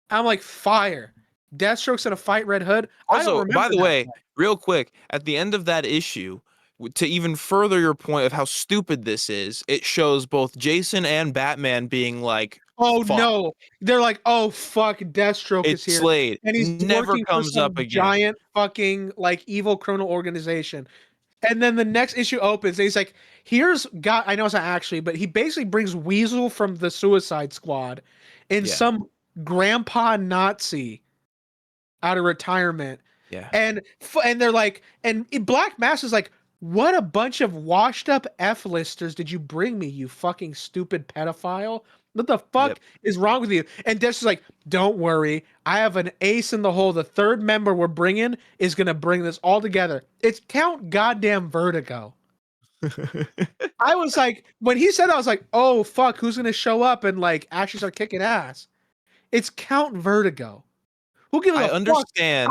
I'm like, fire. Deathstroke's gonna fight Red Hood. Also, by the way, real quick, at the end of that issue, to even further your point of how stupid this is, it shows both Jason and Batman being like, oh fuck. No, they're like, oh fuck, Deathstroke is here. Slade. And he's never working comes for some up again. Giant fucking like evil criminal organization. And then the next issue opens and he's like, here's God, I know it's not actually, but he basically brings Weasel from the Suicide Squad and some grandpa Nazi out of retirement. Yeah. And they're like, and Black Mask is like, what a bunch of washed up F-listers did you bring me, you fucking stupid pedophile? What the fuck is wrong with you? And Death's like, don't worry. I have an ace in the hole. The third member we're bringing is going to bring this all together. It's Count Goddamn Vertigo. I was like, when he said that, I was like, oh, fuck, who's going to show up and like actually start kicking ass? It's Count Vertigo. Who gives a fuck? I understand.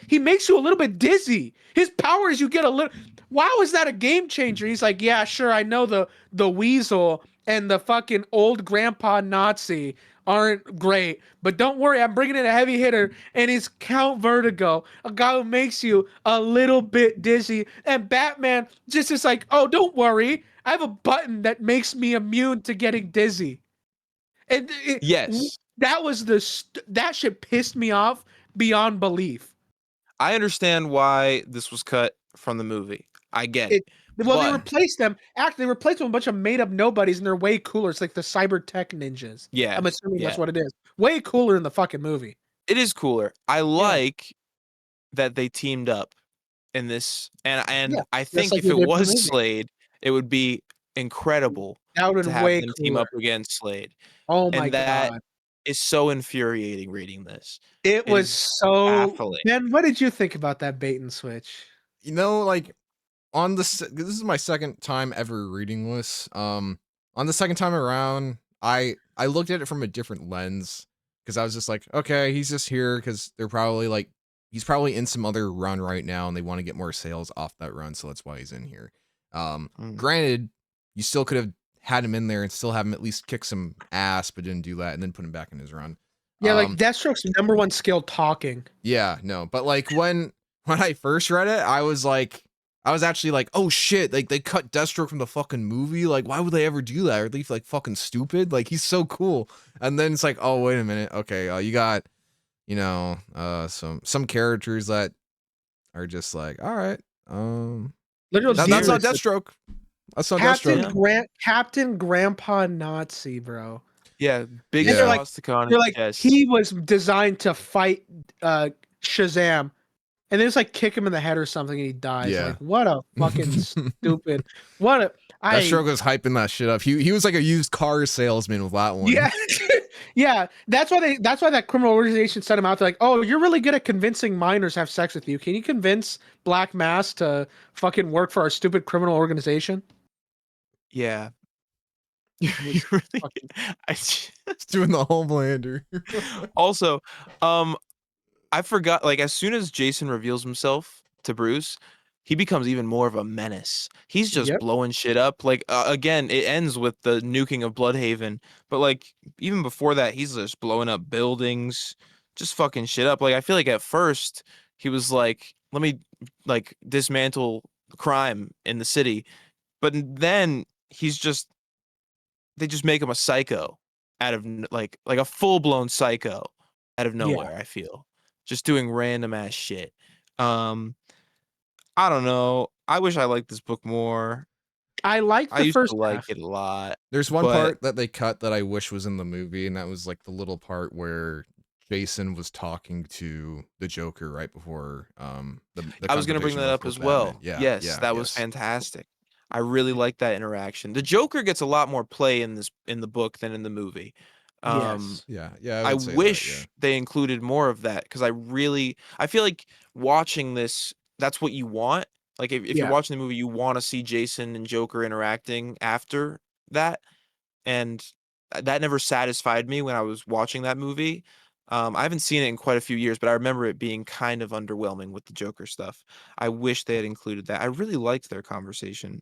He makes you a little bit dizzy. His power is you get a little. Wow, is that a game changer? He's like, yeah, sure, I know the Weasel and the fucking old grandpa Nazi aren't great, but don't worry, I'm bringing in a heavy hitter, and it's Count Vertigo, a guy who makes you a little bit dizzy. And Batman just is like, oh, don't worry, I have a button that makes me immune to getting dizzy. And that was that shit pissed me off beyond belief. I understand why this was cut from the movie. I get it. Well, they replaced them. Actually, they replaced them with a bunch of made-up nobodies, and they're way cooler. It's like the cyber tech ninjas. Yeah. I'm assuming that's what it is. Way cooler in the fucking movie. It is cooler. I like that they teamed up in this. And I think if it was Slade, it would be incredible to have them team up against Slade. Oh my God. Is so infuriating reading this. It was so baffling. Man, what did you think about that bait and switch? You know, like on this is my second time ever reading this. On the second time around, I looked at it from a different lens because I was just like, okay, he's just here because they're probably like he's probably in some other run right now and they want to get more sales off that run, so that's why he's in here. Granted, you still could have had him in there and still have him at least kick some ass, but didn't do that and then put him back in his run. Yeah, like Deathstroke's number one skill, talking. Yeah, no, but like when I first read it, I was actually like, oh shit, like they cut Deathstroke from the fucking movie. Like, why would they ever do that? Are they like fucking stupid? Like, he's so cool. And then it's like, oh wait a minute, okay, you got, some characters that are just like, all right, Literal that's not D-list. Deathstroke. That's not Captain Deathstroke. Captain Grandpa Nazi, bro. Yeah, big Yeah. swastika. You're like, yes. he was designed to fight Shazam, and then it's like kick him in the head or something, and he dies. Yeah. Like, what a fucking stupid. Deathstroke was hyping that shit up. He was like a used car salesman with that one. Yeah, yeah. That's why that criminal organization sent him out. They're like, oh, you're really good at convincing minors to have sex with you. Can you convince Black Mass to fucking work for our stupid criminal organization? Yeah. You really, It's doing the Homelander. also, I forgot. Like, as soon as Jason reveals himself to Bruce, he becomes even more of a menace. He's just blowing shit up. Like, again, it ends with the nuking of Bloodhaven, but like even before that, he's just blowing up buildings, just fucking shit up. Like, I feel like at first he was like, "Let me like dismantle crime in the city," but then they just make him a psycho out of like a full blown psycho out of nowhere. I feel just doing random ass shit. I don't know. I wish I liked this book more. I liked the used first to like half. it a lot. There's one but- part that they cut that I wish was in the movie, and that was like the little part where Jason was talking to the Joker right before the I was gonna bring confrontation that up with as well. Batman. Yeah, Yes, yeah, that was fantastic. I really liked that interaction. The Joker gets a lot more play in the book than in the movie. Yes. Yeah. I would say that, wish they included more of that because I feel like watching this, that's what you want. Like if you're watching the movie, you want to see Jason and Joker interacting after that, and that never satisfied me when I was watching that movie. I haven't seen it in quite a few years, but I remember it being kind of underwhelming with the Joker stuff. I wish they had included that. I really liked their conversation.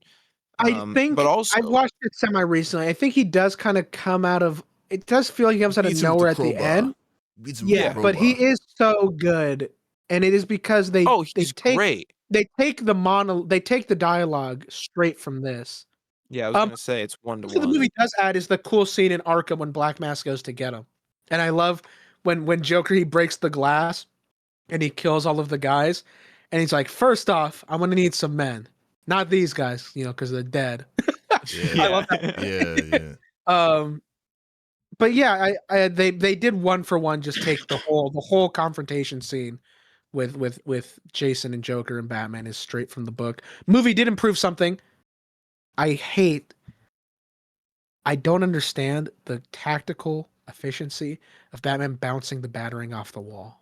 I think but also I've watched it semi recently. I think he does kind of come out of. It does feel like he comes out of Beats him with nowhere the at the crowbar. end. Beats him with the Yeah, but he crowbar. is so good, and it is because they he's take great. they take the dialogue straight from this. Yeah, I was gonna say it's 1 to So the 1. movie does add is the cool scene in Arkham when Black Mask goes to get him, and I love when Joker he breaks the glass, and he kills all of the guys, and he's like, first off, I'm gonna need some men, not these guys, because they're dead. I love that. Yeah. But yeah, they did 1 for 1 just take the whole confrontation scene with Jason and Joker and Batman is straight from the book. Movie did improve something. I don't understand the tactical efficiency of Batman bouncing the battering off the wall.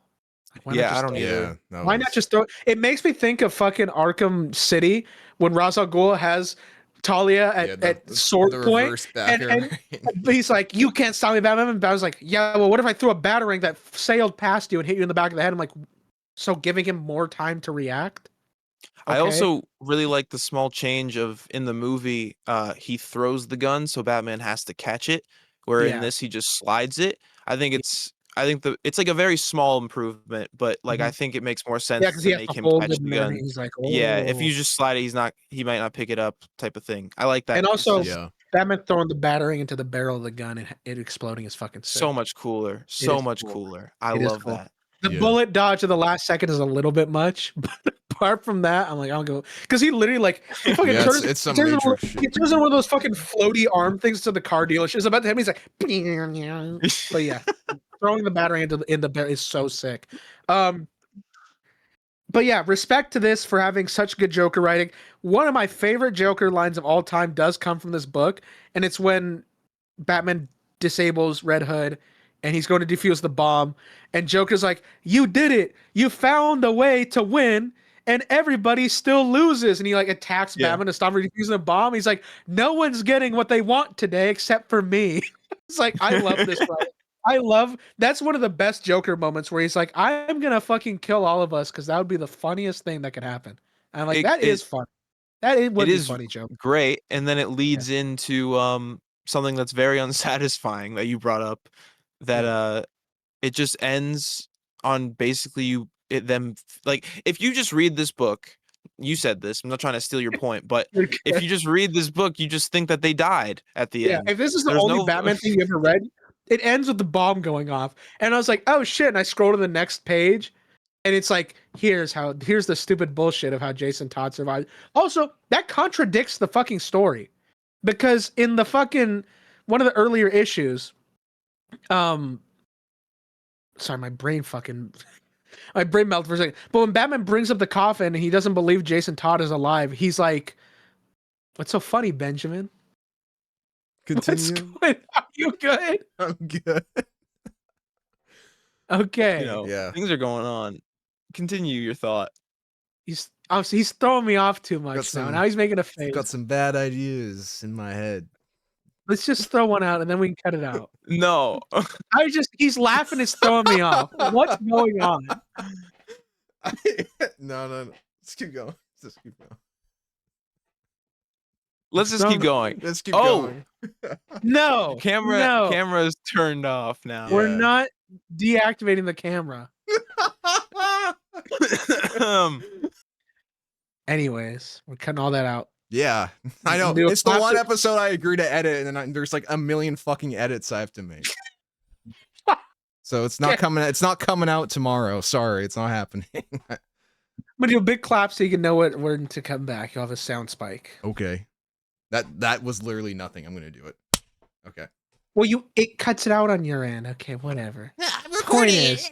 Like, why not just I don't throw it? either. Why not just throw it? It makes me think of fucking Arkham City when Ra's al Ghul has Talia at sword point, and he's like, "You can't stop me, Batman." And Batman's like, "Yeah, well, what if I threw a battering that sailed past you and hit you in the back of the head?" I'm like, so giving him more time to react. I also really like the small change of in the movie, he throws the gun, so Batman has to catch it. Where in this he just slides it. I think it's like a very small improvement, but like I think it makes more sense to make him catch the gun. He's like, Yeah, if you "Oh." just slide it, he might not pick it up, type of thing. I like that. And also, It's Batman throwing the battering into the barrel of the gun and it exploding is fucking sick. so much cooler. So much cooler. I love that. The bullet dodge of the last second is a little bit much, but apart from that, I'm like, I'll go because he literally he fucking turns. It's some he turns major he turns into one of those fucking floaty arm things to the car dealership. It's about to hit me. He's like, but yeah, throwing the battery into the barrel is so sick. But yeah, respect to this for having such good Joker writing. One of my favorite Joker lines of all time does come from this book, and it's when Batman disables Red Hood and he's going to defuse the bomb, and Joker's like, "You did it! You found a way to win, and everybody still loses." And he like attacks Batman to stop him defusing the bomb. He's like, "No one's getting what they want today except for me." It's like, I love this line. That's one of the best Joker moments where he's like, "I'm gonna fucking kill all of us because that would be the funniest thing that could happen." And I'm like, that is fun. It would be funny, Joker. Great, and then it leads into something that's very unsatisfying that you brought up. That it just ends on basically them like if you just read this book, you said this. I'm not trying to steal your point, but if you just read this book, you just think that they died at the end. If this is the only Batman thing you ever read, It ends with the bomb going off, and I was like, "Oh shit!" And I scroll to the next page, and it's like, "Here's the stupid bullshit of how Jason Todd survived." Also, that contradicts the fucking story, because in the fucking one of the earlier issues, sorry, my brain melted for a second. But when Batman brings up the coffin and he doesn't believe Jason Todd is alive, he's like, "What's so funny, Benjamin?" Continue. Are you good? I'm good. Okay. You know, Yeah. things are going on. Continue your thought. He's throwing me off too much now. Now he's making a face. Got some bad ideas in my head. Let's just throw one out and then we can cut it out. No. He's laughing, it's throwing me off. What's going on? No. Let's keep going. Let's keep going. Let's just keep going. Let's keep going. No. Camera is turned off now. We're not deactivating the camera. Anyways, we're cutting all that out. Yeah, I know. It's the one episode I agree to edit, and then there's like a million fucking edits I have to make. So it's not coming. It's not coming out tomorrow. Sorry, it's not happening. I'm gonna do a big clap so you can know when to come back. You'll have a sound spike. Okay, that was literally nothing. I'm gonna do it. Okay. Well, it cuts it out on your end. Okay, whatever. Point is,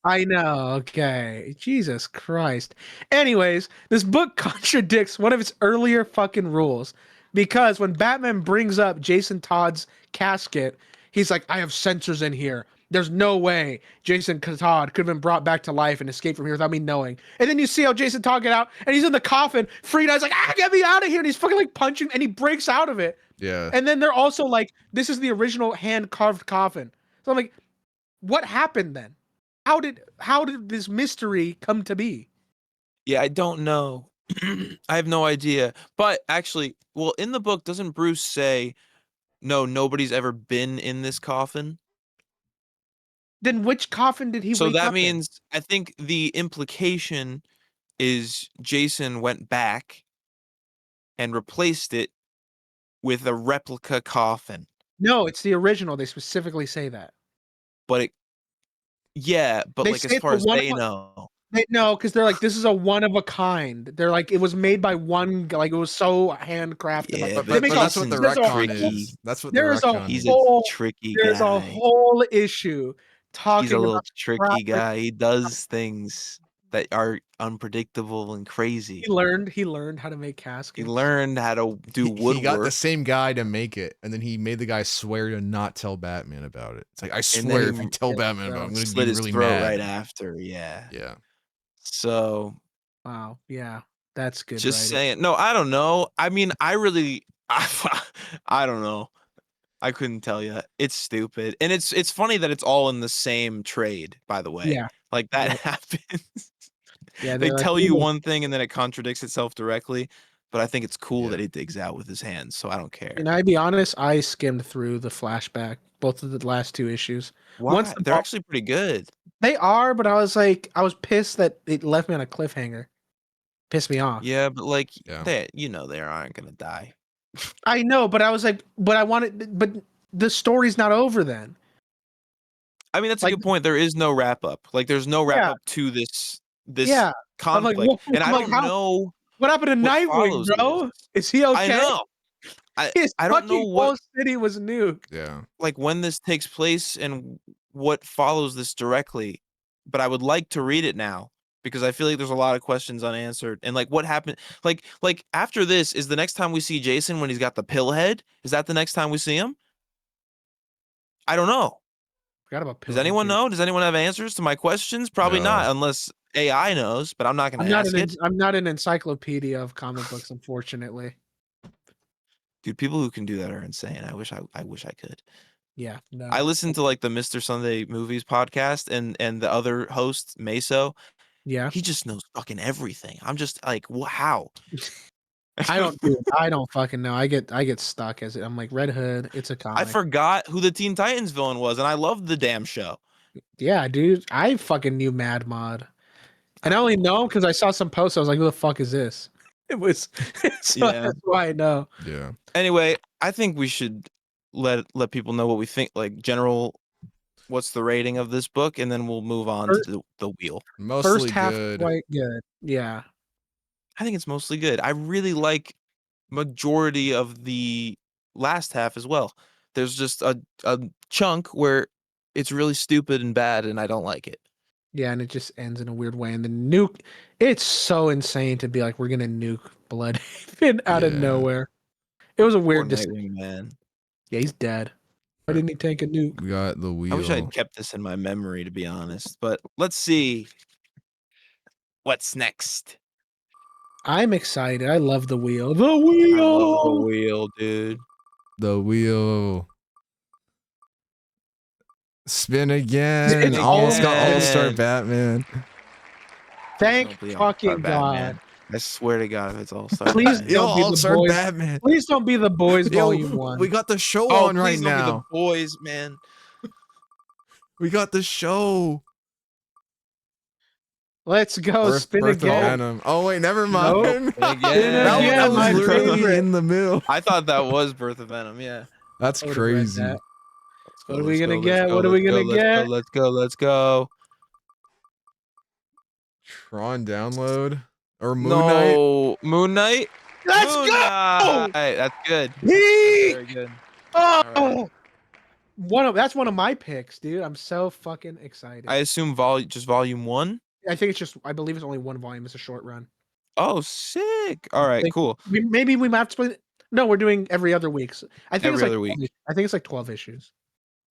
I know. Okay, Jesus Christ. Anyways, this book contradicts one of its earlier fucking rules, because when Batman brings up Jason Todd's casket, he's like, "I have sensors in here. There's no way Jason Todd could have been brought back to life and escaped from here without me knowing." And then you see how Jason Todd get out, and he's in the coffin. Freeda's like, "Get me out of here!" And he's fucking like punching, and he breaks out of it. Yeah. And then they're also like, "This is the original hand-carved coffin." So I'm like, what happened then? How did this mystery come to be? Yeah, I don't know. I have no idea. But actually, well, in the book, doesn't Bruce say, "No, nobody's ever been in this coffin"? Then which coffin did he So wake that up means, I think the implication is Jason went back and replaced it with a replica coffin. in? No, it's the original. They specifically say that. But but They like say as it's far the as one they of a- know. No, because they're like, this is a one of a kind. They're like, it was made by one, like it was so handcrafted. Yeah, like, But they make that's a- what the there's a retcon tricky. is. That's what there the is a retcon He's is. a tricky There's a guy. whole issue talking He's a little about tricky property. guy. He does things that are unpredictable and crazy. He learned how to make caskets. He learned how to do woodwork. He got the same guy to make it, and then he made the guy swear to not tell Batman about it. It's like, I swear, if you tell Batman about it, I'm gonna slit be his really throat mad. right after. Yeah. Yeah. So Wow, yeah, that's good. just writing. saying. No, I don't know. I mean, I don't know. I couldn't tell you. It's stupid, and it's funny that it's all in the same trade. By the way, Yeah, like that Yeah. happens. yeah. They they're like, tell you "Ooh." one thing and then it contradicts itself directly. But I think it's cool Yeah. that he digs out with his hands, so I don't care. And I'd be honest, I skimmed through the flashback, both of the last two issues. Why? Once They're actually pretty good. They are, but I was pissed that it left me on a cliffhanger. Pissed me off. Yeah, but like Yeah. they aren't gonna die. I know, but I was like, but the story's not over then. I mean, that's a Like- good point. There is no wrap up. Like, there's no wrap up to this Yeah. I'm like, conflict, and I I'm like, don't know What happened to what Nightwing, follows bro? this. Is he okay? I know. His I don't know fucking what whole city was nuked. Yeah. like when this takes place and what follows this directly, but I would like to read it now because I feel like there's a lot of questions unanswered. And like what happened like after this is the next time we see Jason when he's got the pill head? Is that the next time we see him? I don't know. Forgot about Does anyone know? Does anyone have answers to my questions? Probably No. not, unless AI knows, but I'm not going to ask it. I'm not an encyclopedia of comic books, unfortunately. Dude, people who can do that are insane. I wish I could. Yeah, no. I listened to like the Mr. Sunday Movies podcast and the other host, Meso. Yeah. He just knows fucking everything. I'm just like, how? I don't fucking know. I get stuck as it. I'm like, Red Hood, it's a comic. I forgot who the Teen Titans villain was, and I loved the damn show. Yeah, dude. I fucking knew Mad Mod. And I only know him because I saw some posts. I was like, who the fuck is this? It was so Yeah. that's why I know. Yeah. Anyway, I think we should let people know what we think, like general. What's the rating of this book, and then we'll move on to the wheel. Mostly First half good. quite good. Yeah. I think it's mostly good. I really like majority of the last half as well. There's just a chunk where it's really stupid and bad, and I don't like it. Yeah, and it just ends in a weird way. And the nuke, it's so insane to be like, we're gonna nuke Bloodhaven out of Yeah. nowhere. It was a Poor weird decision. Nightwing, man. Yeah, he's dead. Why didn't he take a nuke? We got the wheel. I wish I'd kept this in my memory, to be honest. But let's see what's next. I'm excited. I love the wheel. The I wheel. love the wheel, dude. The wheel. Spin again. It's Almost got again. All-Star Batman. Thank Don't be All-Star fucking Batman. God. I swear to God, if it's All-Star Please Batman. Yo, Don't be the All-Star boys. Batman. Please don't be the boys Yo, volume 1. we got the show Oh, on right please don't be the now. boys, man. We got the show. Let's go. Spin Birth of again. Venom. Oh wait, never mind. Nope. Again. That was my literally favorite. in the middle. I thought that was Birth of Venom. Yeah. That's I would've read crazy. that. Let's go, What are we let's gonna go, get? let's go, What are we let's gonna go, let's get? go, let's go, let's go. Tron download or Moon Knight. No, Moon Knight. Let's Moon go. Knight. That's good. Yeet! Very good. Oh, that's one of my picks, dude. I'm so fucking excited. I assume just volume 1. I think I believe it's only one volume. It's a short run. Oh, sick. All right, cool. Maybe we might have to split it. No, we're doing every other week. So I think Every it's like other week. 12 I think it's like 12 issues.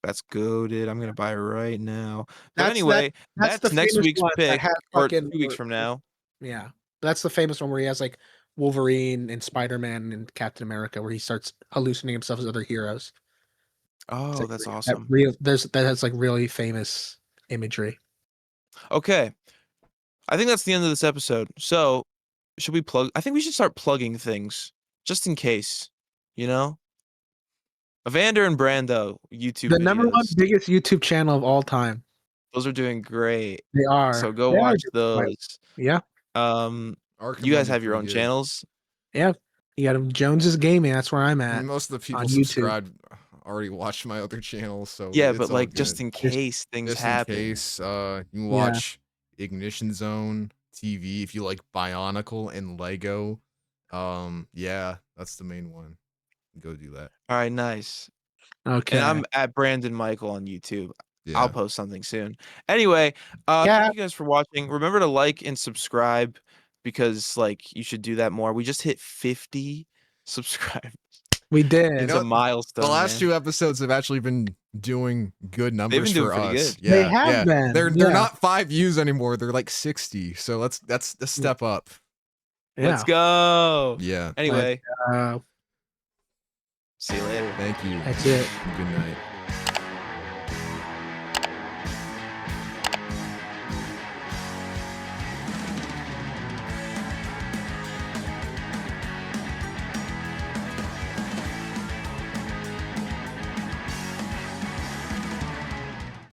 That's goated. I'm gonna buy it right now. But That's anyway, that's that's the next famous week's one that pick, had or fucking- 2 weeks from now. Yeah, that's the famous one where he has like Wolverine and Spider-Man and Captain America, where he starts hallucinating himself as other heroes. Oh, like that's that awesome. that has like really famous imagery. Okay. I think that's the end of this episode. So, should we plug? I think we should start plugging things just in case, you know? Evander and Brando YouTube The number one videos. biggest YouTube channel of all time. Those are doing great. They are. So go They are watch doing quite- those. Yeah. Um, Arkham you guys might be have your pretty own good. channels. Yeah. You got Jones's Gaming. That's where I'm at. Most of the people on YouTube. subscribed already watched my other channels, so Yeah, it's but all like just good. in case things Just happen. in case, you can watch Ignition Zone TV if you like Bionicle and Lego. Yeah, that's the main one. Go do that. All right, nice. Okay. And I'm at Brandon Michael on YouTube. Yeah. I'll post something soon. Anyway, thank you guys for watching. Remember to like and subscribe because like you should do that more. We just hit 50 subscribers. We did. It's know, a milestone. The last man. 2 episodes have actually been doing good numbers been doing for pretty us. good. Yeah, They have been, They're yeah. not 5 views anymore. They're like 60. So that's a step up. Yeah. Let's go. Yeah. Anyway, Uh, see you later. Thank you. That's it. Good night.